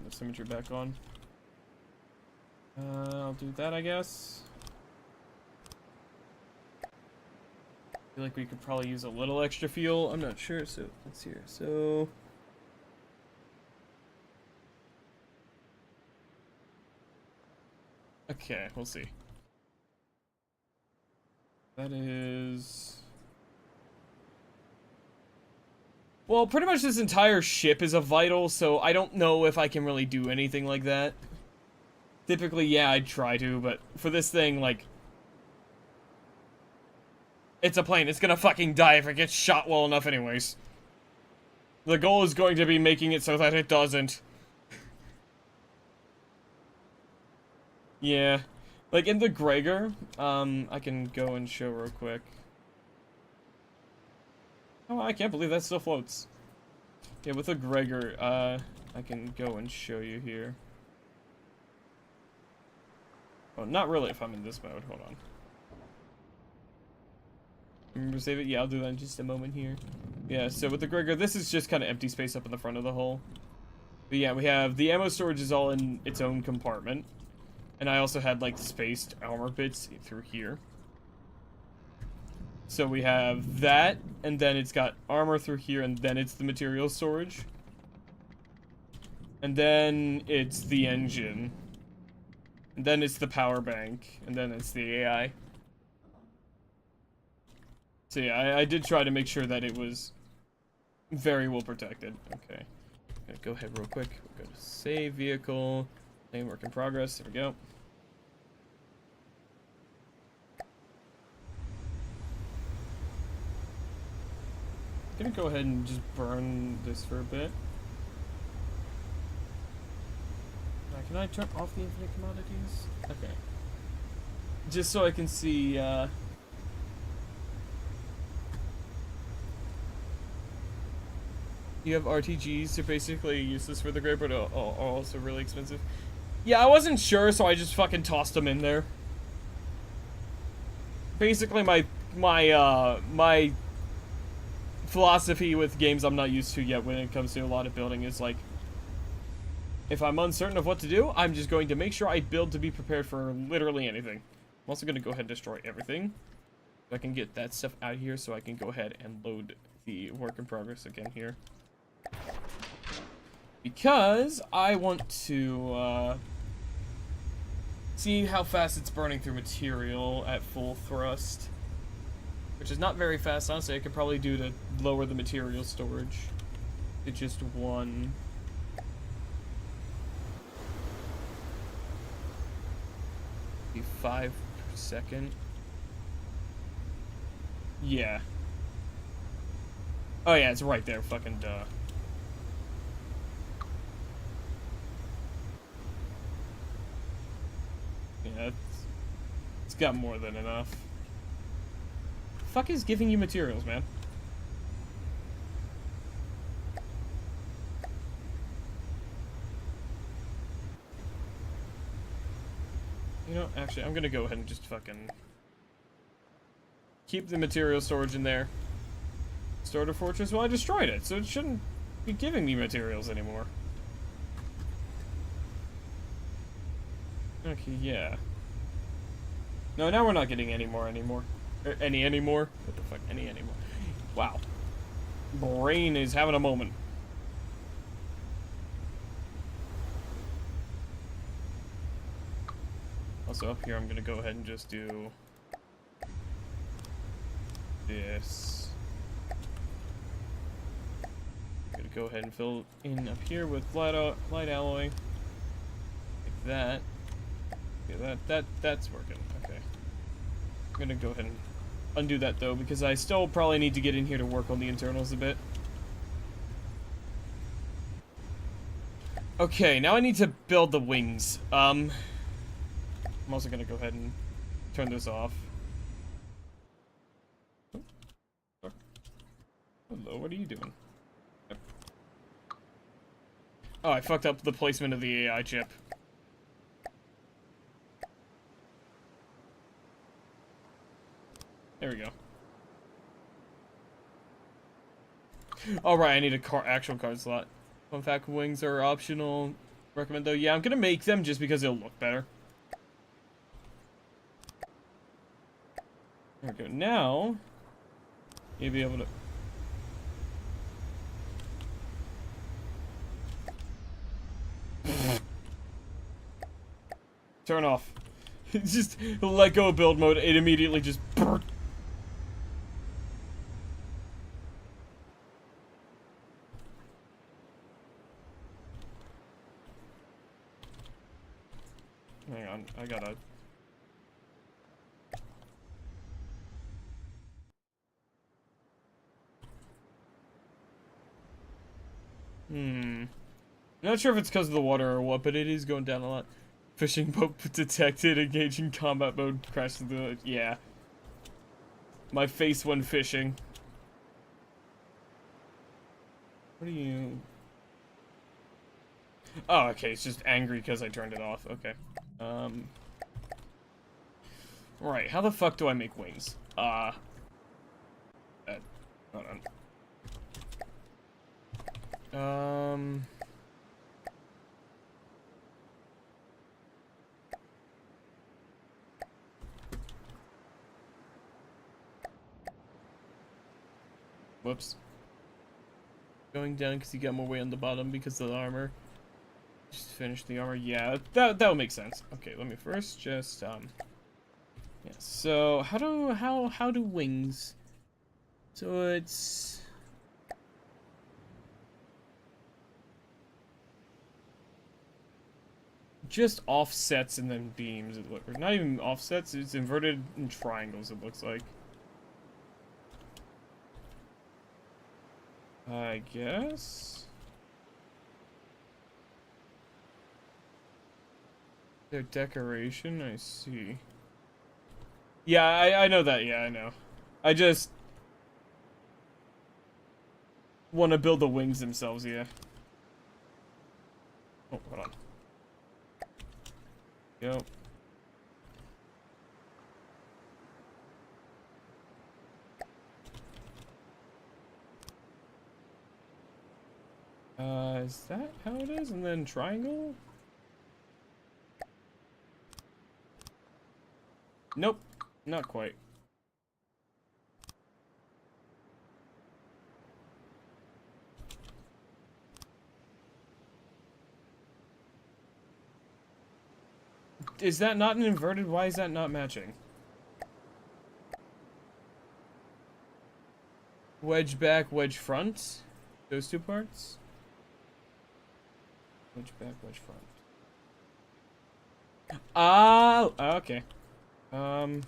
the symmetry back on. I'll do that, I guess. I feel like we could probably use a little extra fuel. I'm not sure, so let's see here. So... Okay, we'll see. That is... Well, pretty much this entire ship is a vital, so I don't know if I can really do anything like that. Typically, yeah, I'd try to, but for this thing, like... It's a plane, it's gonna fucking die if it gets shot well enough anyways. The goal is going to be making it so that it doesn't. Yeah. Like, in the Gregor, I can go and show real quick. Oh, I can't believe that still floats. Yeah, with the Gregor, I can go and show you here. Oh, not really if I'm in this mode. Hold on. Remember to save it? Yeah, I'll do that in just a moment here. Yeah, so with the Gregor, this is just kind of empty space up in the front of the hull. But yeah, we have the ammo storage is all in its own compartment. And I also had, like, spaced armor bits through here. So we have that, and then it's got armor through here, and then it's the material storage. And then it's the engine. And then it's the power bank, and then it's the AI. So yeah, I did try to make sure that it was very well protected. Okay. Gonna go ahead real quick. We'll go to save vehicle. Name work in progress. There we go. Gonna go ahead and just burn this for a bit. Now, can I turn off the infinite commodities? Okay. Just so I can see, you have RTGs, they're basically useless for the grade, but are also really expensive. Yeah, I wasn't sure, so I just fucking tossed them in there. Basically, my philosophy with games I'm not used to yet when it comes to a lot of building is like, if I'm uncertain of what to do, I'm just going to make sure I build to be prepared for literally anything. I'm also going to go ahead and destroy everything. So I can get that stuff out of here so I can go ahead and load the work in progress again here. Because I want to see how fast it's burning through material at full thrust. Which is not very fast, honestly. I could probably do to lower the material storage to just 1. Be 5 per second. Yeah. Oh yeah, it's right there. Fucking duh. Yeah, it's got more than enough. Fuck is giving you materials, man? You know, actually, I'm gonna go ahead and just fucking keep the material storage in there. Stored a fortress? Well, I destroyed it, so it shouldn't be giving me materials anymore. Okay, yeah. No, now we're not getting any more anymore. Any anymore? What the fuck? Any anymore? Wow. Brain is having a moment. Also up here, I'm gonna go ahead and just do this. I'm gonna go ahead and fill in up here with light alloy, like that. Yeah, that's working. Okay. I'm gonna go ahead and undo that though, because I still probably need to get in here to work on the internals a bit. Okay, now I need to build the wings. I'm also gonna go ahead and turn this off. Oh. Hello, what are you doing? Yep. Oh, I fucked up the placement of the AI chip. There we go. Alright, I need a actual card slot. Fun fact, wings are optional. Recommend though. Yeah, I'm gonna make them just because it'll look better. There we go. Now, you'll be able to... Turn off. Just let go of build mode, it immediately just... Hang on, I gotta... Not sure if it's because of the water or what, but it is going down a lot. Fishing boat detected, engaging combat mode, crashed the... Yeah. My face when fishing. What are you... Oh, okay, it's just angry because I turned it off. Okay. Right, how the fuck do I make wings? Hold on. Whoops. Going down because you got more weight on the bottom because of the armor. Just finish the armor. Yeah, that would make sense. Okay, let me first just yeah. So how do wings? So it's just offsets and then beams. It look, or not even offsets. It's inverted in triangles. It looks like. I guess. Their decoration, I see. Yeah, I know that. Yeah, I know. I just want to build the wings themselves. Yeah. Oh, hold on. Go. Is that how it is? And then triangle? Nope, not quite. Is that not an inverted? Why is that not matching? Wedge back, wedge front? Those two parts? Wedge back, wedge front. Oh, okay. Uh...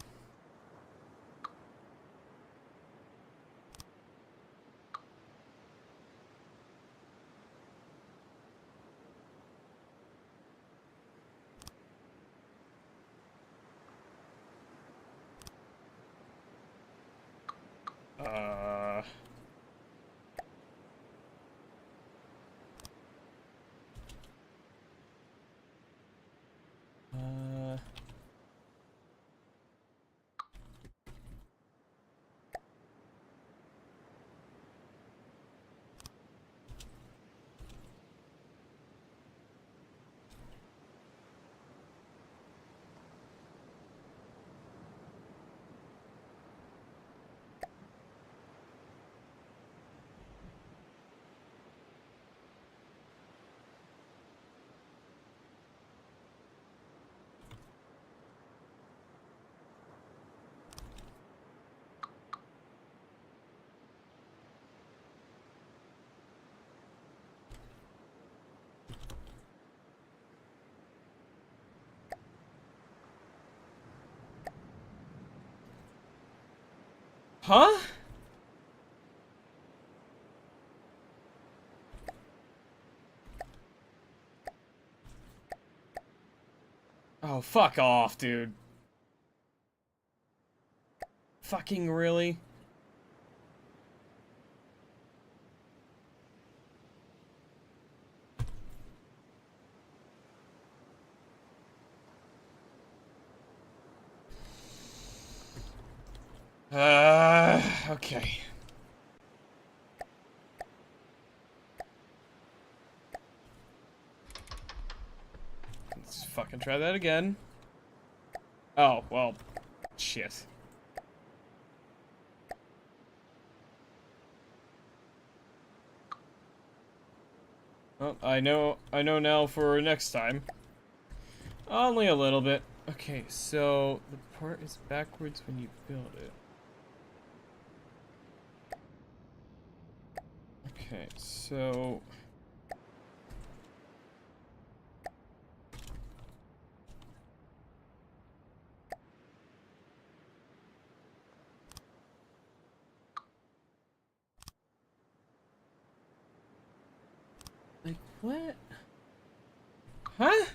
Uh... Huh? Oh, fuck off, dude. Fucking really? Okay. Let's fucking try that again. Oh, well, shit. Well, I know now for next time. Only a little bit. Okay, so the part is backwards when you build it. Okay, so... Like, what? Huh?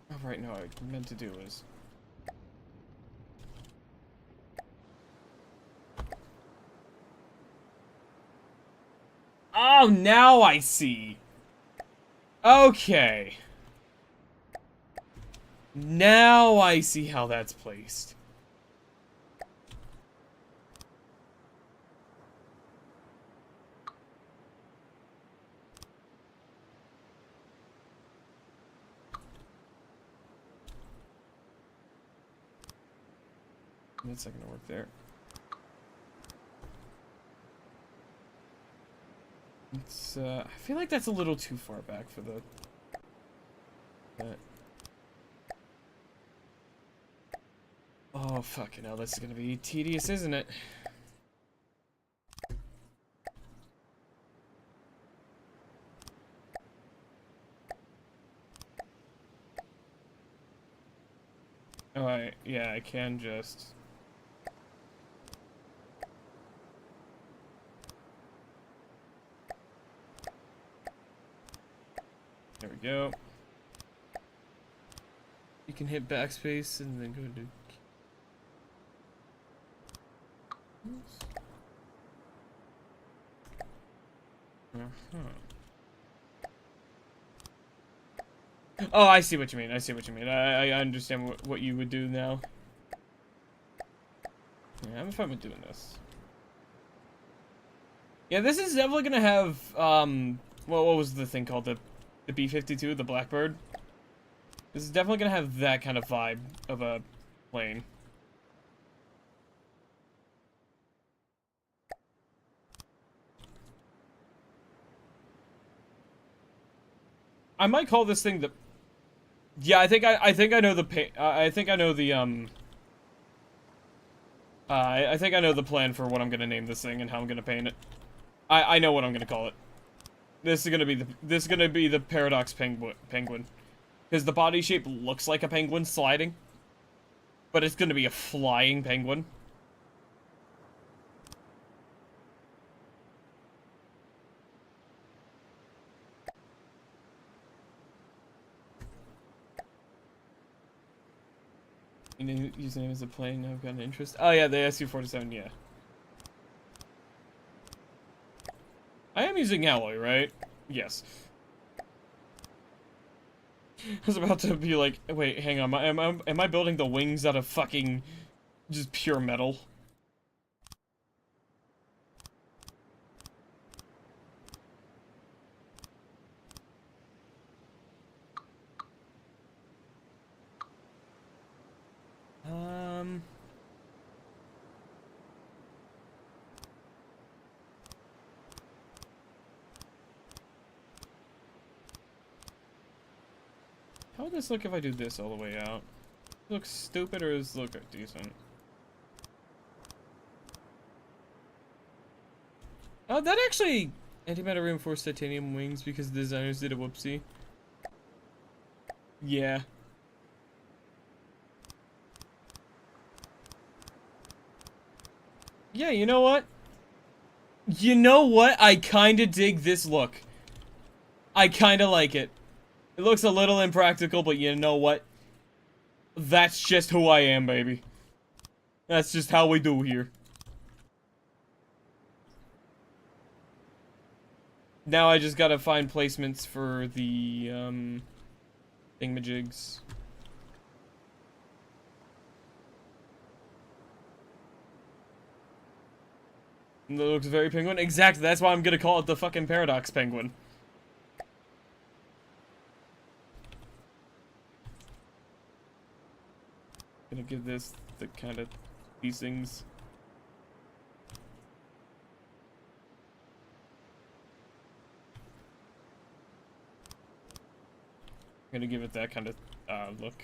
Oh, right, no, I meant to do is... Oh, now I see! Okay. Now I see how that's placed. That's not gonna work there. It's, I feel like that's a little too far back for the... Oh, fucking hell, this is gonna be tedious, isn't it? Oh, yeah, I can just... There we go. You can hit backspace and then go to... Oh, I see what you mean. I see what you mean. I understand what you would do now. Yeah, I'm fine with doing this. Yeah, this is definitely gonna have, what was the thing called? The B-52, the Blackbird? This is definitely gonna have that kind of vibe of a plane. I might call this thing the... Yeah, I think I know the I think I know the I think I know the plan for what I'm gonna name this thing and how I'm gonna paint it. I know what I'm gonna call it. This is gonna be the Paradox Penguin. Because the body shape looks like a penguin sliding. But it's gonna be a flying penguin. Username is a plane, I've got an interest. Oh yeah, the SU-47, yeah. I am using alloy, right? Yes. I was about to be like, wait, hang on, am I building the wings out of fucking just pure metal? How would this look if I do this all the way out? Looks stupid or does it look decent? Oh, that actually... Antimatter reinforced titanium wings because the designers did a whoopsie. Yeah. Yeah, you know what? You know what? I kinda dig this look. I kinda like it. It looks a little impractical, but you know what? That's just who I am, baby. That's just how we do here. Now I just gotta find placements for the, thingamajigs. It looks very penguin. Exactly, that's why I'm gonna call it the fucking Paradox Penguin. Gonna give this the kind of these things. I'm gonna give it that kind of look.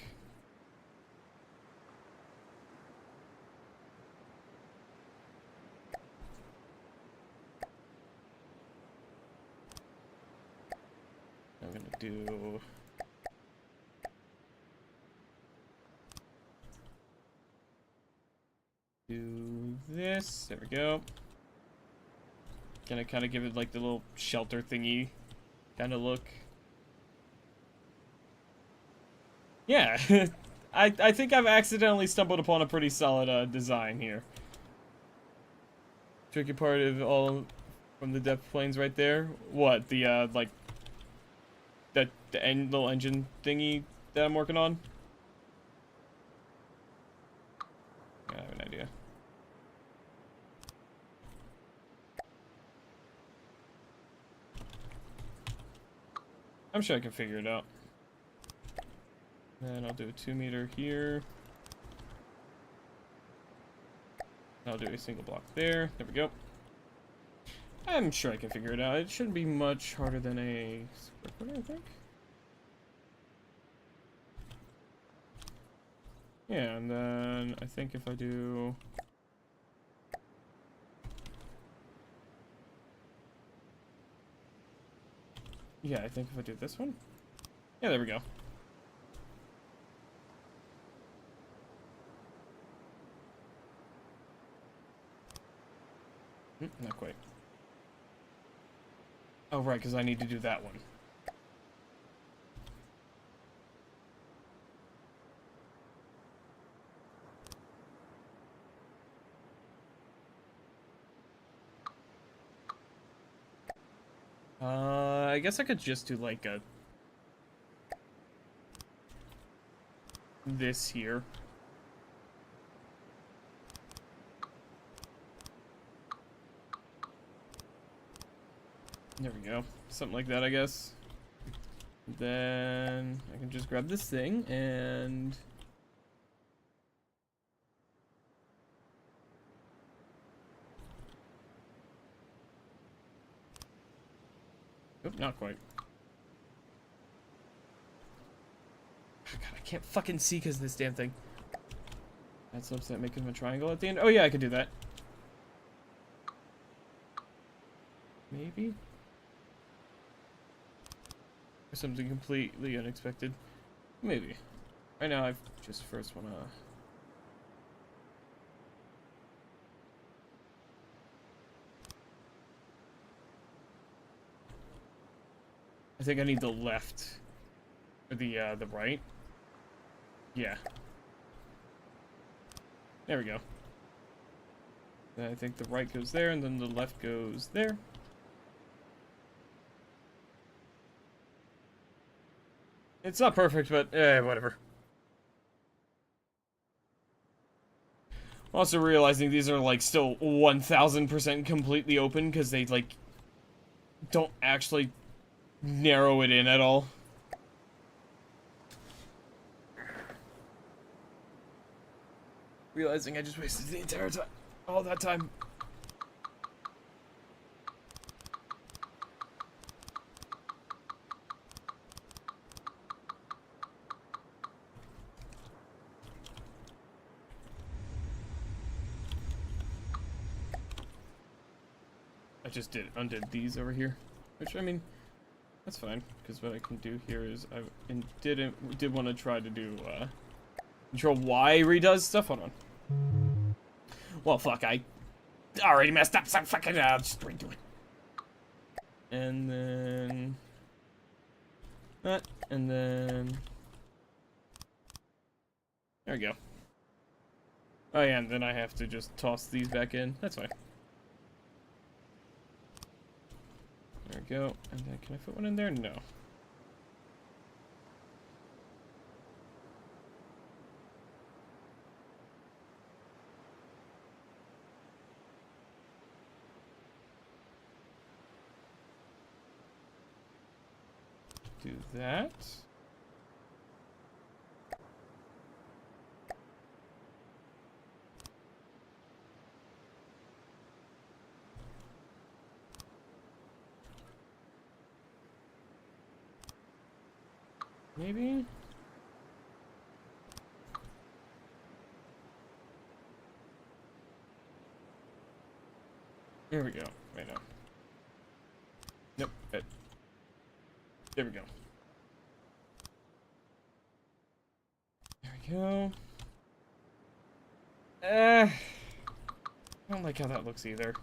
I'm gonna do this. There we go. Gonna kind of give it like the little shelter thingy kind of look. Yeah, I think I've accidentally stumbled upon a pretty solid design here. Tricky part of all from the depth planes right there. What, the like the little engine thingy that I'm working on? I have an idea. I'm sure I can figure it out. Then I'll do a 2-meter here. I'll do a single block there. There we go. I'm sure I can figure it out. It shouldn't be much harder than a square foot, I think. Yeah, and then I think if I do... Yeah, I think if I do this one... Yeah, there we go. Not quite. Oh, right, because I need to do that one. I guess I could just do like a... this here. There we go. Something like that, I guess. Then I can just grab this thing and... Oop, not quite. Oh, God, I can't fucking see because of this damn thing. That's upset making a triangle at the end. Oh yeah, I could do that. Maybe? Or something completely unexpected. Maybe. Right now I just first wanna... I think I need the left. Or the right. Yeah. There we go. Then I think the right goes there, and then the left goes there. It's not perfect, but whatever. Also realizing these are like still 1000% completely open because they like don't actually narrow it in at all. Realizing I just wasted the entire time, all that time. I just undid these over here, which I mean, that's fine because what I can do here is did want to try to do Control Y redoes stuff. Hold on. Well, fuck, I already messed up, so fucking I'll just redo it. And then that, and then there we go. Oh yeah, and then I have to just toss these back in. That's fine. There we go. And then can I fit one in there? No. Do that. Maybe? There we go. Right now. Nope. There we go. There we go. I don't like how that looks either.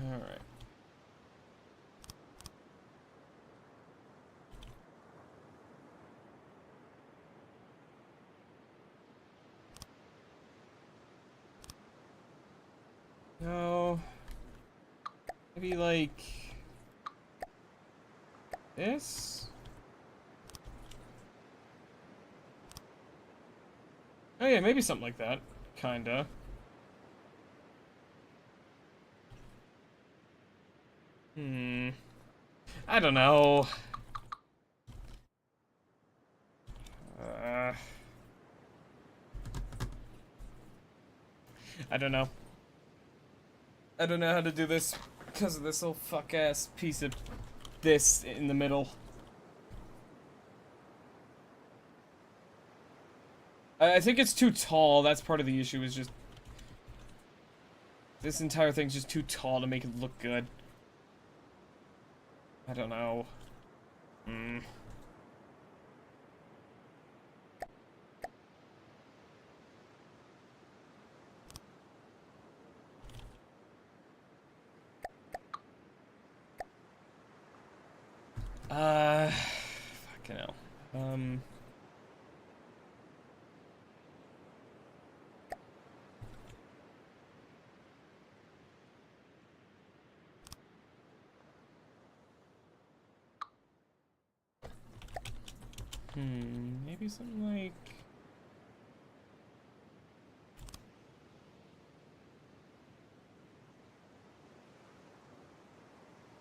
Alright. No. Maybe like this? Oh yeah, maybe something like that. Kinda. I don't know. I don't know. I don't know how to do this because of this little fuck ass piece of this in the middle. I think it's too tall. That's part of the issue. Is just this entire thing's just too tall to make it look good. I don't know. Fucking hell. Maybe something like...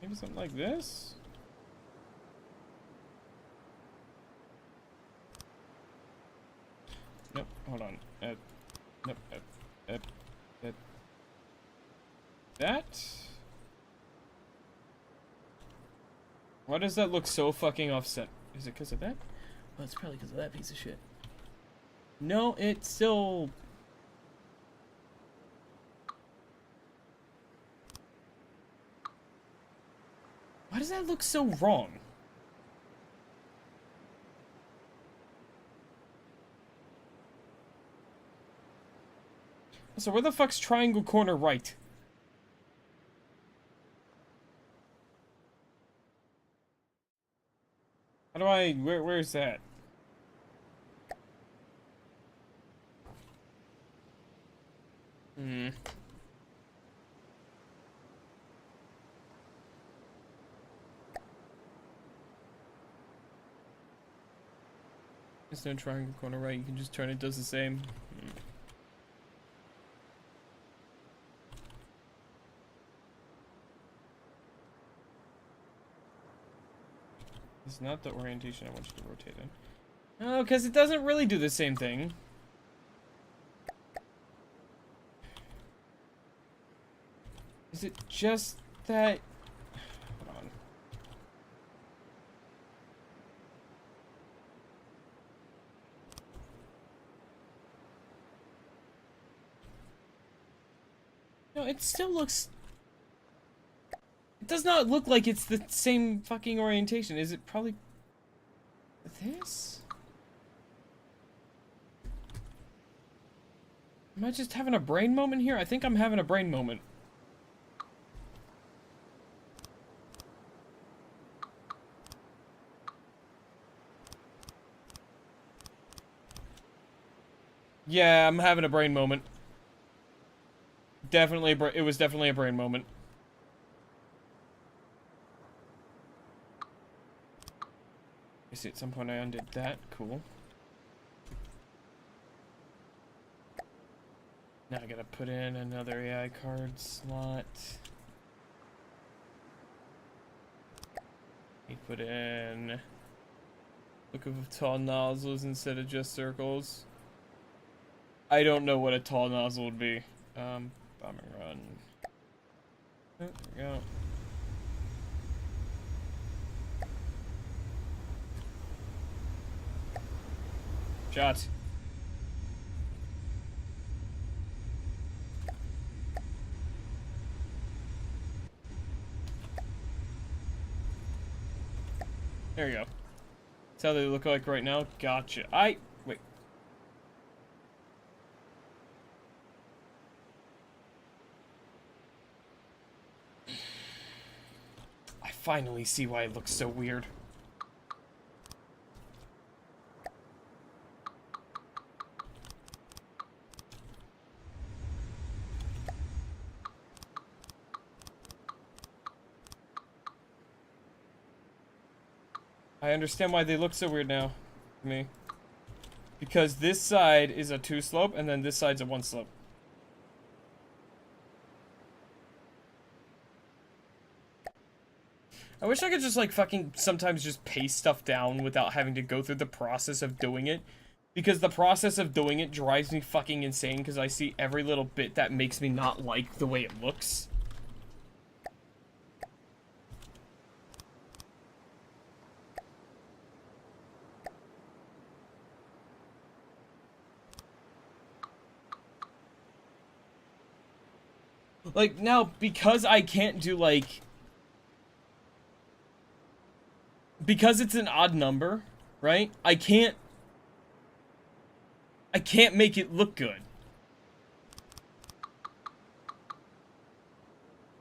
Maybe something like this? Nope, hold on. Nope, that? Why does that look so fucking offset? Is it because of that? Well, it's probably because of that piece of shit. No, it's still... Why does that look so wrong? So where the fuck's triangle corner right? How do I... Where's that? There's no triangle corner right. You can just turn it, does the same. It's not the orientation I want you to rotate in. Oh, because it doesn't really do the same thing. Is it just that... Hold on. No, it still looks... It does not look like it's the same fucking orientation. Is it probably... this? Am I just having a brain moment here? I think I'm having a brain moment. Yeah, I'm having a brain moment. Definitely, it was definitely a brain moment. I see at some point I undid that. Cool. Now I gotta put in another AI card slot. You put in... Look of tall nozzles instead of just circles. I don't know what a tall nozzle would be. Bombing run. Oh, there we go. Shot. There you go. That's how they look like right now. Gotcha. Wait. I finally see why it looks so weird. I understand why they look so weird now to me. Because this side is a 2 slope and then this side's a 1 slope. I wish I could just, like, fucking sometimes just paste stuff down without having to go through the process of doing it. Because the process of doing it drives me fucking insane because I see every little bit that makes me not like the way it looks. Like, now, because I can't do, like... Because it's an odd number, right? I can't make it look good.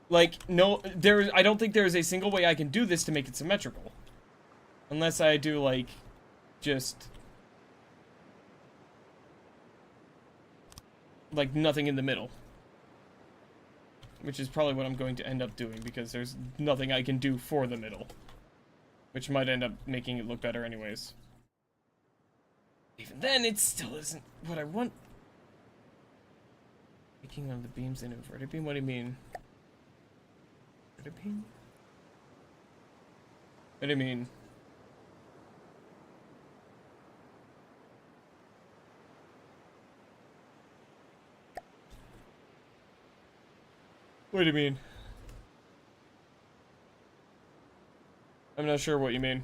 Like, no, I don't think there is a single way I can do this to make it symmetrical. Unless I do, like, just... like, nothing in the middle. Which is probably what I'm going to end up doing, because there's nothing I can do for the middle. Which might end up making it look better anyways. Even then, it still isn't what I want. Making one of the beams an inverted beam? What do you mean? Inverted beam? What do you mean? What do you mean? I'm not sure what you mean.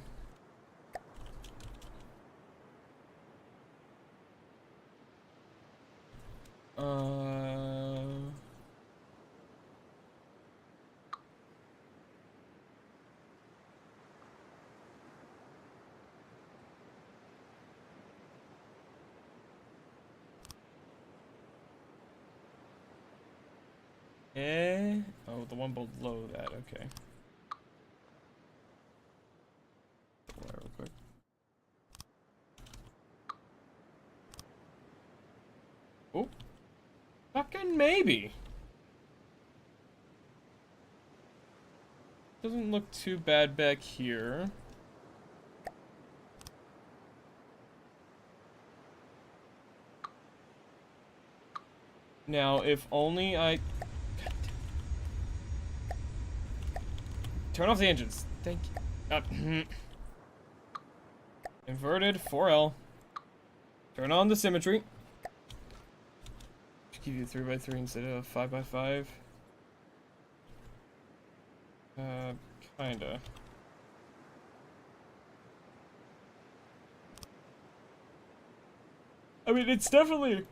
Oh, the one below that, okay. Real quick. Oh. Fucking maybe. Doesn't look too bad back here. Now, if only I... Turn off the engines. Thank you. Inverted 4L. Turn on the symmetry. Should give you 3x3 instead of 5x5. Kinda. I mean, it's definitely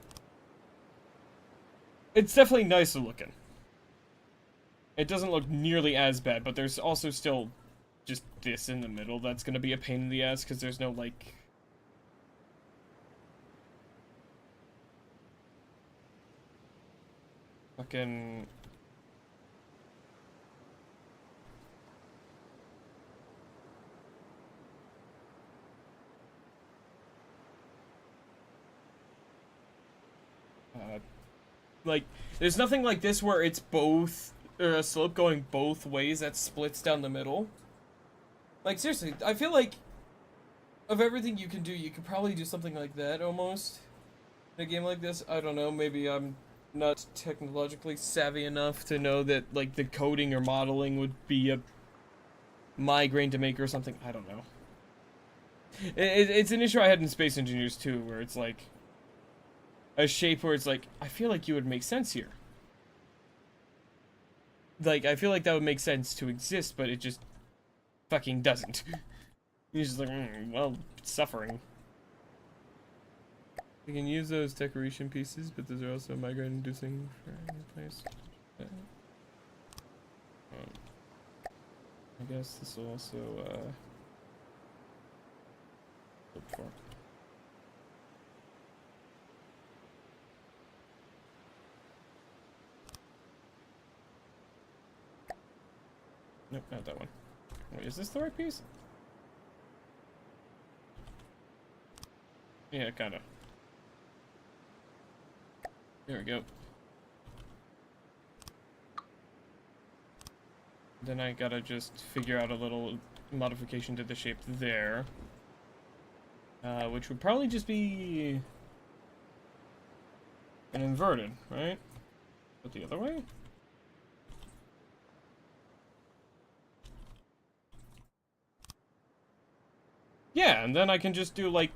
nicer looking. It doesn't look nearly as bad, but there's also still just this in the middle that's gonna be a pain in the ass, because there's no, like... fucking... like, there's nothing like this where it's both... or a slope going both ways that splits down the middle. Like, seriously, I feel like of everything you can do, you could probably do something like that, almost. In a game like this, I don't know, maybe I'm not technologically savvy enough to know that, like, the coding or modeling would be a migraine to make or something, I don't know. It's an issue I had in Space Engineers, too, where it's, like, a shape where it's like, I feel like you would make sense here. Like, I feel like that would make sense to exist, but it just fucking doesn't. You're just like, well, it's suffering. You can use those decoration pieces, but those are also migraine-inducing for any place. I guess this will also, look for. Nope, not that one. Wait, is this the right piece? Yeah, kinda. There we go. Then I gotta just figure out a little modification to the shape there. Which would probably just be... an inverted, right? But the other way? Yeah, and then I can just do, like,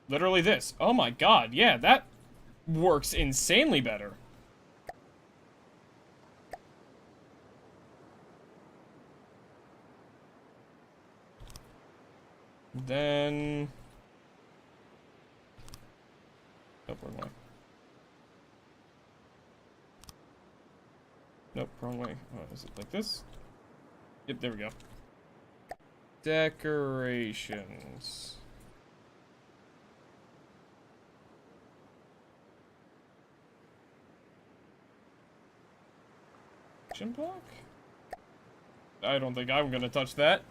literally this. Oh my god, yeah, that works insanely better. Then... Nope, wrong way. Nope, wrong way. Oh, is it like this? Yep, there we go. Decorations. Action block? I don't think I'm gonna touch that.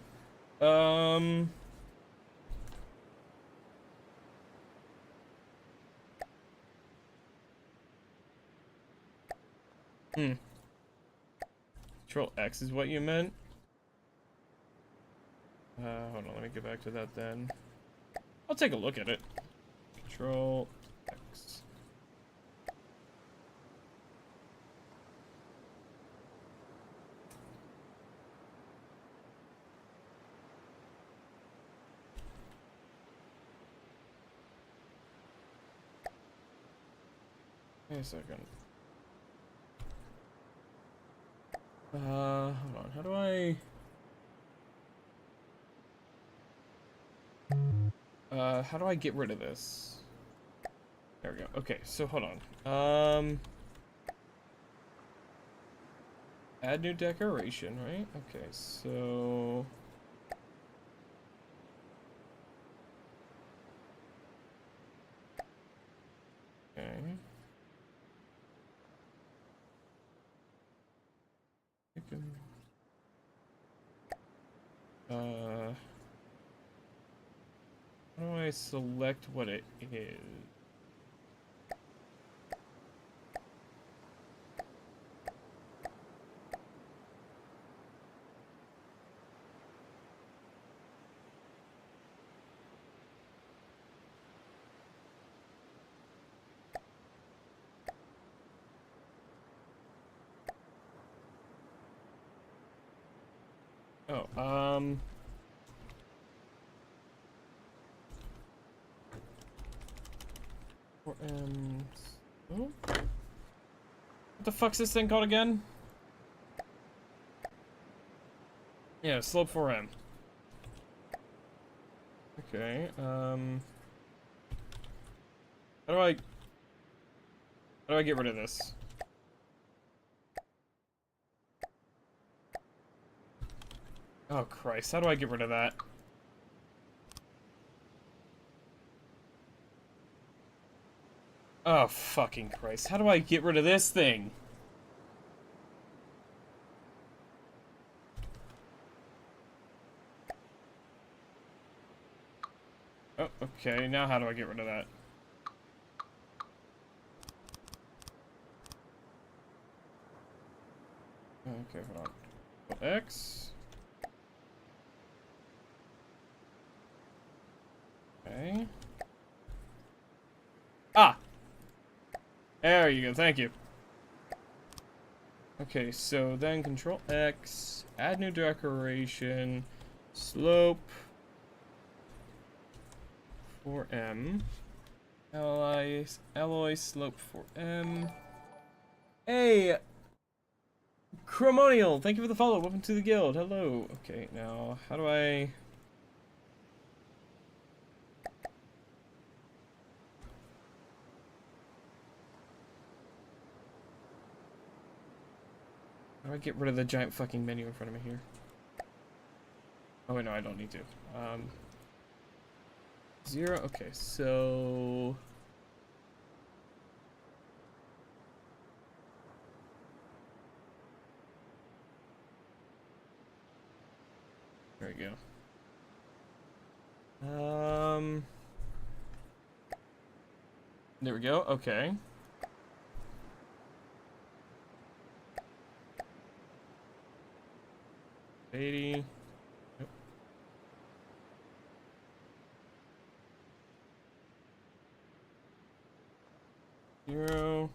Control X is what you meant? Hold on, let me get back to that then. I'll take a look at it. Control X. Wait a second. Hold on, how do I... how do I get rid of this? There we go. Okay, so hold on. Add new decoration, right? Okay, so... Okay. I can... How do I select what it is? Oh, oh. What the fuck's this thing called again? Yeah, slope 4M. Okay, how do I get rid of this? Oh Christ, how do I get rid of that? Oh fucking Christ, how do I get rid of this thing? Oh, okay, now how do I get rid of that? Okay, hold on. X. Okay. Ah! There you go, thank you. Okay, so then Control X, add new decoration, slope 4M, alloy slope 4M. Hey! Chromonial, thank you for the follow. Welcome to the guild. Hello. Okay, now, how do I... How do I get rid of the giant fucking menu in front of me here? Oh wait, no, I don't need to. 0, okay, so... There we go. There we go, okay. $80. Yep. Zero.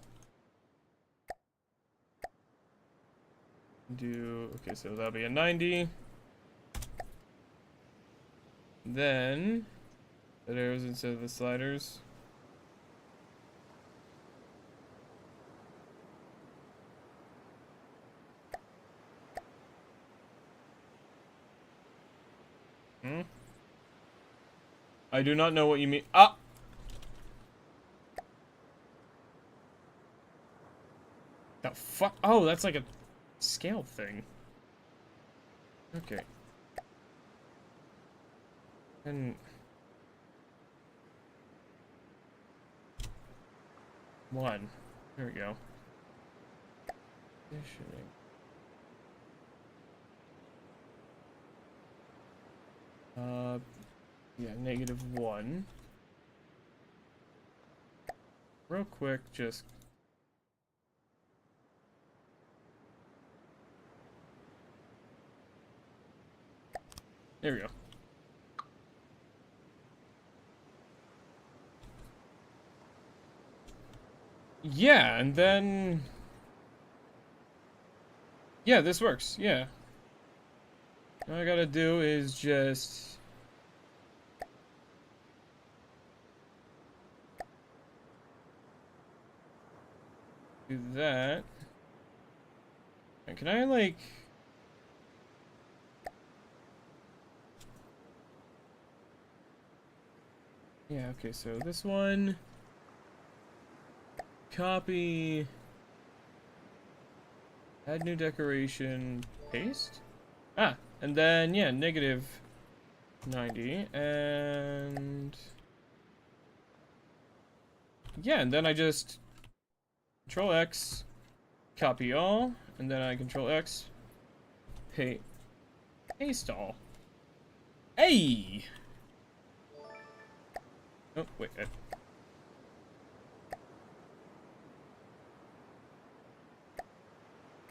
Do, okay, so that'll be a 90. Then, put arrows instead of the sliders. I do not know what you mean. Ah! The fuck? Oh, that's like a scale thing. Okay. And... one. There we go. Conditioning. Yeah, -1. Real quick, just... There we go. Yeah, and then... Yeah, this works, yeah. All I gotta do is just... do that. And can I, like... Yeah, okay, so this one... Copy... Add new decoration... Paste? Ah, and then, yeah, -90, and... Yeah, and then I just... Control X, copy all, and then I Control X, paste all. Hey! Oh, wait.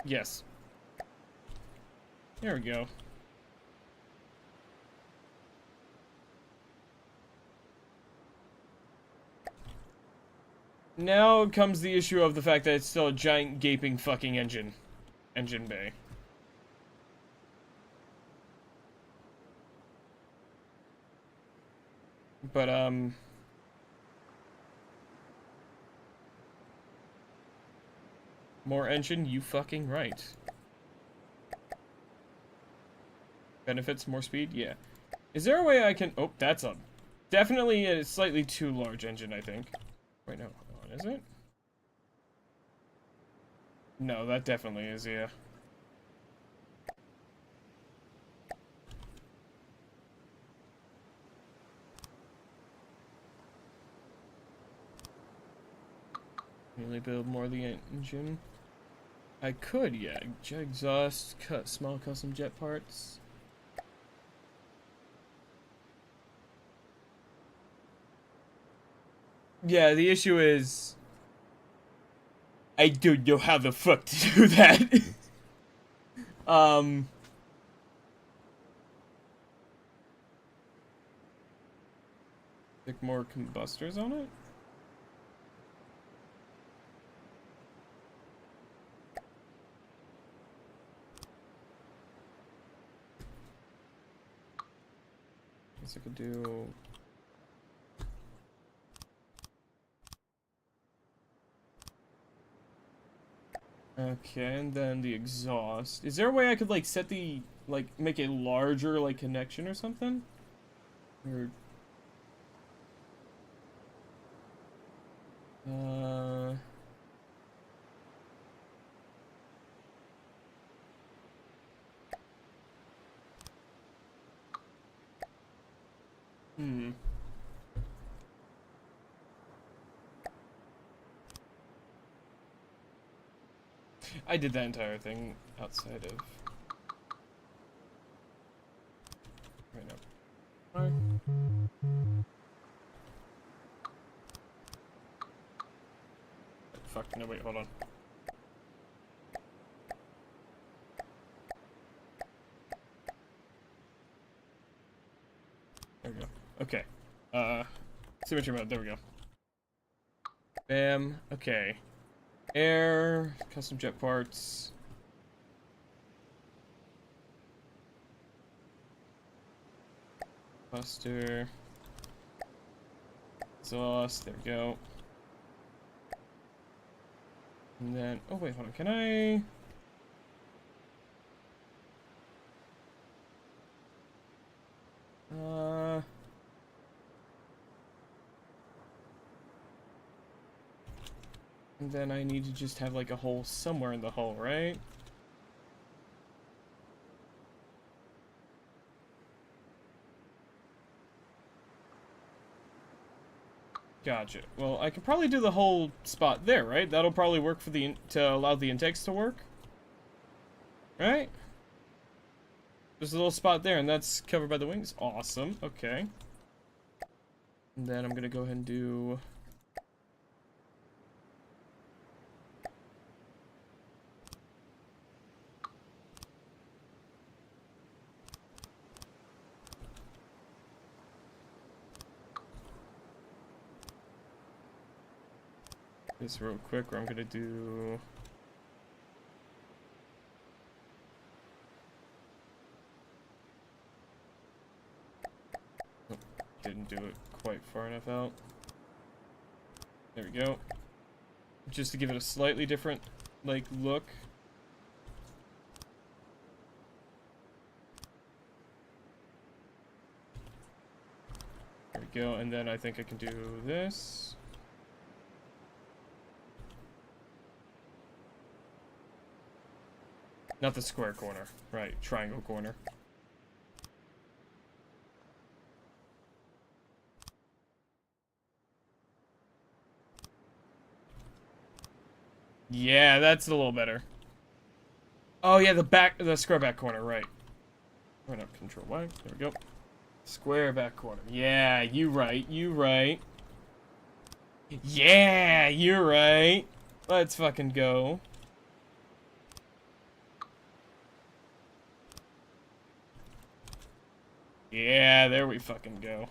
Yes. There we go. Now comes the issue of the fact that it's still a giant gaping fucking engine bay. But, more engine, you fucking right. Benefits, more speed? Yeah. Is there a way I can... Oh, that's a... Definitely a slightly too large engine, I think. Wait, no. Hold on, is it? No, that definitely is, yeah. Really build more of the engine. I could, yeah. Jet exhaust, cut small custom jet parts. Yeah, the issue is... I don't know how the fuck to do that. Stick more combustors on it? Guess I could do... Okay, and then the exhaust. Is there a way I could, like, set the... like, make a larger, like, connection or something? Or... I did that entire thing outside of... Right now. Alright. Fuck, no wait, hold on. There we go. Okay. Symmetry mode, there we go. Bam, okay. Air, custom jet parts. Buster. Exhaust. There we go. And then, oh wait, hold on. Can I? And then I need to just have like a hole somewhere in the hull, right? Gotcha. Well, I could probably do the whole spot there, right? That'll probably work for the to allow the intakes to work. Right? There's a little spot there, and that's covered by the wings. Awesome. Okay. And then I'm gonna go ahead and do... this real quick, where I'm gonna do... Oh, didn't do it quite far enough out. There we go. Just to give it a slightly different, like, look. There we go, and then I think I can do this. Not the square corner, right, triangle corner. Yeah, that's a little better. Oh yeah, the square back corner, right. Right up, Control Y, there we go. Square back corner, yeah, you right. Yeah, you're right. Let's fucking go. Yeah, there we fucking go.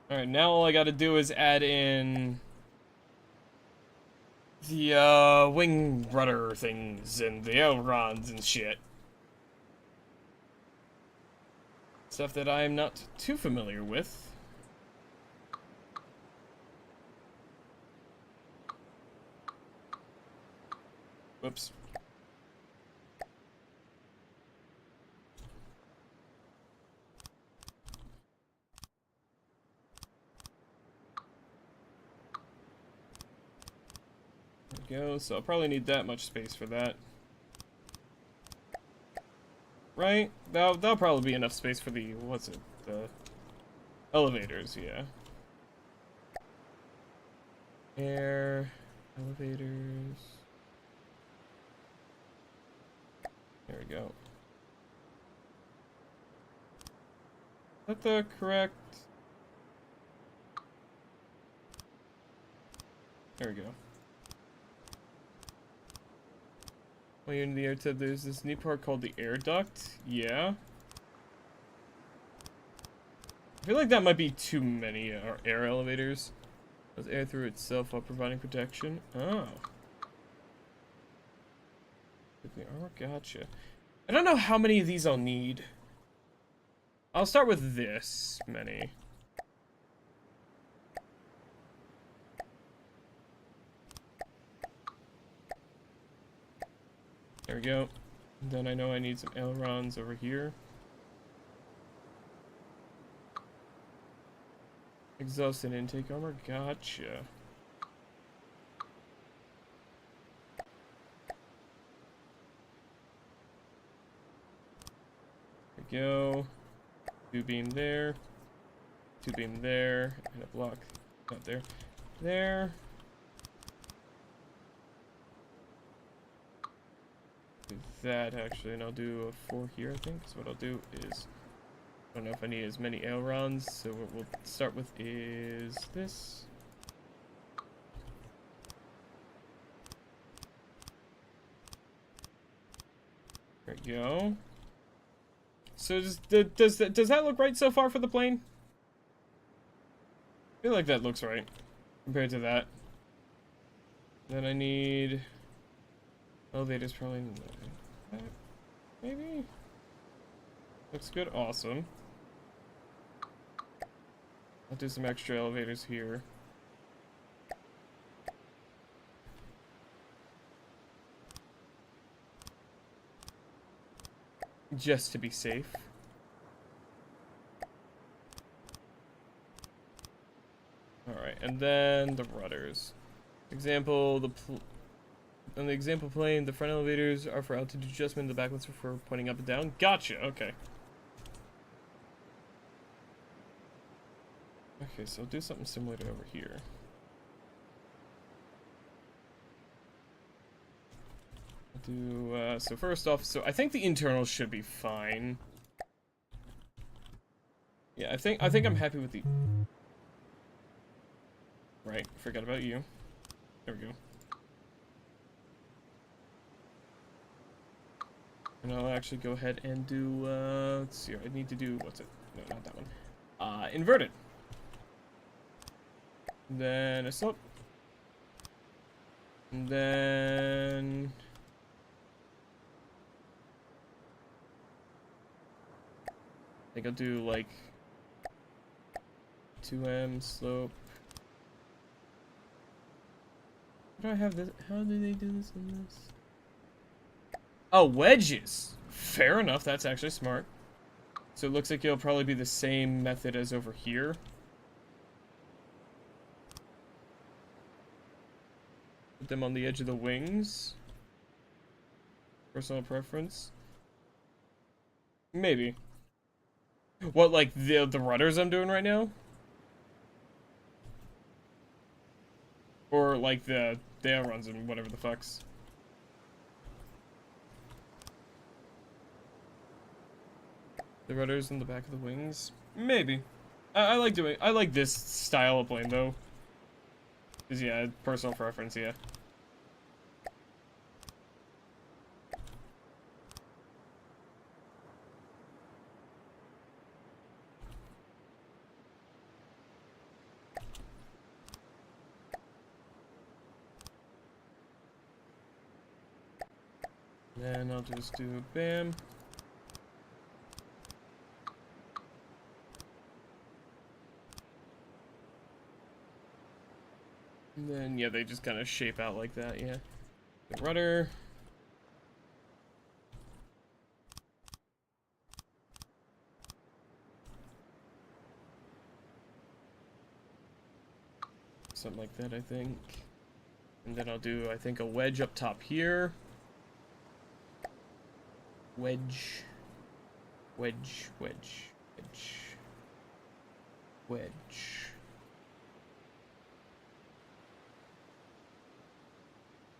Alright, now all I gotta do is add in the wing rudder things and the ailerons and shit. Stuff that I am not too familiar with. Whoops. Go, so I'll probably need that much space for that. Right? That'll probably be enough space for the, what's it? The elevators, yeah. Air, elevators. There we go. Is that the correct? There we go. While you're in the air tub, there's this neat part called the air duct. Yeah. I feel like that might be too many air elevators. Does air through itself while providing protection. Oh. The armor, gotcha. I don't know how many of these I'll need. I'll start with this many. There we go. Then I know I need some ailerons over here. Exhaust and intake armor, gotcha. There we go. Two beam there. Two beam there. And a block. Not there. There. Do that actually, and I'll do a 4 here, I think. So what I'll do is, I don't know if I need as many ailerons, so what we'll start with is this. There we go. So does that look right so far for the plane? I feel like that looks right compared to that. Then I need elevators, probably maybe looks good. Awesome. I'll do some extra elevators here. Just to be safe. Alright, and then the rudders. Example, on the example plane, the front elevators are for altitude adjustment, the back ones are for pointing up and down. Gotcha, okay. Okay, so I'll do something similar to over here. I'll do, so first off, so I think the internals should be fine. Yeah, I think I'm happy with the... Right, forgot about you. There we go. And I'll actually go ahead and do, let's see, I need to do, what's it? No, not that one. Inverted. And then a slope. And then... I think I'll do, like, 2M slope. How do I have this? How do they do this in this? Oh, wedges! Fair enough, that's actually smart. So it looks like it'll probably be the same method as over here. Put them on the edge of the wings. Personal preference. Maybe. What, like the rudders I'm doing right now? Or like the ailerons and whatever the fucks. The rudders in the back of the wings? Maybe. I like this style of plane though. 'Cause yeah, personal preference, yeah. Then I'll just do bam. And then, yeah, they just kind of shape out like that, yeah. The rudder. Something like that, I think. And then I'll do, I think, a wedge up top here. Wedge. Wedge, wedge, wedge. Wedge.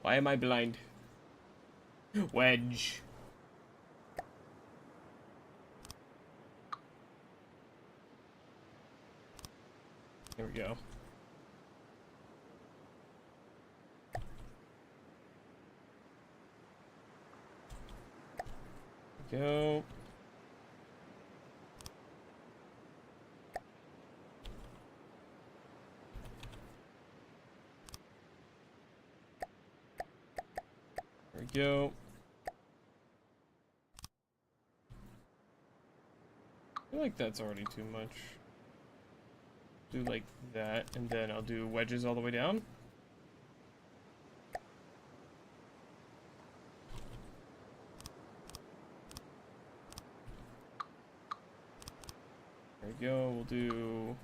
Why am I blind? Wedge. There we go. Go. There we go. I feel like that's already too much. Do like that, and then I'll do wedges all the way down. There we go, we'll do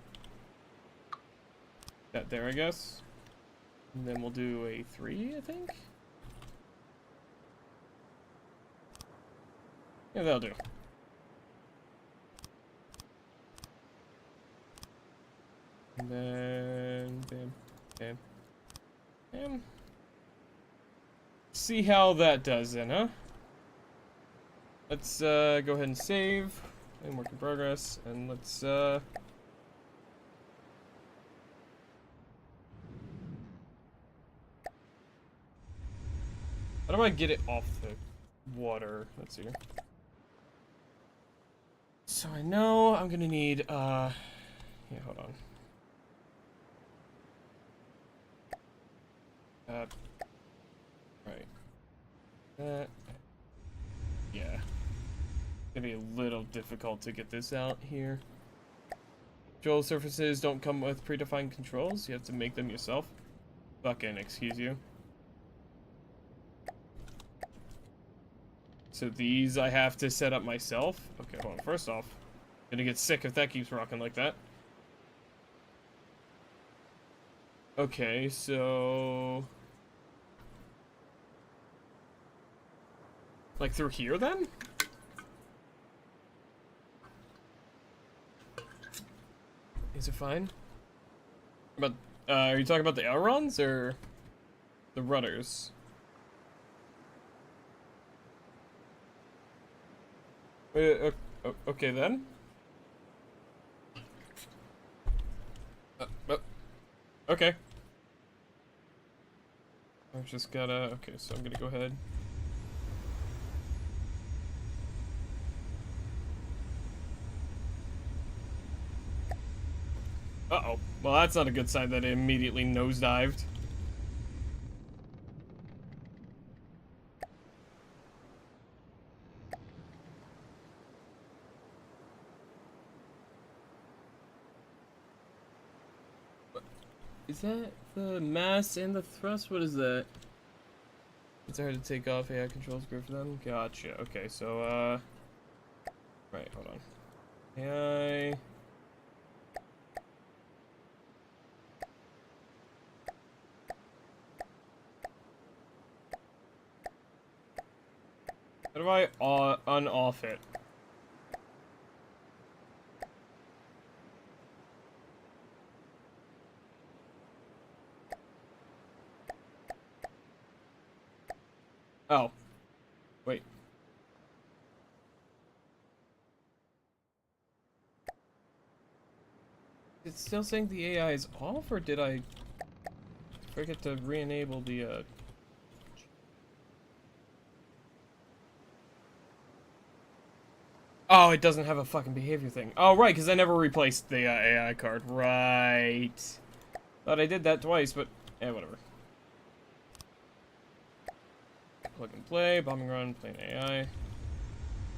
that there, I guess. And then we'll do a 3, I think? Yeah, that'll do. And then, bam, bam, bam. See how that does then, huh? Let's, go ahead and save. And work in progress, and let's, how do I get it off the water? Let's see. So I know I'm gonna need, yeah, hold on. Right. That, yeah. Gonna be a little difficult to get this out here. Control surfaces don't come with predefined controls. You have to make them yourself. Fucking excuse you. So these I have to set up myself? Okay, well, first off, I'm gonna get sick if that keeps rocking like that. Okay, so... like through here then? Is it fine? But, are you talking about the ailerons or the rudders? Okay then. Okay. I've just gotta... okay, so I'm gonna go ahead. Uh-oh. Well, that's not a good sign that it immediately nosedived. Is that the mass and the thrust? What is that? It's hard to take off. AI controls great for them. Gotcha. Okay, so, right, hold on. AI... how do I on-off it? Oh. Wait. It's still saying the AI is off, or did I forget to re-enable the, oh, it doesn't have a fucking behavior thing. Oh, right, because I never replaced the AI card. Right. Thought I did that twice, but, whatever. Plug and play, bombing run, playing AI.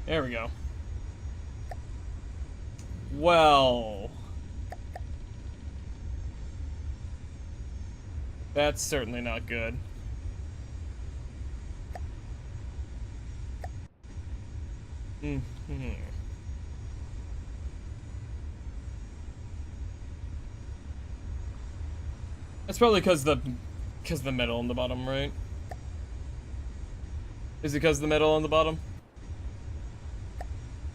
There we go. Well... that's certainly not good. Mm-hmm. That's probably because the metal on the bottom, right? Is it because the metal on the bottom?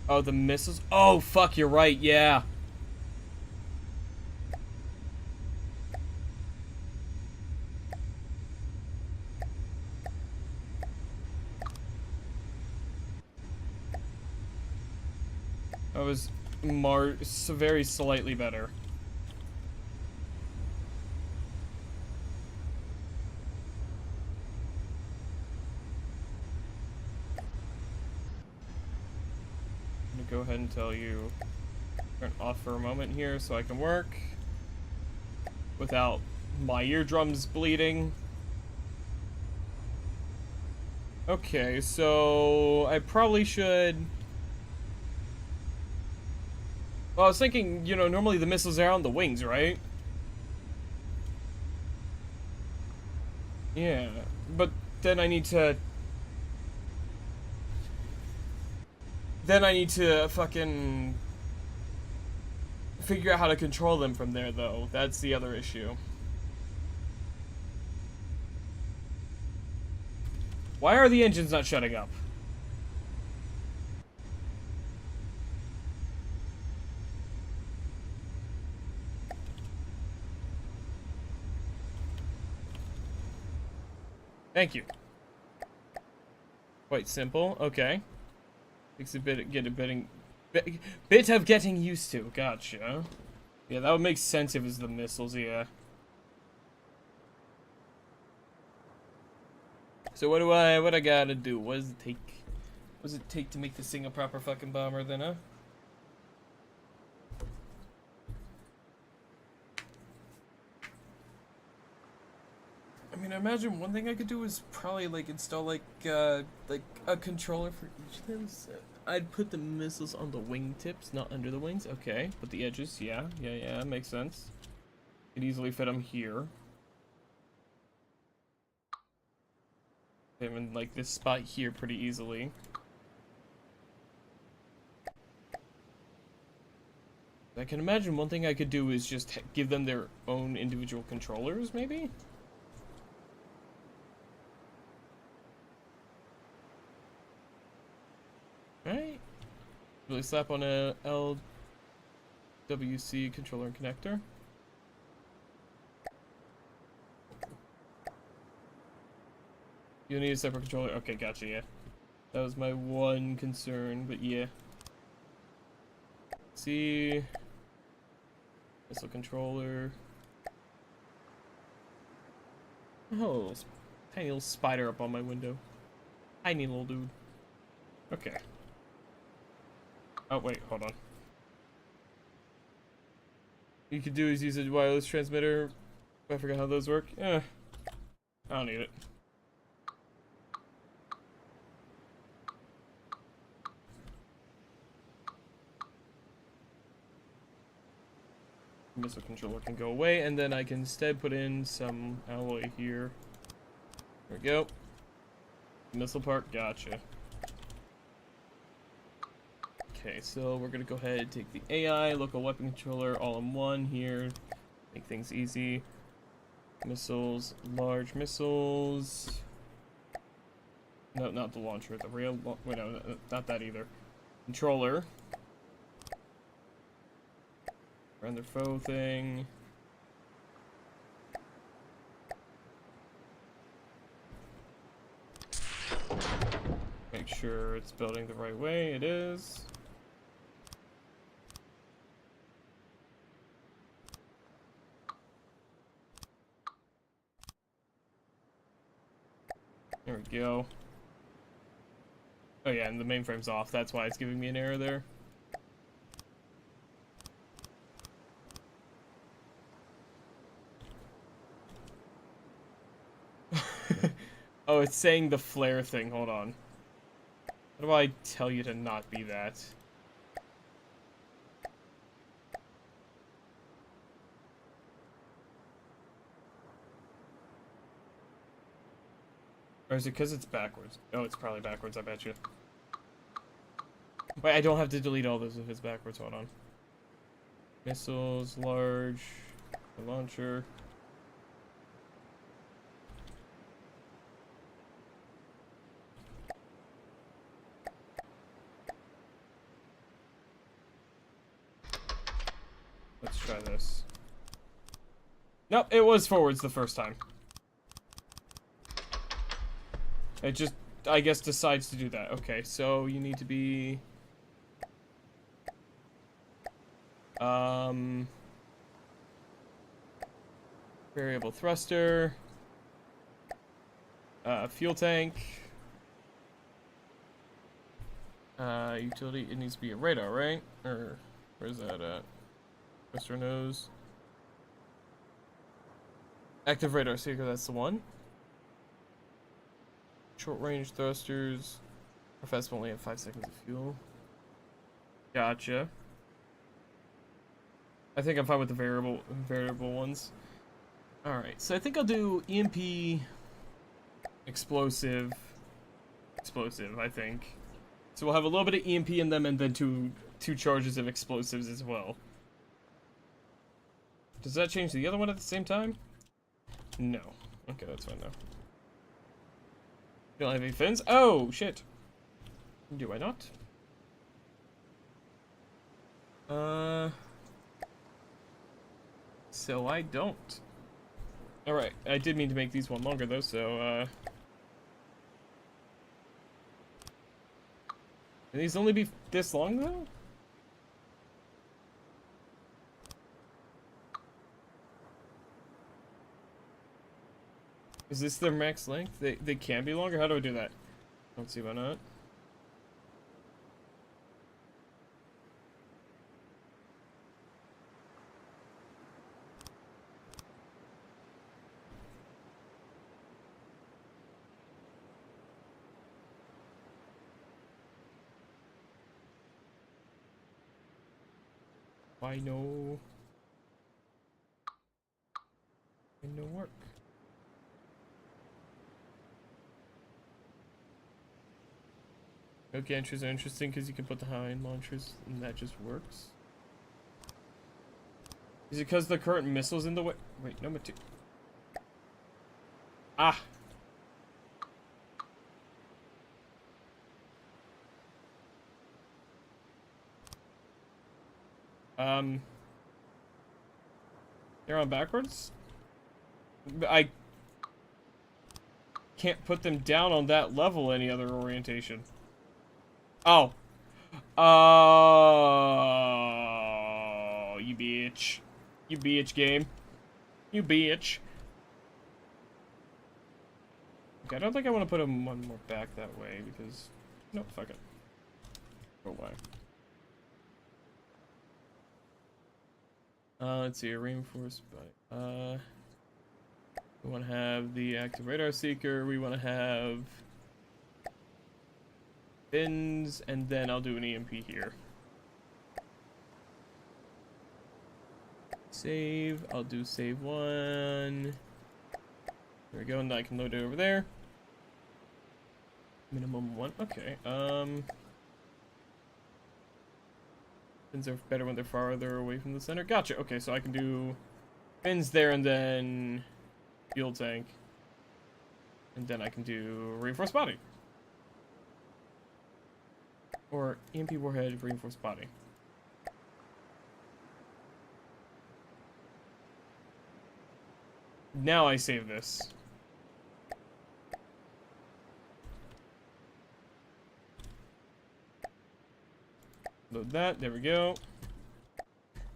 Oh, the missiles? Oh, fuck, you're right, yeah. That was very slightly better. I'm gonna go ahead and tell you turn off for a moment here so I can work without my eardrums bleeding. Okay, so I probably should... well, I was thinking, you know, normally the missiles are on the wings, right? Yeah, but then I need to... then I need to fucking... figure out how to control them from there, though. That's the other issue. Why are the engines not shutting up? Thank you. Quite simple. Okay. Takes a bit of getting used to. Gotcha. Yeah, that would make sense if it was the missiles. Yeah. So what I gotta do? What does it take? What does it take to make this thing a proper fucking bomber then, huh? I mean, I imagine one thing I could do is probably like install like a controller for each of those. I'd put the missiles on the wingtips, not under the wings. Okay, but the edges, yeah, makes sense. Could easily fit them here. Them in like this spot here pretty easily. I can imagine one thing I could do is just give them their own individual controllers, maybe? Right? Really slap on a LWC controller and connector. You need a separate controller? Okay, gotcha, yeah. That was my one concern, but yeah. See... Missile controller. Oh, tiny little spider up on my window. Tiny little dude. Okay. Oh, wait, hold on. You could do is use a wireless transmitter. I forgot how those work. I don't need it. Missile controller can go away, and then I can instead put in some alloy here. There we go. Missile part, gotcha. Okay, so we're gonna go ahead and take the AI, local weapon controller, all in one here. Make things easy. Missiles, large missiles. No, not the launcher, the real, wait, no, not that either. Controller. Render foe thing. Make sure it's building the right way. It is. There we go. Oh yeah, and the mainframe's off. That's why it's giving me an error there. Oh, it's saying the flare thing. Hold on. How do I tell you to not be that? Or is it because it's backwards? Oh, it's probably backwards, I bet you. Wait, I don't have to delete all those if it's backwards. Hold on. Missiles, large, the launcher. Let's try this. Nope, it was forwards the first time. It just, I guess, decides to do that. Okay, so you need to be... variable thruster. Fuel tank. Utility, it needs to be a radar, right? Or, where's that at? Thruster nose. Active radar seeker, that's the one. Short range thrusters. Profess only have 5 seconds of fuel. Gotcha. I think I'm fine with the variable ones. Alright, so I think I'll do EMP explosive, I think. So we'll have a little bit of EMP in them and then two charges of explosives as well. Does that change the other one at the same time? No. Okay, that's fine though. Don't have any fins? Oh, shit. Do I not? So I don't. Alright, I did mean to make these one longer though, so, Can these only be this long though? Is this their max length? They can be longer? How do I do that? Don't see why not. Why no? Why no work? Okay, entries are interesting because you can put the high-end launchers and that just works. Is it because the current missile's in the way? Wait, number 2. Ah! They're on backwards? I can't put them down on that level any other orientation. Oh. Oh, you bitch. You bitch, game. You bitch. Okay, I don't think I want to put them one more back that way because... Nope, fuck it. Go away. Let's see, a reinforced by... we want to have the active radar seeker, we want to have... Fins, and then I'll do an EMP here. Save, I'll do save 1. There we go, and I can load it over there. Minimum 1, okay, fins are better when they're farther away from the center. Gotcha, okay, so I can do fins there and then fuel tank. And then I can do reinforced body. Or EMP warhead, reinforced body. Now I save this. Load that, there we go.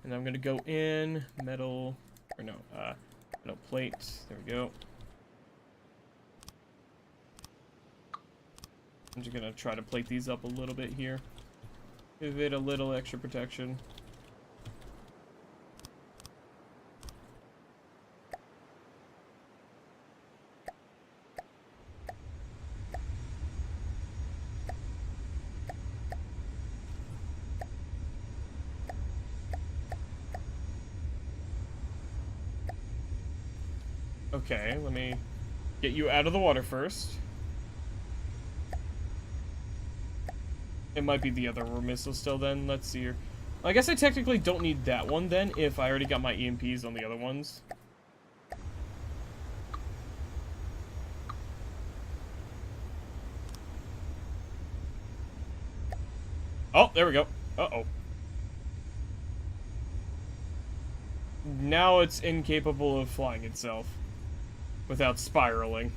And I'm gonna go in, metal, or no, metal plate, there we go. I'm just gonna try to plate these up a little bit here. Give it a little extra protection. Okay, let me get you out of the water first. It might be the other missile still then. Let's see here. I guess I technically don't need that one then if I already got my EMPs on the other ones. Oh, there we go. Uh-oh. Now it's incapable of flying itself without spiraling.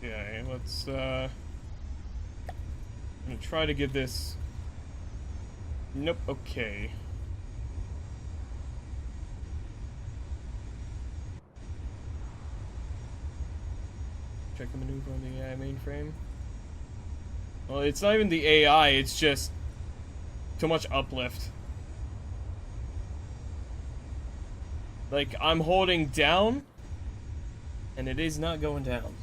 Okay, let's, I'm gonna try to get this... Nope, okay. Check the maneuver on the AI mainframe. Well, it's not even the AI, it's just too much uplift. Like, I'm holding down, and it is not going down.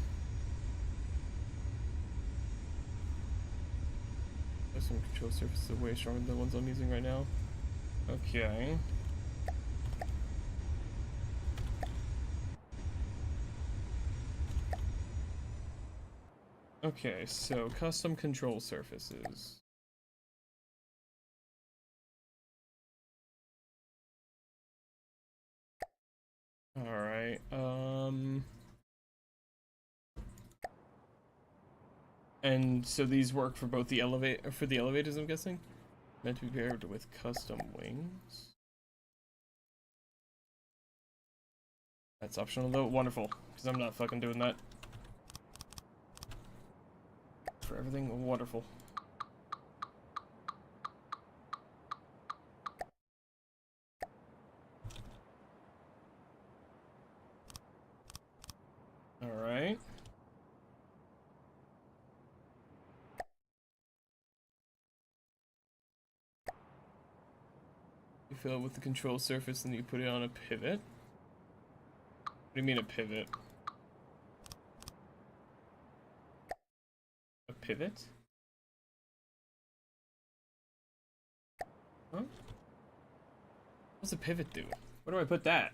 Some control surfaces are way stronger than the ones I'm using right now. Okay. Okay, so custom control surfaces. Alright, and so these work for both the elevators, I'm guessing? Meant to be paired with custom wings. That's optional though. Wonderful, because I'm not fucking doing that. For everything, wonderful. Alright. You fill it with the control surface and you put it on a pivot. What do you mean a pivot? A pivot? Huh? What's a pivot do? Where do I put that?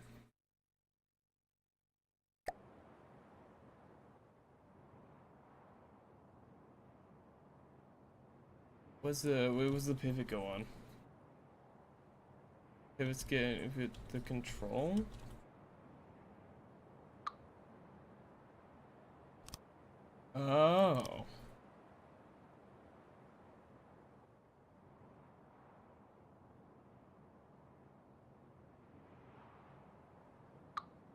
Where was the pivot go on? Pivots get the control? Oh.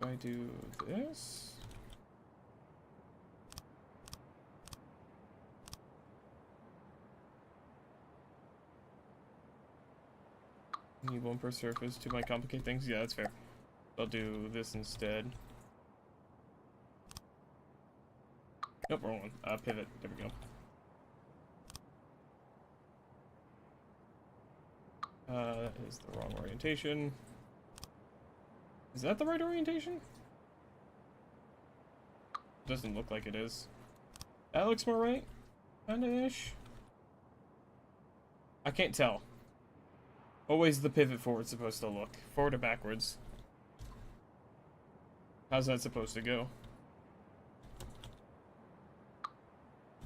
Do I do this? Need one per surface to might complicate things. Yeah, that's fair. I'll do this instead. Nope, wrong one. Pivot. There we go. That is the wrong orientation. Is that the right orientation? Doesn't look like it is. That looks more right? Kinda-ish. I can't tell. Always the pivot forward supposed to look. Forward or backwards? How's that supposed to go?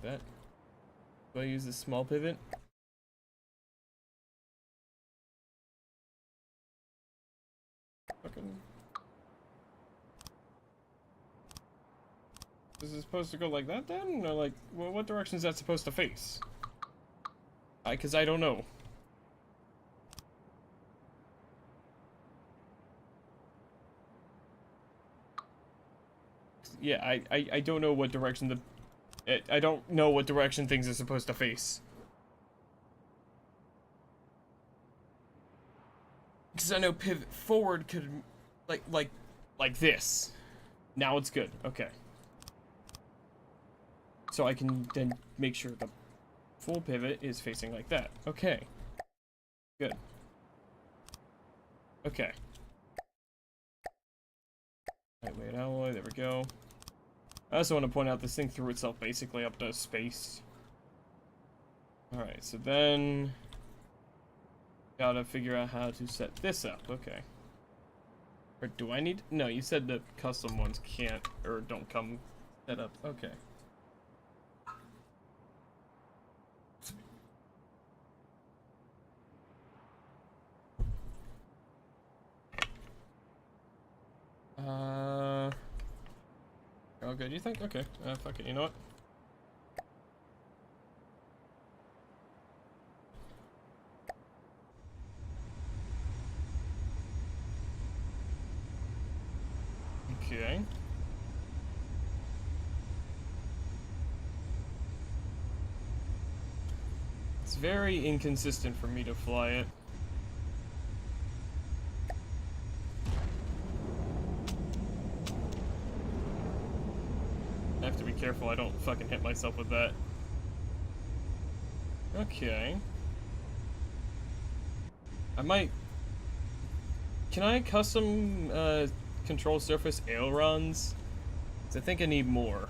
That. Do I use this small pivot? Fucking. Is it supposed to go like that then? Or like, well, what direction is that supposed to face? Cause I don't know. Yeah, I don't know what direction I don't know what direction things are supposed to face. Because I know pivot forward could, like this. Now it's good. Okay. So I can then make sure the full pivot is facing like that. Okay. Good. Okay. Lightweight alloy, there we go. I also want to point out this thing threw itself basically up to space. Alright, so then gotta figure out how to set this up. Okay. Or do I need? No, you said the custom ones can't or don't come set up. Okay. Oh, good, you think? Okay. Fuck it, you know what? Okay. It's very inconsistent for me to fly it. I have to be careful I don't fucking hit myself with that. Okay. I might... Can I custom control surface ailerons? 'Cause I think I need more.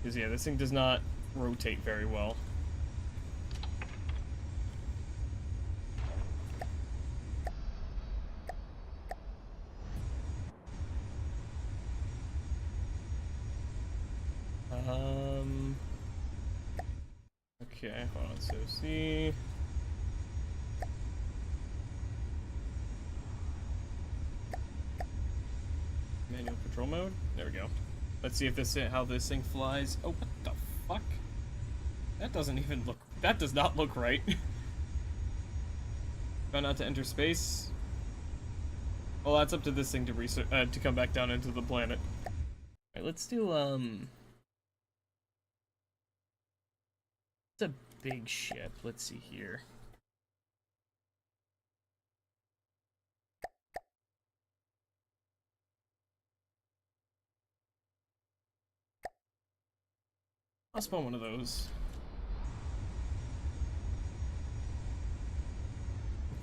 Because yeah, this thing does not rotate very well. Okay, hold on, so see. Manual control mode. There we go. Let's see if this how this thing flies. Oh, what the fuck? That doesn't even look. That does not look right. Try not to enter space. Well, that's up to this thing to research to come back down into the planet. All right, let's do It's a big ship. Let's see here. I'll spawn one of those.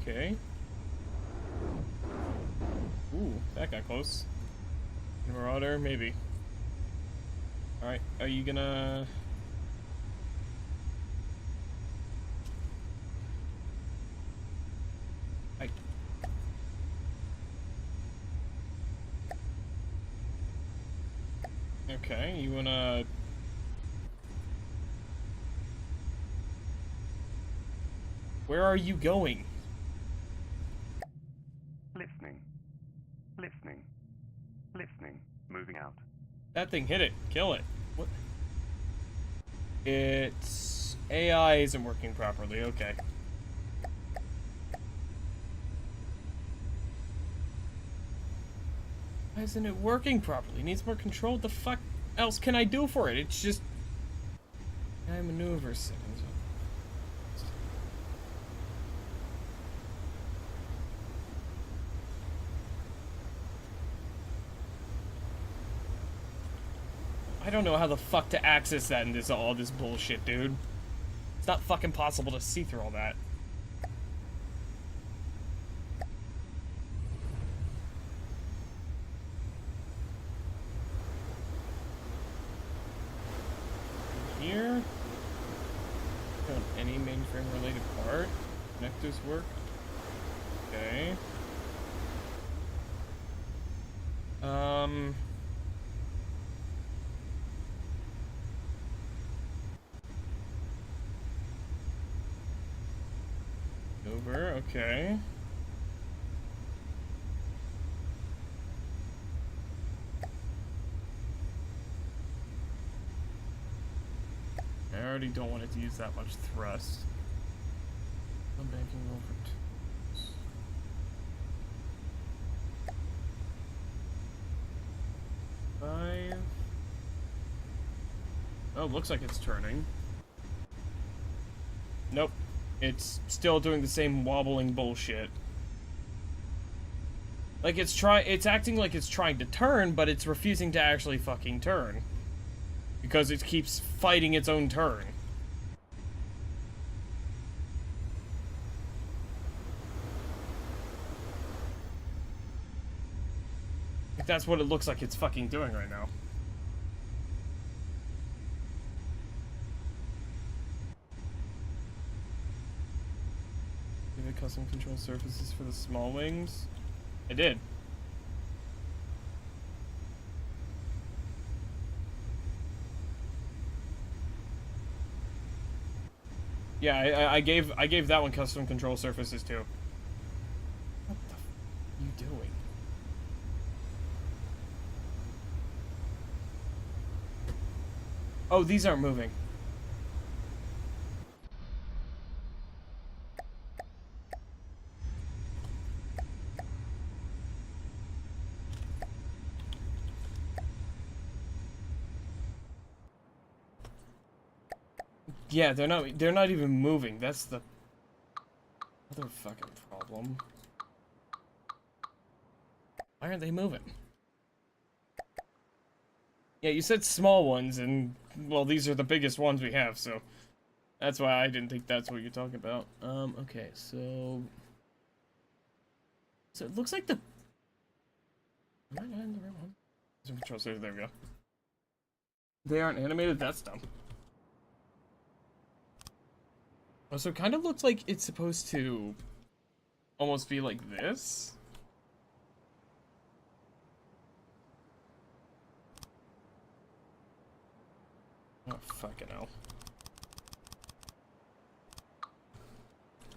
Okay. Ooh, that got close. Marauder, maybe. Alright, are you gonna... I... Okay, you wanna... Where are you going? Listening. Listening. Listening. Moving out. That thing hit it. Kill it. What? Its AI isn't working properly. Okay. Why isn't it working properly? It needs more control. What the fuck else can I do for it? It's just... I maneuver settings. I don't know how the fuck to access that in this all this bullshit, dude. It's not fucking possible to see through all that. Here. Found any mainframe related part. Connectors work. Okay. Over, okay. I already don't want it to use that much thrust. I'm banking over to 5. Oh, looks like it's turning. Nope. It's still doing the same wobbling bullshit. Like it's acting like it's trying to turn, but it's refusing to actually fucking turn. Because it keeps fighting its own turn. Like, that's what it looks like it's fucking doing right now. Give it custom control surfaces for the small wings. I did. Yeah, I gave that one custom control surfaces too. What the f are you doing? Oh, these aren't moving. Yeah, they're not even moving. That's the other fucking problem. Why aren't they moving? Yeah, you said small ones, and well, these are the biggest ones we have, so that's why I didn't think that's what you're talking about. Okay, so it looks like the... Am I not in the right one? Some control settings, there we go. They aren't animated? That's dumb. Oh, so it kind of looks like it's supposed to almost be like this. Oh, fucking hell.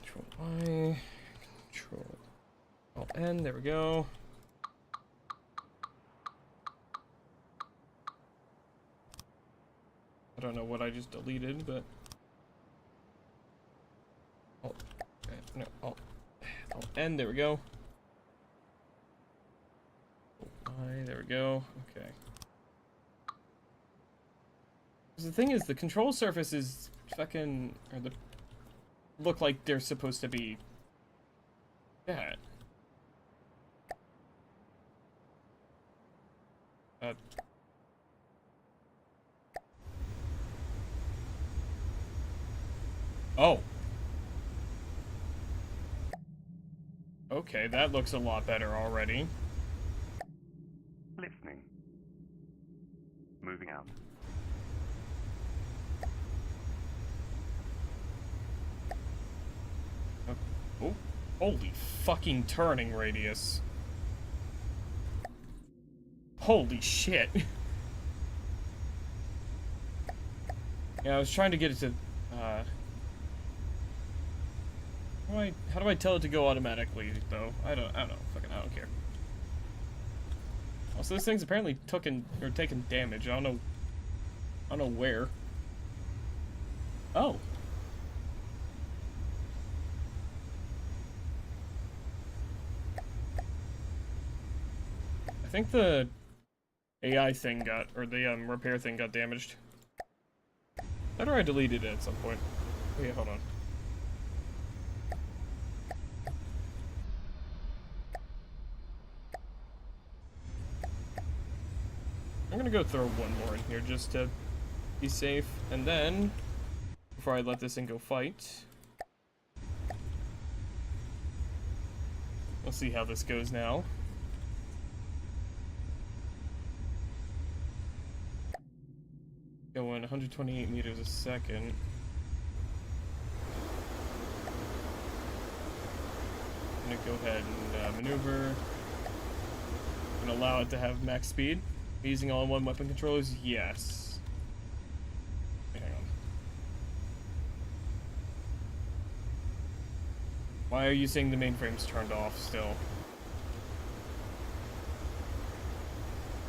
Control Y, Control Alt N, there we go. I don't know what I just deleted, but... Alt, no, Alt N, there we go. Y, there we go, okay. The thing is, the control surface is fucking, or the, look like they're supposed to be that. Oh. okay, that looks a lot better already. Listening. Moving out. Oh, holy fucking turning radius. Holy shit. Yeah, I was trying to get it to, how do I tell it to go automatically, though? I don't know. Fucking, I don't care. Also, this thing's apparently taking damage. I don't know where. Oh. I think the AI thing got, or the, repair thing got damaged. Or I deleted it at some point. Oh yeah, hold on. I'm gonna go throw one more in here just to be safe, and then, before I let this thing go fight, we'll see how this goes now. Going 128 meters a second. I'm gonna go ahead and maneuver. I'm gonna allow it to have max speed. Using all-in-one weapon controllers? Yes. Hang on. Why are you saying the mainframe's turned off still?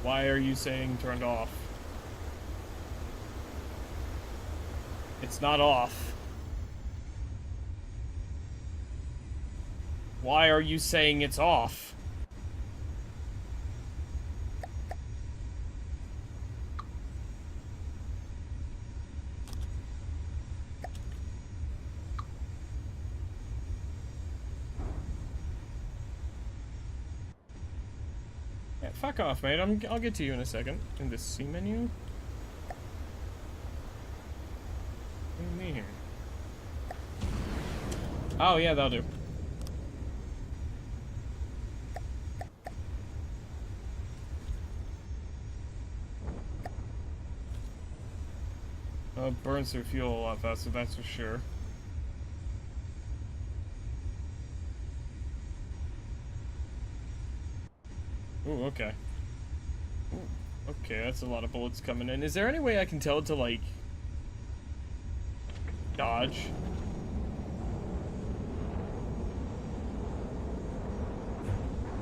Why are you saying turned off? It's not off. Why are you saying it's off? Yeah, fuck off, mate. I'll get to you in a second. In the C menu? What do you mean? Oh, yeah, that'll do. Oh, it burns through fuel a lot faster, that's for sure. Ooh, okay. Ooh, okay, that's a lot of bullets coming in. Is there any way I can tell it to, like, dodge?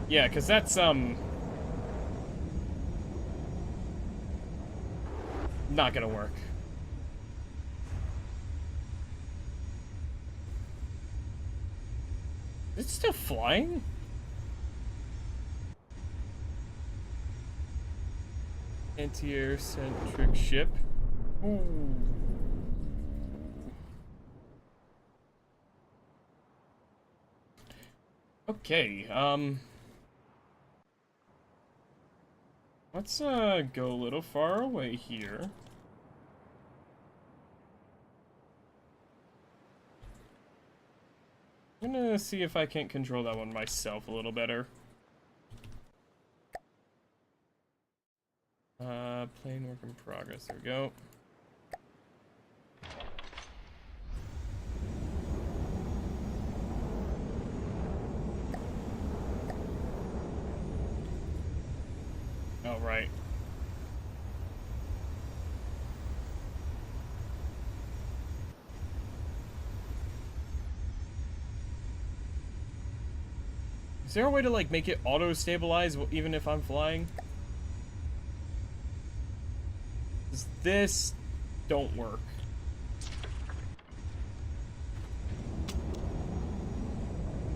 Yeah, because that's, not gonna work. Is it still flying? Anti-air centric ship. Ooh. Okay, let's go a little far away here. I'm gonna see if I can't control that one myself a little better. Plane work in progress. There we go. Oh, right. Is there a way to, like, make it auto-stabilize even if I'm flying? 'Cause this don't work.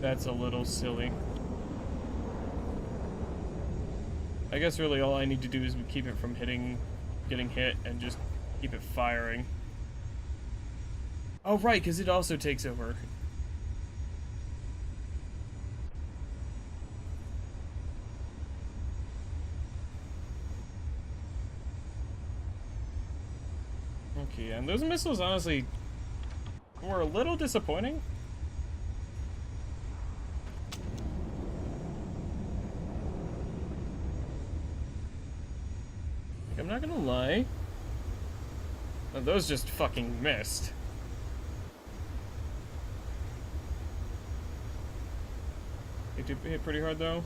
That's a little silly. I guess really all I need to do is keep it from getting hit, and just keep it firing. Oh, right, because it also takes over. Okay, and those missiles honestly were a little disappointing. I'm not gonna lie. Oh, those just fucking missed. It did hit pretty hard though.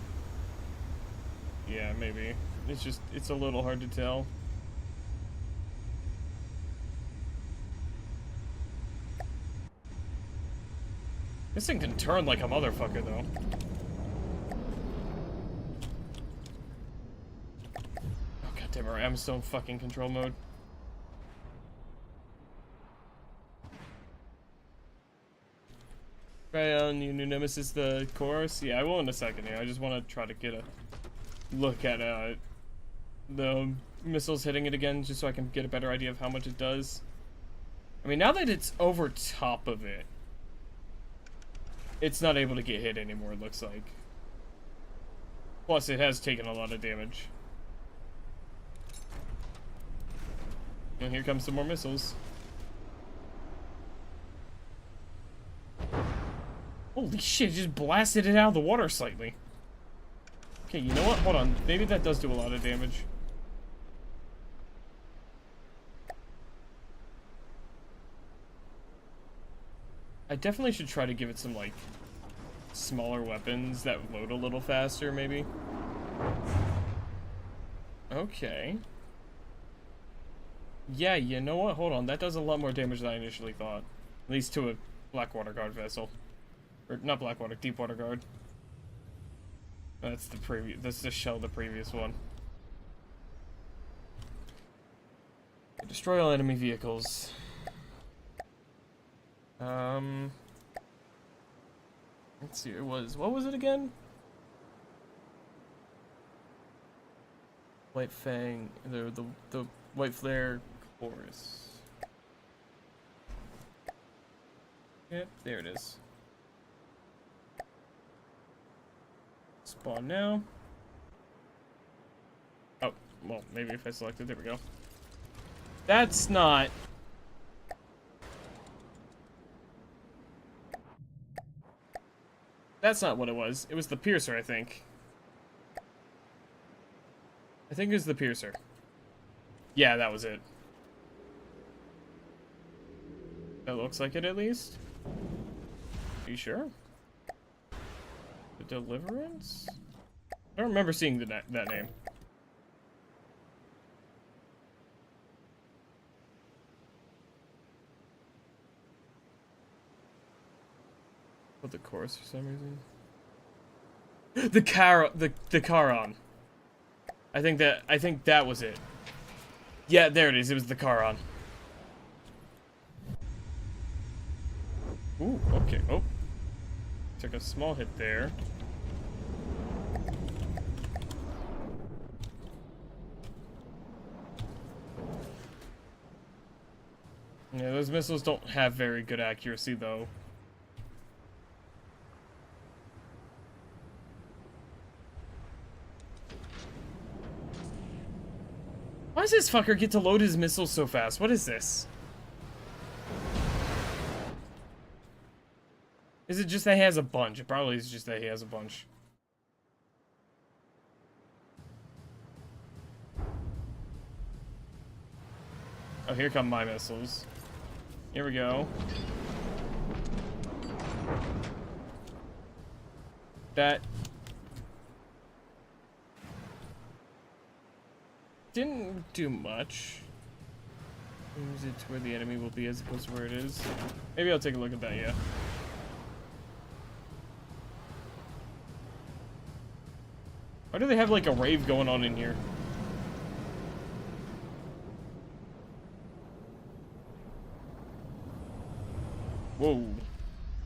Yeah, maybe. It's a little hard to tell. This thing can turn like a motherfucker though. Oh goddamn it, I'm still in fucking control mode. Right on your new nemesis, the chorus? Yeah, I will in a second here. I just want to try to get a look at the missiles hitting it again, just so I can get a better idea of how much it does. I mean, now that it's over top of it, it's not able to get hit anymore, it looks like. Plus, it has taken a lot of damage. And here comes some more missiles. Holy shit, it just blasted it out of the water slightly. Okay, you know what? Hold on. Maybe that does do a lot of damage. I definitely should try to give it some, like, smaller weapons that load a little faster, maybe. Okay. Yeah, you know what? Hold on. That does a lot more damage than I initially thought. At least to a Blackwater Guard vessel. Or, not Blackwater, Deepwater Guard. That's the shell of the previous one. Destroy all enemy vehicles. Let's see, what was it again? White Fang, the White Flare Chorus. Yep, there it is. Spawn now. Oh, well, maybe if I select it, there we go. That's not... That's not what it was. It was the Piercer, I think. I think it was the Piercer. Yeah, that was it. That looks like it, at least. Are you sure? The Deliverance? I don't remember seeing that name. But the chorus for some reason. The Charon. I think that was it. Yeah, there it is. It was the Charon. Ooh, okay. Oh. Took a small hit there. Yeah, those missiles don't have very good accuracy, though. Why does this fucker get to load his missiles so fast? What is this? Is it just that he has a bunch? It probably is just that he has a bunch. Oh, here come my missiles. Here we go. That didn't do much. Moves it to where the enemy will be as opposed to where it is. Maybe I'll take a look at that, yeah. Why do they have like a rave going on in here? Whoa,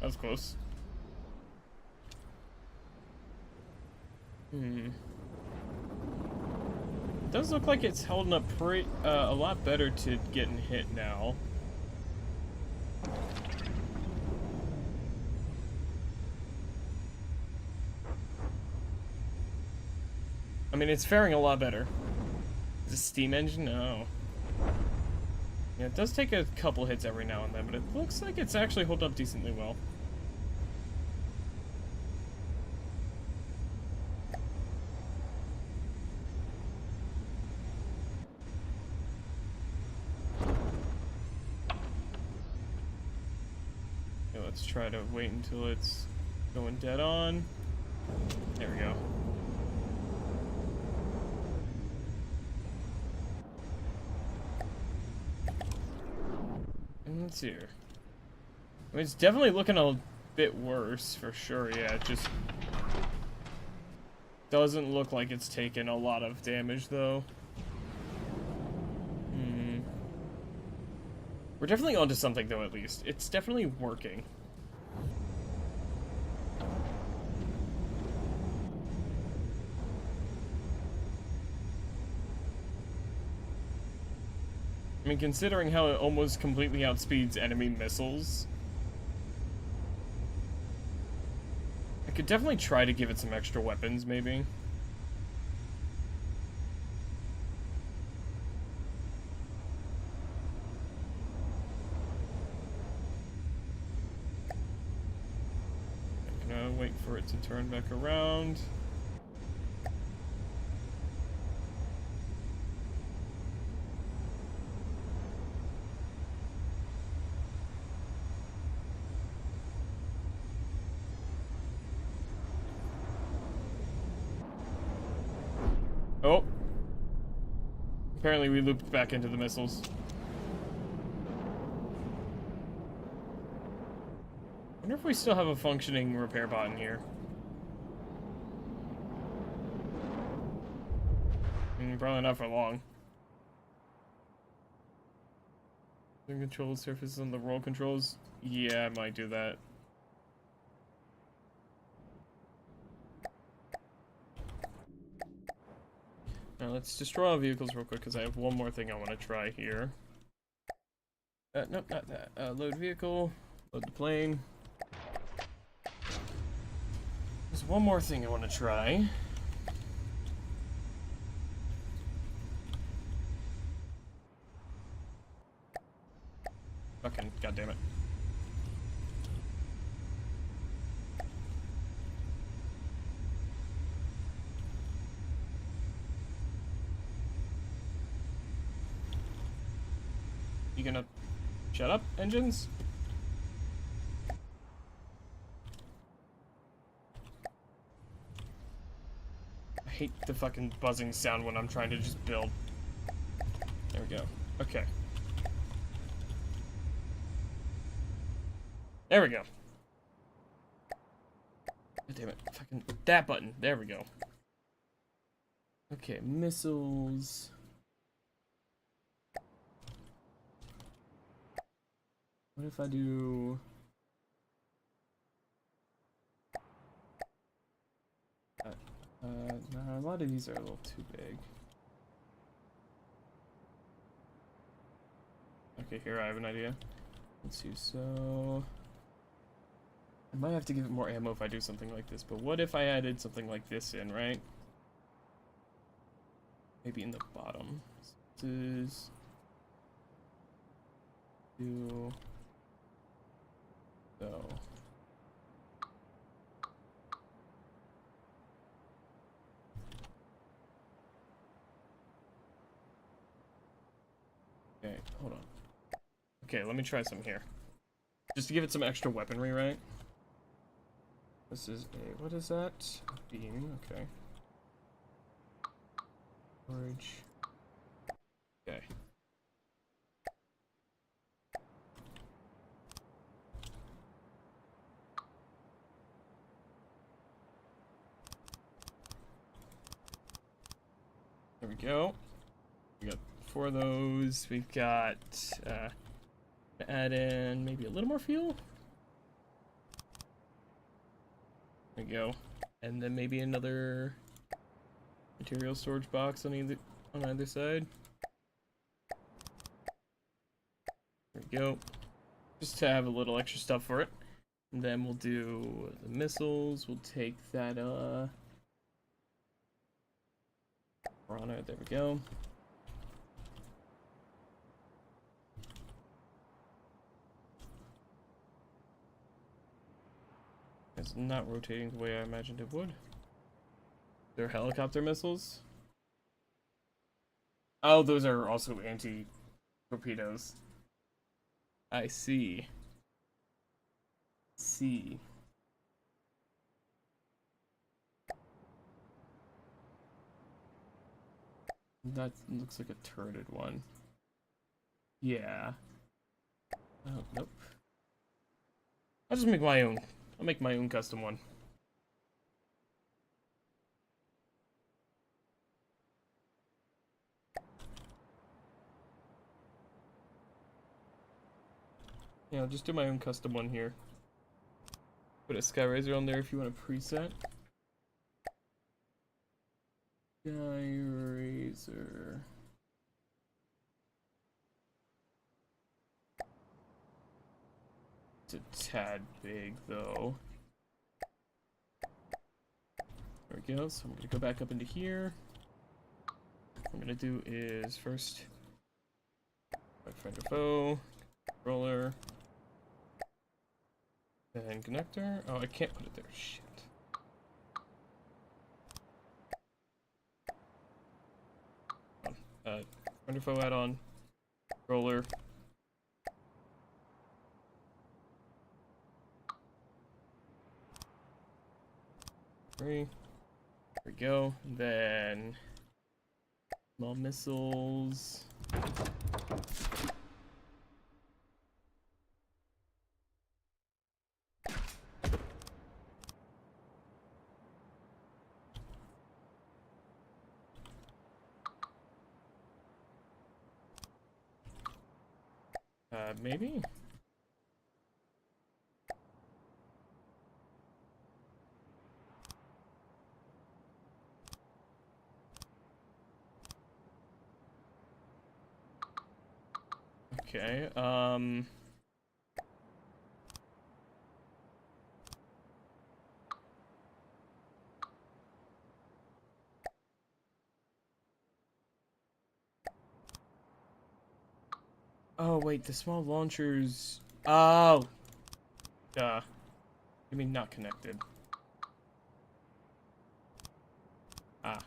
that was close. It does look like it's holding up a lot better to getting hit now. I mean, it's faring a lot better. Is it steam engine? No. Yeah, it does take a couple hits every now and then, but it looks like it's actually holding up decently well. let's try to wait until it's going dead on. There we go. And let's see here. I mean, it's definitely looking a bit worse, for sure, yeah, it just doesn't look like it's taken a lot of damage, though. We're definitely onto something, though, at least. It's definitely working. I mean, considering how it almost completely outspeeds enemy missiles, I could definitely try to give it some extra weapons, maybe. I'm gonna wait for it to turn back around. Oh. Apparently we looped back into the missiles. I wonder if we still have a functioning repair bot in here. Probably not for long. Control surfaces on the roll controls. Yeah, I might do that. Now let's destroy all vehicles real quick because I have one more thing I want to try here. Nope, not that. Load vehicle. Load the plane. There's one more thing I want to try. Fucking goddamn it. You gonna shut up, engines? I hate the fucking buzzing sound when I'm trying to just build. There we go. Okay. There we go. God damn it. Fucking that button. There we go. Okay, missiles. What if I do... nah, a lot of these are a little too big. Okay, here I have an idea. Let's see, so... I might have to give it more ammo if I do something like this, but what if I added something like this in, right? Maybe in the bottom. This is... So... Okay, hold on. Okay, let me try some here. Just to give it some extra weaponry, right? This is a... what is that? A beam, okay. Storage. Okay. There we go. We got 4 of those. We've got, add in maybe a little more fuel. There we go. And then maybe another material storage box on either side. There we go. Just to have a little extra stuff for it. And then we'll do the missiles. We'll take that, Piranha, there we go. It's not rotating the way I imagined it would. They're helicopter missiles. Oh, those are also anti-torpedoes. I see. see. That looks like a turreted one. Yeah. Oh, nope. I'll just make my own. I'll make my own custom one. Yeah, I'll just do my own custom one here. Put a Skyrazor on there if you want a preset. Skyrazor. It's a tad big though. There we go. So I'm gonna go back up into here. What I'm gonna do is first my friend or foe, controller, then connector. Oh, I can't put it there. Shit. Friend or foe add-on, controller. There we go. And then small missiles. Maybe? Okay, oh, wait, the small launchers... Oh! You mean not connected. Ah.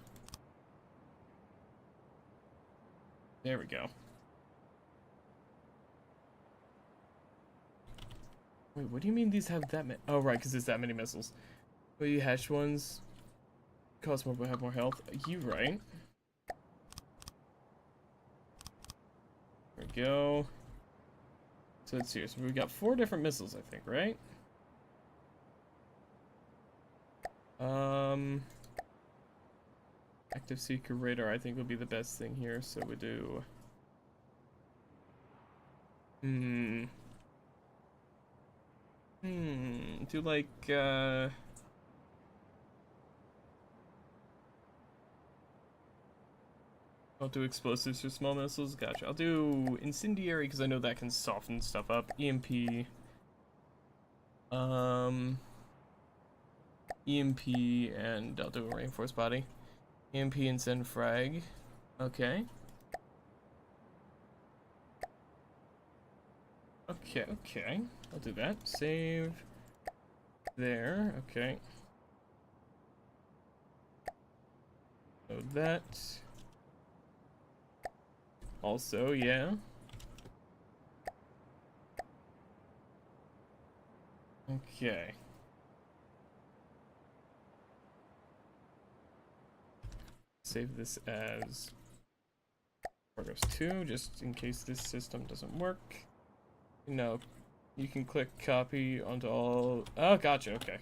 There we go. Wait, what do you mean these have that many? Oh, right, because there's that many missiles. But you hatched ones cost more but have more health. You right. There we go. So let's see. So we've got 4 different missiles, I think, right? Active Seeker Radar, I think, would be the best thing here. So we do. Do like, I'll do explosives for small missiles. Gotcha. I'll do incendiary because I know that can soften stuff up. EMP. EMP, and I'll do a reinforced body. EMP and send frag. Okay. Okay. I'll do that. Save. There. Okay. So that. Also, yeah. Okay. Save this as Argos 2, just in case this system doesn't work. No, you can click copy onto all. Oh, gotcha. Okay.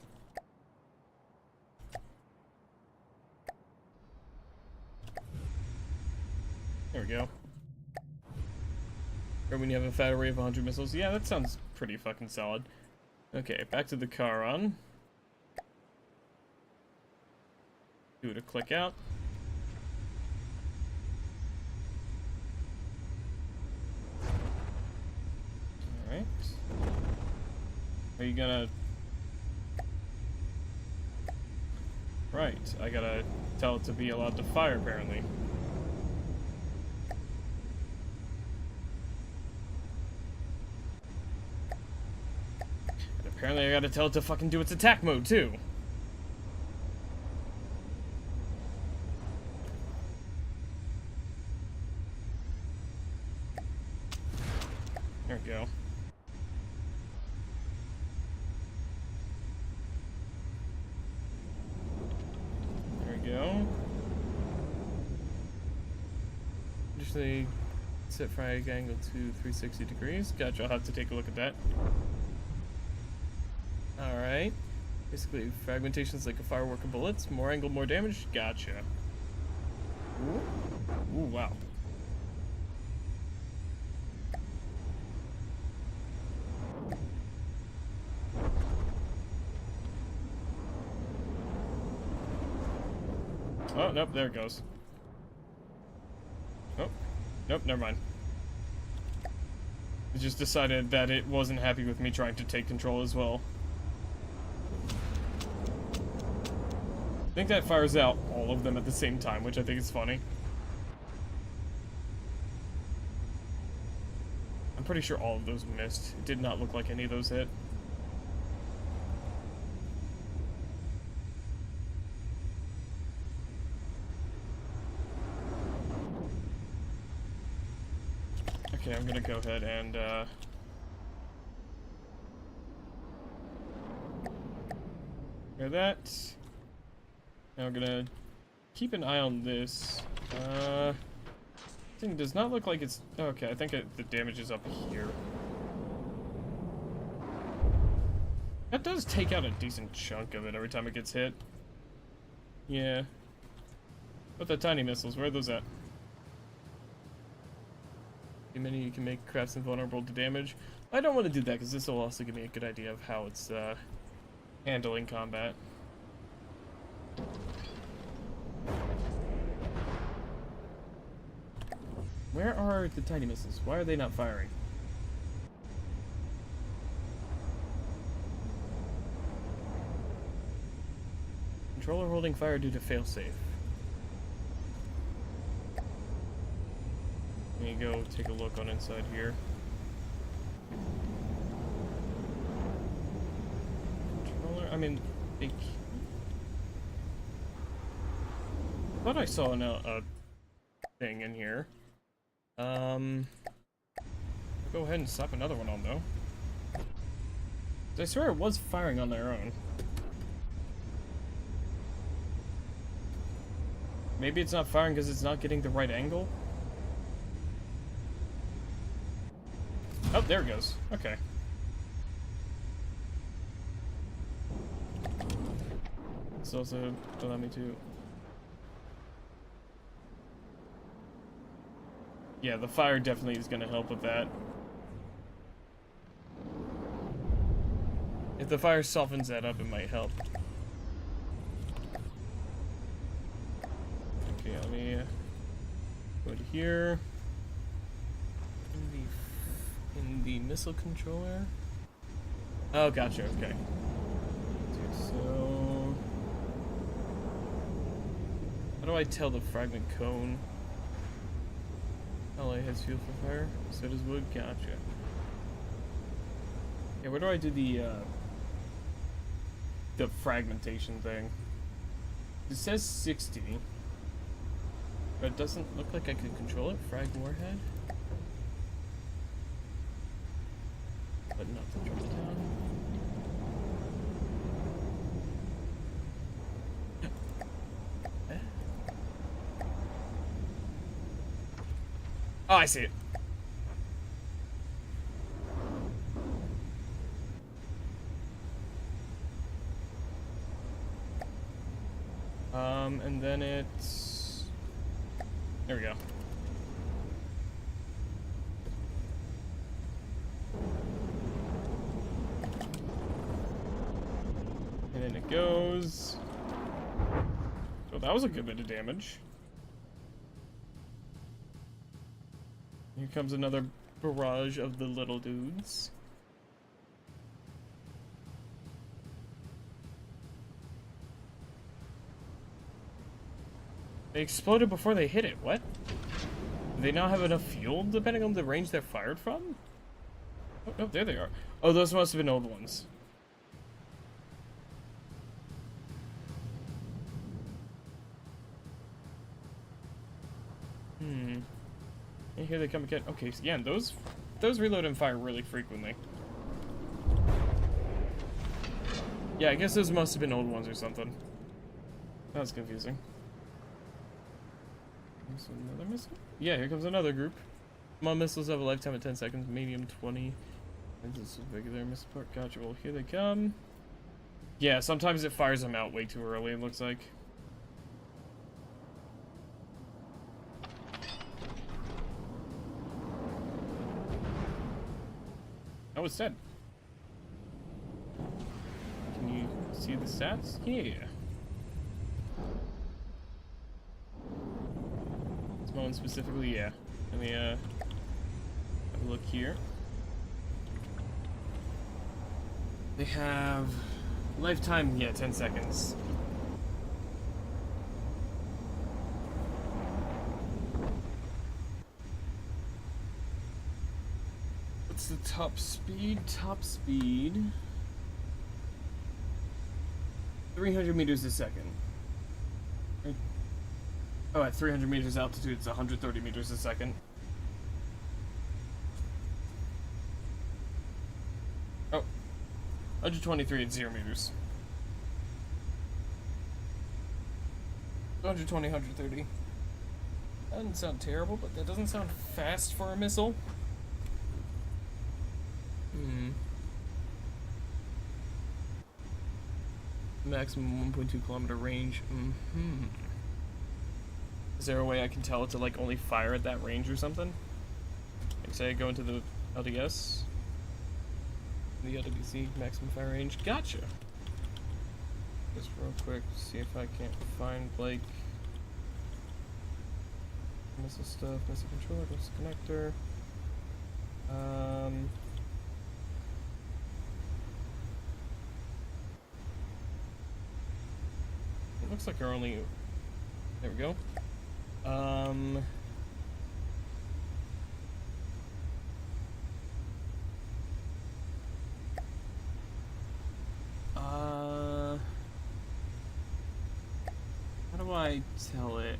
There we go. Or when you have a fat array of 100 missiles. Yeah, that sounds pretty fucking solid. Okay, back to the Charon. Do it a click out. Alright. Are you gonna... Right, I gotta tell it to be allowed to fire, apparently. Apparently I gotta tell it to fucking do its attack mode, too. There we go. actually set frag angle to 360 degrees. Gotcha, I'll have to take a look at that. Alright. Basically, fragmentation is like a firework of bullets. More angle, more damage. Gotcha. Ooh, ooh, wow. Oh, nope, there it goes. Oh, nope, never mind. It just decided that it wasn't happy with me trying to take control as well. I think that fires out all of them at the same time, which I think is funny. I'm pretty sure all of those missed. It did not look like any of those hit. Okay, I'm gonna go ahead and, hear that. Now I'm gonna keep an eye on this. Thing does not look like it's... Okay, I think the damage is up here. That does take out a decent chunk of it every time it gets hit. Yeah. But the tiny missiles, where are those at? Too many you can make crafts invulnerable to damage. I don't want to do that because this will also give me a good idea of how it's handling combat. Where are the tiny missiles? Why are they not firing? Controller holding fire due to failsafe. Let me go take a look on inside here. Controller, I mean, I thought I saw a thing in here. I'll go ahead and slap another one on though. I swear it was firing on their own. Maybe it's not firing because it's not getting the right angle? Oh, there it goes. Okay. This also allow me to... Yeah, the fire definitely is going to help with that. If the fire softens that up, it might help. Okay, let me go to here. In the missile controller. Oh, gotcha. Okay. So, how do I tell the fragment cone? Ally has fuel for fire. So does wood. Gotcha. Yeah, where do I do the fragmentation thing? It says 60, but it doesn't look like I could control it. Frag warhead. But not the drop down. Oh, I see it. And then it's... There we go. And then it goes. So that was a good bit of damage. Here comes another barrage of the little dudes. They exploded before they hit it. What? Do they now have enough fuel depending on the range they're fired from? Oh, no, there they are. Oh, those must have been old ones. And here they come again. Okay, so yeah, those reload and fire really frequently. Yeah, I guess those must have been old ones or something. That was confusing. There's another missile? Yeah, here comes another group. Small missiles have a lifetime of 10 seconds, medium 20. And this is regular missile part. Gotcha. Well, here they come. Yeah, sometimes it fires them out way too early, it looks like. Oh, it's dead. Can you see the stats? Yeah. This one specifically, yeah. Let me have a look here. They have lifetime, yeah, 10 seconds. What's the top speed? Top speed. 300 meters a second. Oh, at 300 meters altitude, it's 130 meters a second. Oh, 123 at 0 meters. 120, 130. That doesn't sound terrible, but that doesn't sound fast for a missile. Maximum 1.2 kilometer range. Is there a way I can tell it to like only fire at that range or something? Like say I go into the LDS, the LWC maximum fire range. Gotcha. Just real quick, see if I can't find like missile stuff, missile controller, missile connector. It looks like they're only. There we go. How do I tell it?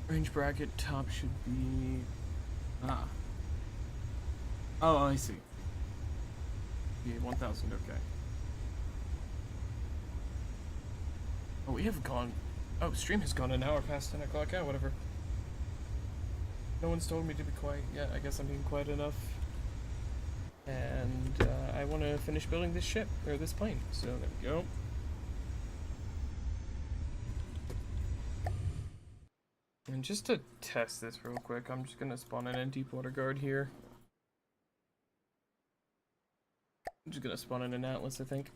Range bracket top should be. Oh, I see. Yeah, 1,000. Okay. Oh, we have gone. Oh, stream has gone an hour past 10 o'clock. Yeah, whatever. No one's told me to be quiet yet. I guess I'm being quiet enough. And I want to finish building this ship, or this plane. So there we go. And just to test this real quick, I'm just going to spawn an deep water guard here. I'm just going to spawn in an Atlas, I think.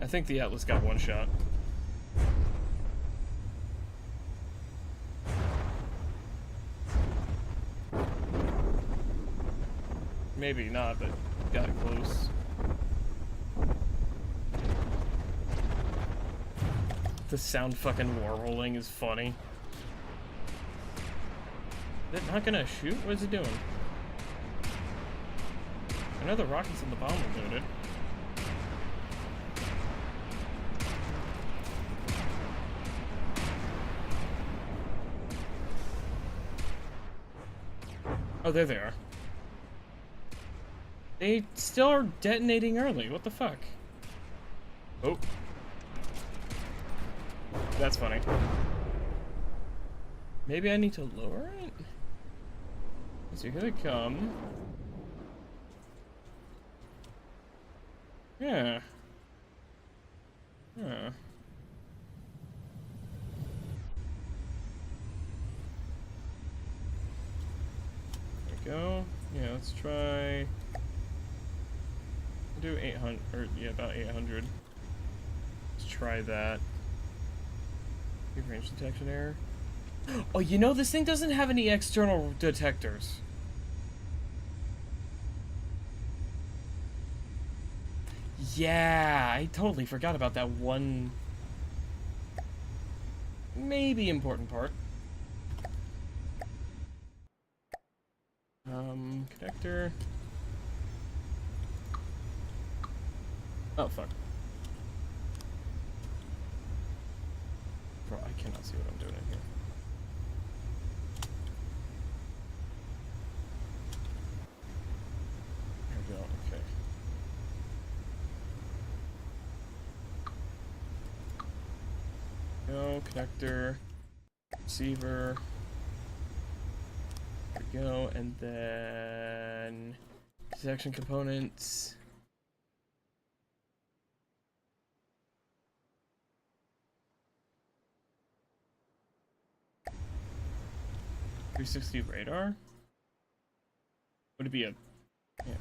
I think the Atlas got one shot. Maybe not, but got it close. The sound fucking war rolling is funny. Is it not gonna shoot? What is it doing? I know the rockets and the bomb are loaded. Oh, there they are. They still are detonating early. What the fuck? Oh. That's funny. Maybe I need to lower it? So here they come. Yeah. Yeah. There we go. Yeah, let's try. Do 800, or yeah, about 800. Let's try that. Range detection error. Oh, you know, this thing doesn't have any external detectors. Yeah, I totally forgot about that one maybe important part. Connector. Oh, fuck. Bro, I cannot see what I'm doing in here. go. Connector, receiver. There we go. And then section components. .360 radar. Would it be a? Yeah.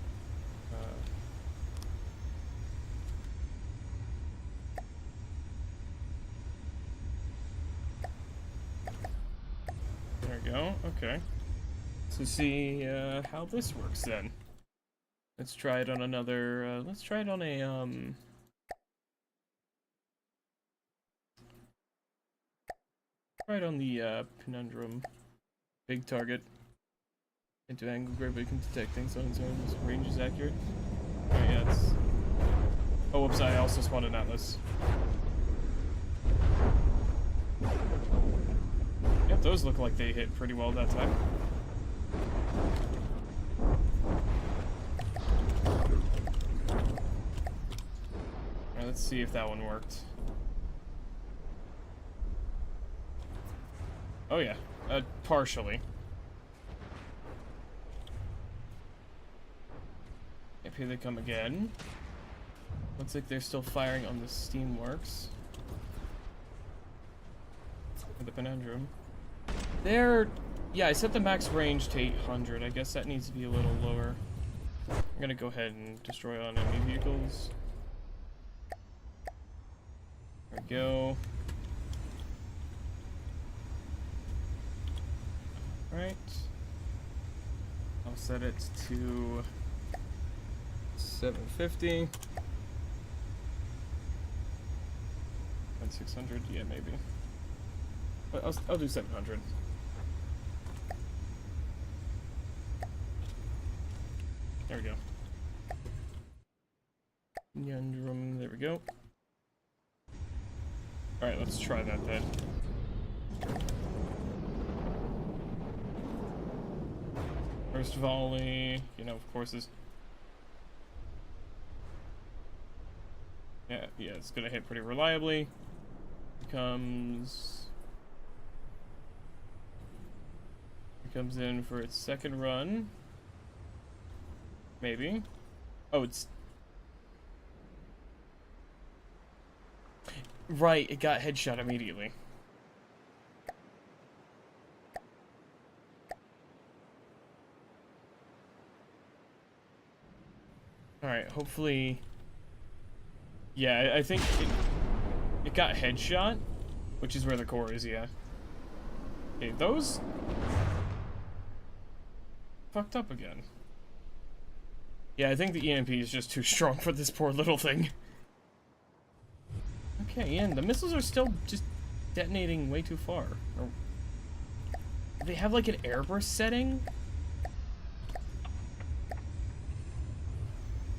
There we go. Okay. So see how this works then. Let's try it on another. Let's try it on a Try it on the Penumbra. Big target. Into angle gravity can detect things on its own. This range is accurate. Oh yeah, it's. Oh whoops! I also spawned an Atlas. Yep, those look like they hit pretty well that time. Alright, let's see if that one worked. Oh yeah, partially. Yep, here they come again. Looks like they're still firing on the Steamworks. Or the Penumbra. They're... Yeah, I set the max range to 800. I guess that needs to be a little lower. I'm gonna go ahead and destroy all enemy vehicles. There we go. Right. I'll set it to 750. And 600, yeah, maybe. But I'll do 700. There we go. Yundrum, there we go. Alright, let's try that then. First volley, you know, of course, is. Yeah, it's gonna hit pretty reliably. Comes in for its second run. Maybe. Oh, it's right. It got headshot immediately. All right. Hopefully. Yeah, I think it got headshot, which is where the core is. Yeah. Okay, those fucked up again. Yeah, I think the EMP is just too strong for this poor little thing. Okay, and the missiles are still just detonating way too far. Or, they have like an airburst setting?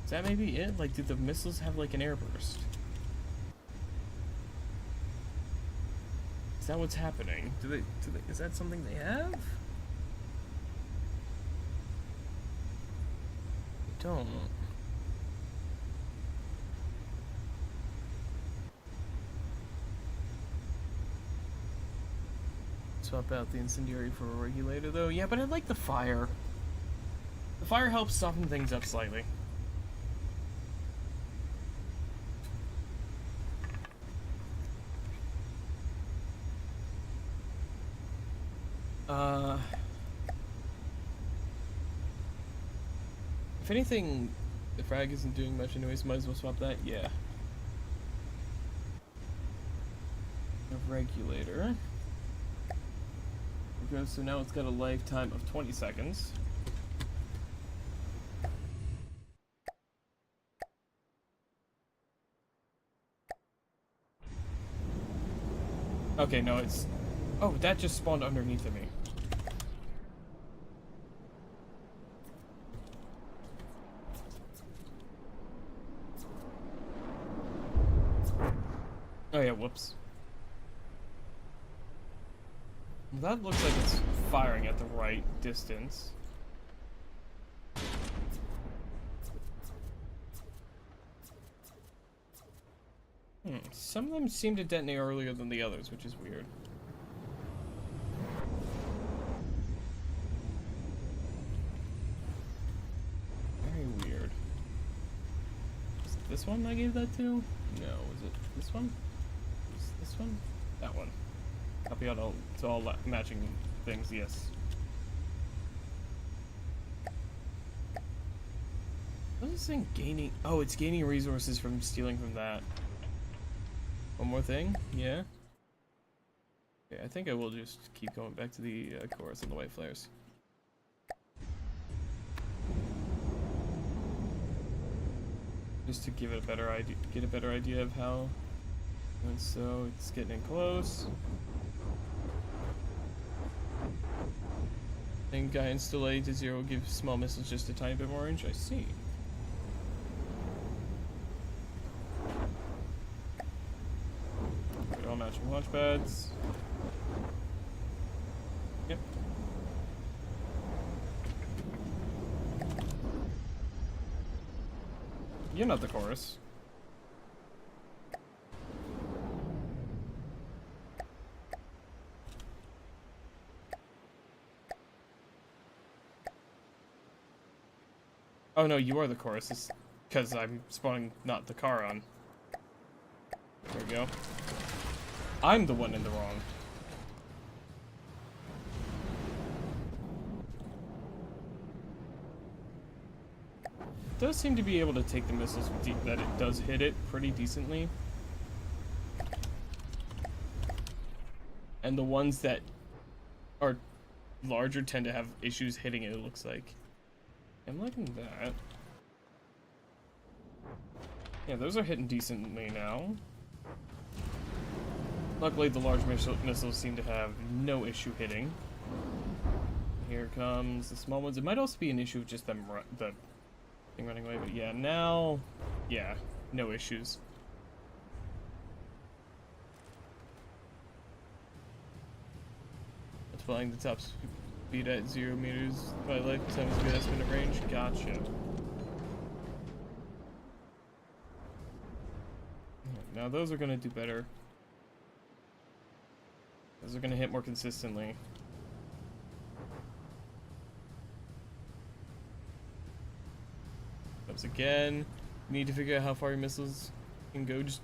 Is that maybe it? Like, do the missiles have like an airburst? Is that what's happening? Do they, is that something they have? Don't. Swap out the incendiary for a regulator though. Yeah, but I like the fire. The fire helps soften things up slightly. If anything, the frag isn't doing much anyways, might as well swap that, yeah. A regulator. There we go, so now it's got a lifetime of 20 seconds. Okay, no, it's... Oh, that just spawned underneath of me. Oh yeah, whoops. That looks like it's firing at the right distance. Some of them seem to detonate earlier than the others, which is weird. Very weird. Is it this one I gave that to? No, is it this one? Is this one? That one. Copy out all, to all matching things, yes. What is this thing gaining? Oh, it's gaining resources from stealing from that. One more thing? Yeah. Okay, I think I will just keep going back to the chorus and the white flares. Just to give it a better idea, get a better idea of how. And so it's getting in close. And guidance delay to 0 gives small missiles just a tiny bit more range. I see. All matching launch pads. Yep. You're not the chorus. Oh no, you are the chorus, because I'm spawning not the car on. There we go. I'm the one in the wrong. It does seem to be able to take the missiles that it does hit it pretty decently. And the ones that are larger tend to have issues hitting it, it looks like. I'm liking that. Yeah, those are hitting decently now. Luckily, the large missiles seem to have no issue hitting. Here comes the small ones. It might also be an issue of just them the thing running away, but yeah, now, yeah, no issues. It's flying the top speed at 0 meters by light times speed estimate of range. Gotcha. Now those are gonna do better. Those are gonna hit more consistently. Once again, you need to figure out how far your missiles can go. Just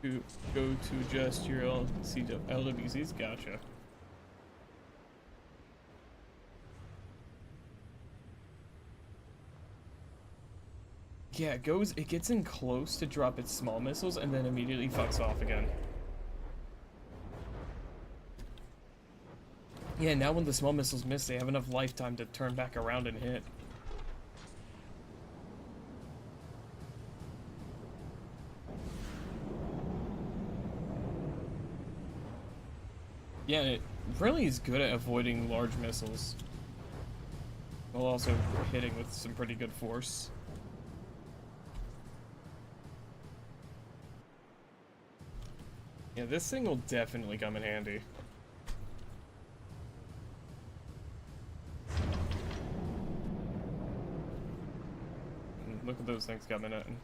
go to just your LWCs. Gotcha. Yeah, it gets in close to drop its small missiles and then immediately fucks off again. Yeah, now when the small missiles miss, they have enough lifetime to turn back around and hit. Yeah, it really is good at avoiding large missiles, while also hitting with some pretty good force. Yeah, this thing will definitely come in handy. Look at those things coming in.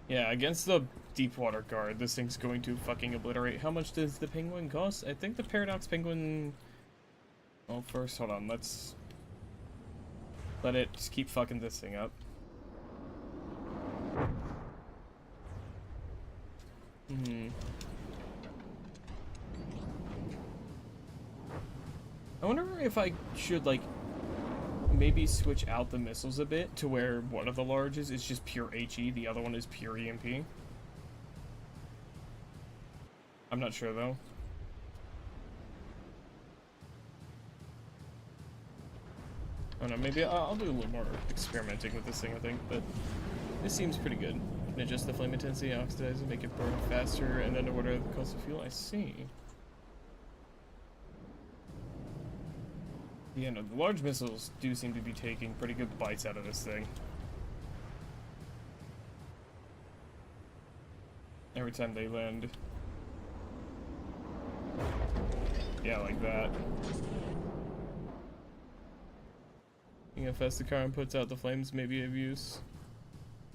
Yeah, against the Deepwater Guard, this thing's going to fucking obliterate. How much does the Penguin cost? I think the Paradox Penguin... Well, first, hold on, let's... let it just keep fucking this thing up. I wonder if I should, like, maybe switch out the missiles a bit to where one of the larges is just pure HE, the other one is pure EMP. I'm not sure though. I don't know, maybe I'll do a little more experimenting with this thing, I think, but this seems pretty good. You can adjust the flame intensity, oxidize it, make it burn faster, and underwater the cost of fuel. I see. Yeah, no, the large missiles do seem to be taking pretty good bites out of this thing. Every time they land. Yeah, like that. You know, fast the car and puts out the flames may be of use.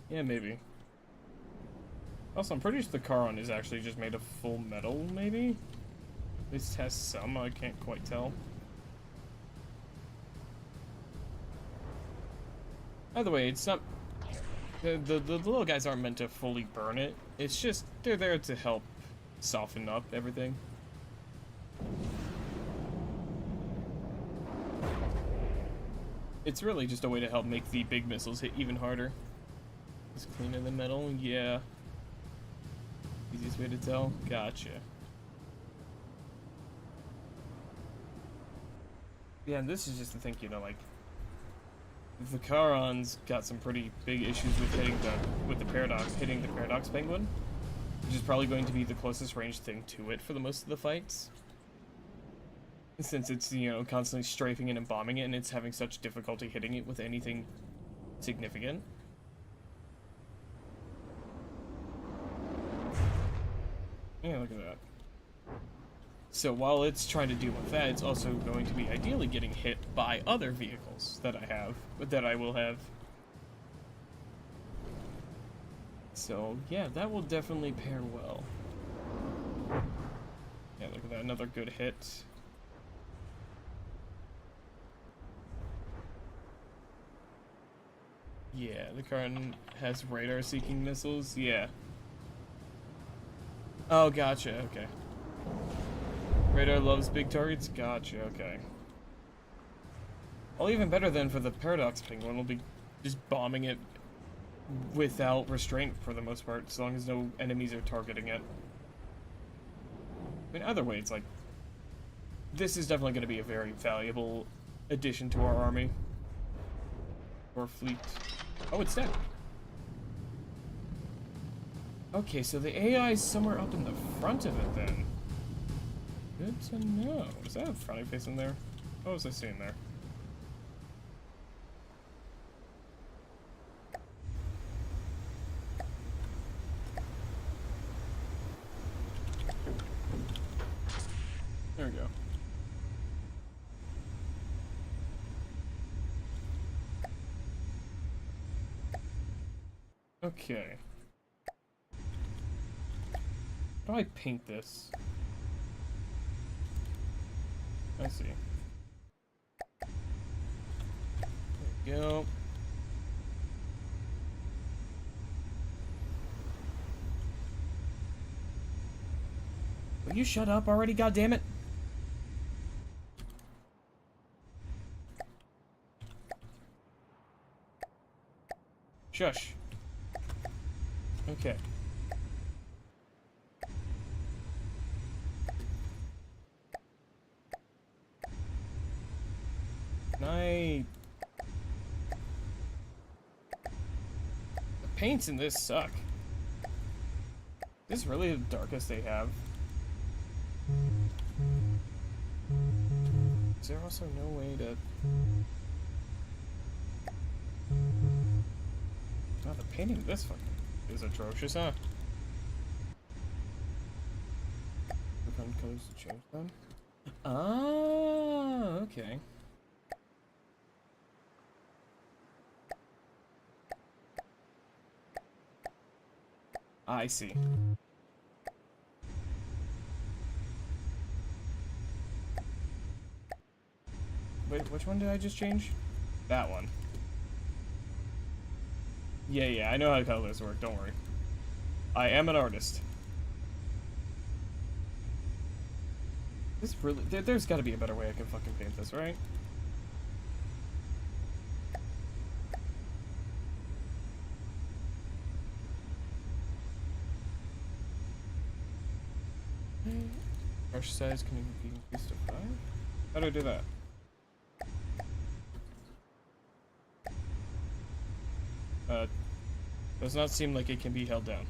Yeah, maybe. Also, I'm pretty sure the Charon is actually just made of full metal, maybe? At least has some, I can't quite tell. By the way, it's not... The little guys aren't meant to fully burn it. It's just, they're there to help soften up everything. It's really just a way to help make the big missiles hit even harder. Just cleaner than metal, yeah. Easiest way to tell? Gotcha. Yeah, and this is just to think, you know, like, the Charon's got some pretty big issues with hitting the Paradox Penguin, which is probably going to be the closest range thing to it for the most of the fights. Since it's, you know, constantly strafing it and bombing it, and it's having such difficulty hitting it with anything significant. Yeah, look at that. So while it's trying to deal with that, it's also going to be ideally getting hit by other vehicles that I will have. So yeah, that will definitely pair well. Yeah, look at that, another good hit. Yeah, the Charon has radar-seeking missiles, yeah. Oh, gotcha, okay. Radar loves big targets? Gotcha, okay. Well, even better then for the Paradox Penguin, we'll be just bombing it without restraint for the most part, as long as no enemies are targeting it. I mean, either way, it's like... This is definitely going to be a very valuable addition to our army. Or fleet. Oh, it's dead. Okay, so the AI is somewhere up in the front of it then. Good to know. Is that a frowny face in there? What was I seeing there? There we go. Okay. How do I paint this? I see. There we go. Will you shut up already, goddammit? Shush. Okay. The paints in this suck. This is really the darkest they have. Is there also no way to... Oh, the painting of this fucking is atrocious, huh? Click on colors to change them. Ah, okay. I see. Wait, which one did I just change? That one. Yeah, I know how colors work, don't worry. I am an artist. This really... There's gotta be a better way I can fucking paint this, right? Brush size can be increased to 5? How do I do that? Does not seem like it can be held down.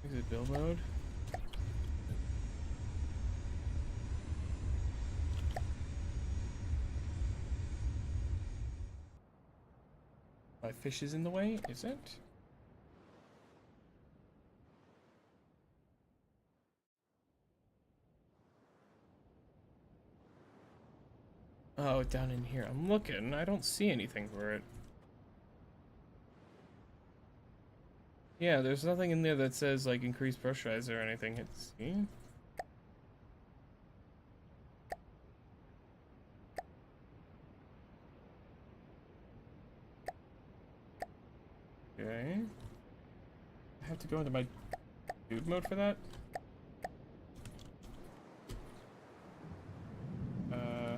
Exit build mode. My fish is in the way, is it? Oh, down in here. I'm looking. I don't see anything for it. Yeah, there's nothing in there that says, like, increase pressurize or anything. Let's see. Okay. I have to go into my dude mode for that? Uh...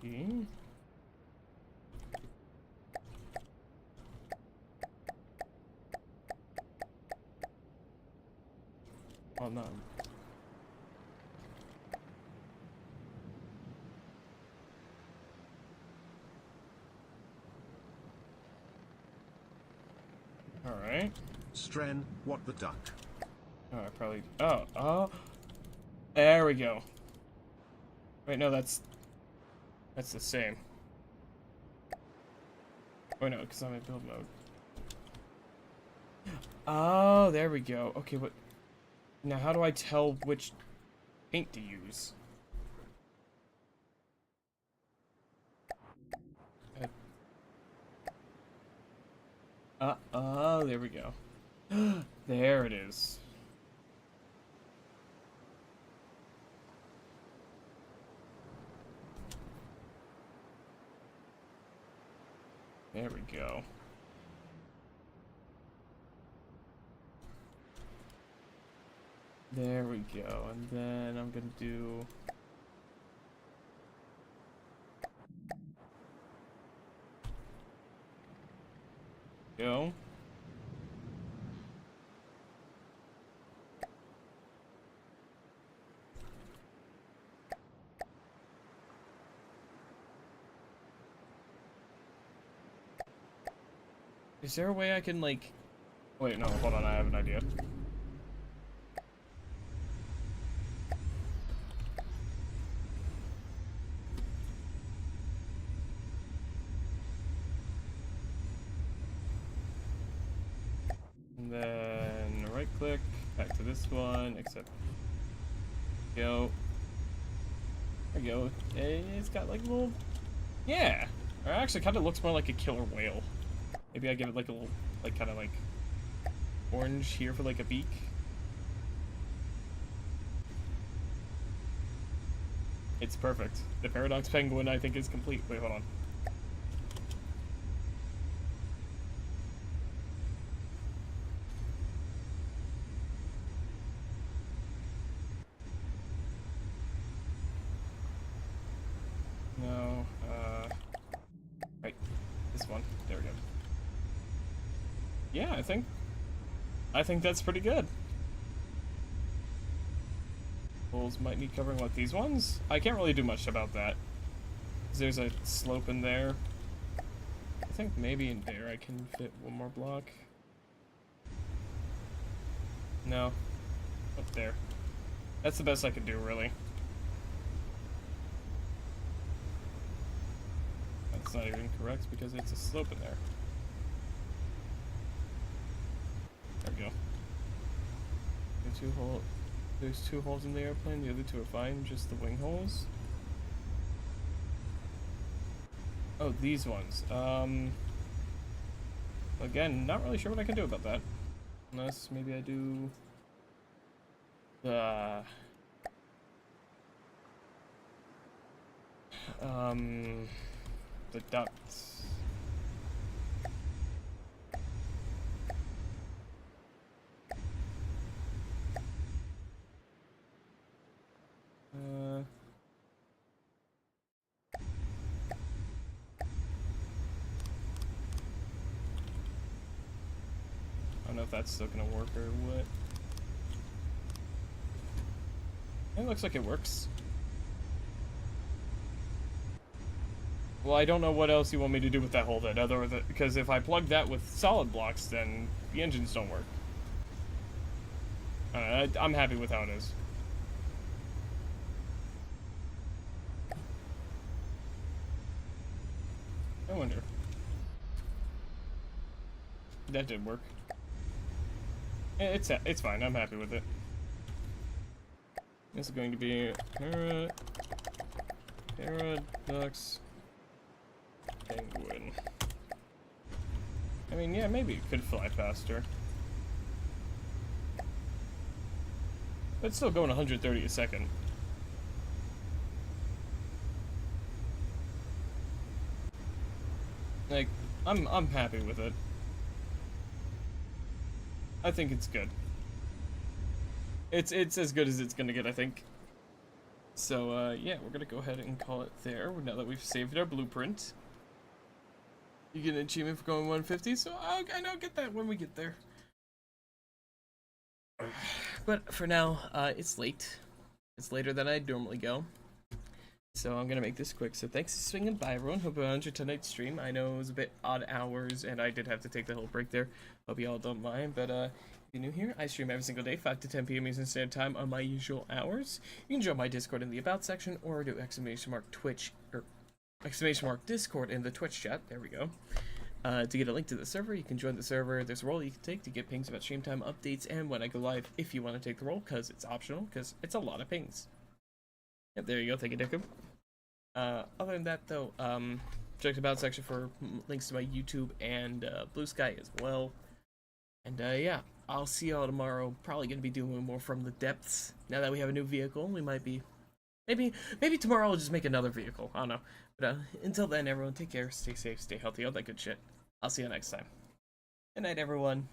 15? Well, no. Alright. Stren, what the duck? Oh, I probably... Oh. There we go. Wait, no, that's the same. Oh, no, because I'm in build mode. Oh, there we go. Okay, what... Now, how do I tell which paint to use? Oh, there we go. There it is. There we go. There we go. And then I'm gonna do... Go. Is there a way I can, like... Wait, no, hold on, I have an idea. And then right-click, back to this one, except... Go. There we go. It's got, like, little... Yeah! It actually kind of looks more like a killer whale. Maybe I give it like a little, like, kind of like orange here for like a beak. It's perfect. The Paradox Penguin, I think, is complete. Wait, hold on. No, right. This one. There we go. Yeah, I think that's pretty good. Holes might need covering like these ones. I can't really do much about that. 'Cause there's a slope in there. I think maybe in there I can fit one more block. No. Up there. That's the best I can do, really. That's not even correct because it's a slope in there. There we go. There's two holes in the airplane, the other two are fine, just the wing holes. Oh, these ones. Again, not really sure what I can do about that. Unless maybe I do the ducts. I don't know if that's still gonna work or what. It looks like it works. Well, I don't know what else you want me to do with that hole then, other than because if I plug that with solid blocks, then the engines don't work. I'm happy with how it is. I wonder. That did work. It's fine. I'm happy with it. This is going to be Paradox Penguin. I mean, yeah, maybe it could fly faster. But it's still going 130 a second. Like, I'm happy with it. I think it's good. It's as good as it's gonna get, I think. So, yeah, we're gonna go ahead and call it there, now that we've saved our blueprint. You get an achievement for going 150, so I know, get that when we get there. But for now, it's late. It's later than I'd normally go. So I'm gonna make this quick. So thanks for swinging by, everyone. Hope you enjoyed tonight's stream. I know it was a bit odd hours, and I did have to take the whole break there. Hope you all don't mind. But if you're new here, I stream every single day, 5 to 10 p.m. Eastern Standard Time on my usual hours. You can join my Discord in the About section, or do !Twitch or !Discord in the Twitch chat. There we go. To get a link to the server, you can join the server. There's a role you can take to get pings about stream time updates and when I go live if you want to take the role, because it's optional, because it's a lot of pings. Yep, there you go. Thank you, Dickum. Other than that, though, check the About section for links to my YouTube and Blue Sky as well. And yeah, I'll see y'all tomorrow. Probably going to be doing more From the Depths. Now that we have a new vehicle, we might be... Maybe tomorrow I'll just make another vehicle. I don't know. But until then, everyone, take care, stay safe, stay healthy, all that good shit. I'll see you next time. Good night, everyone.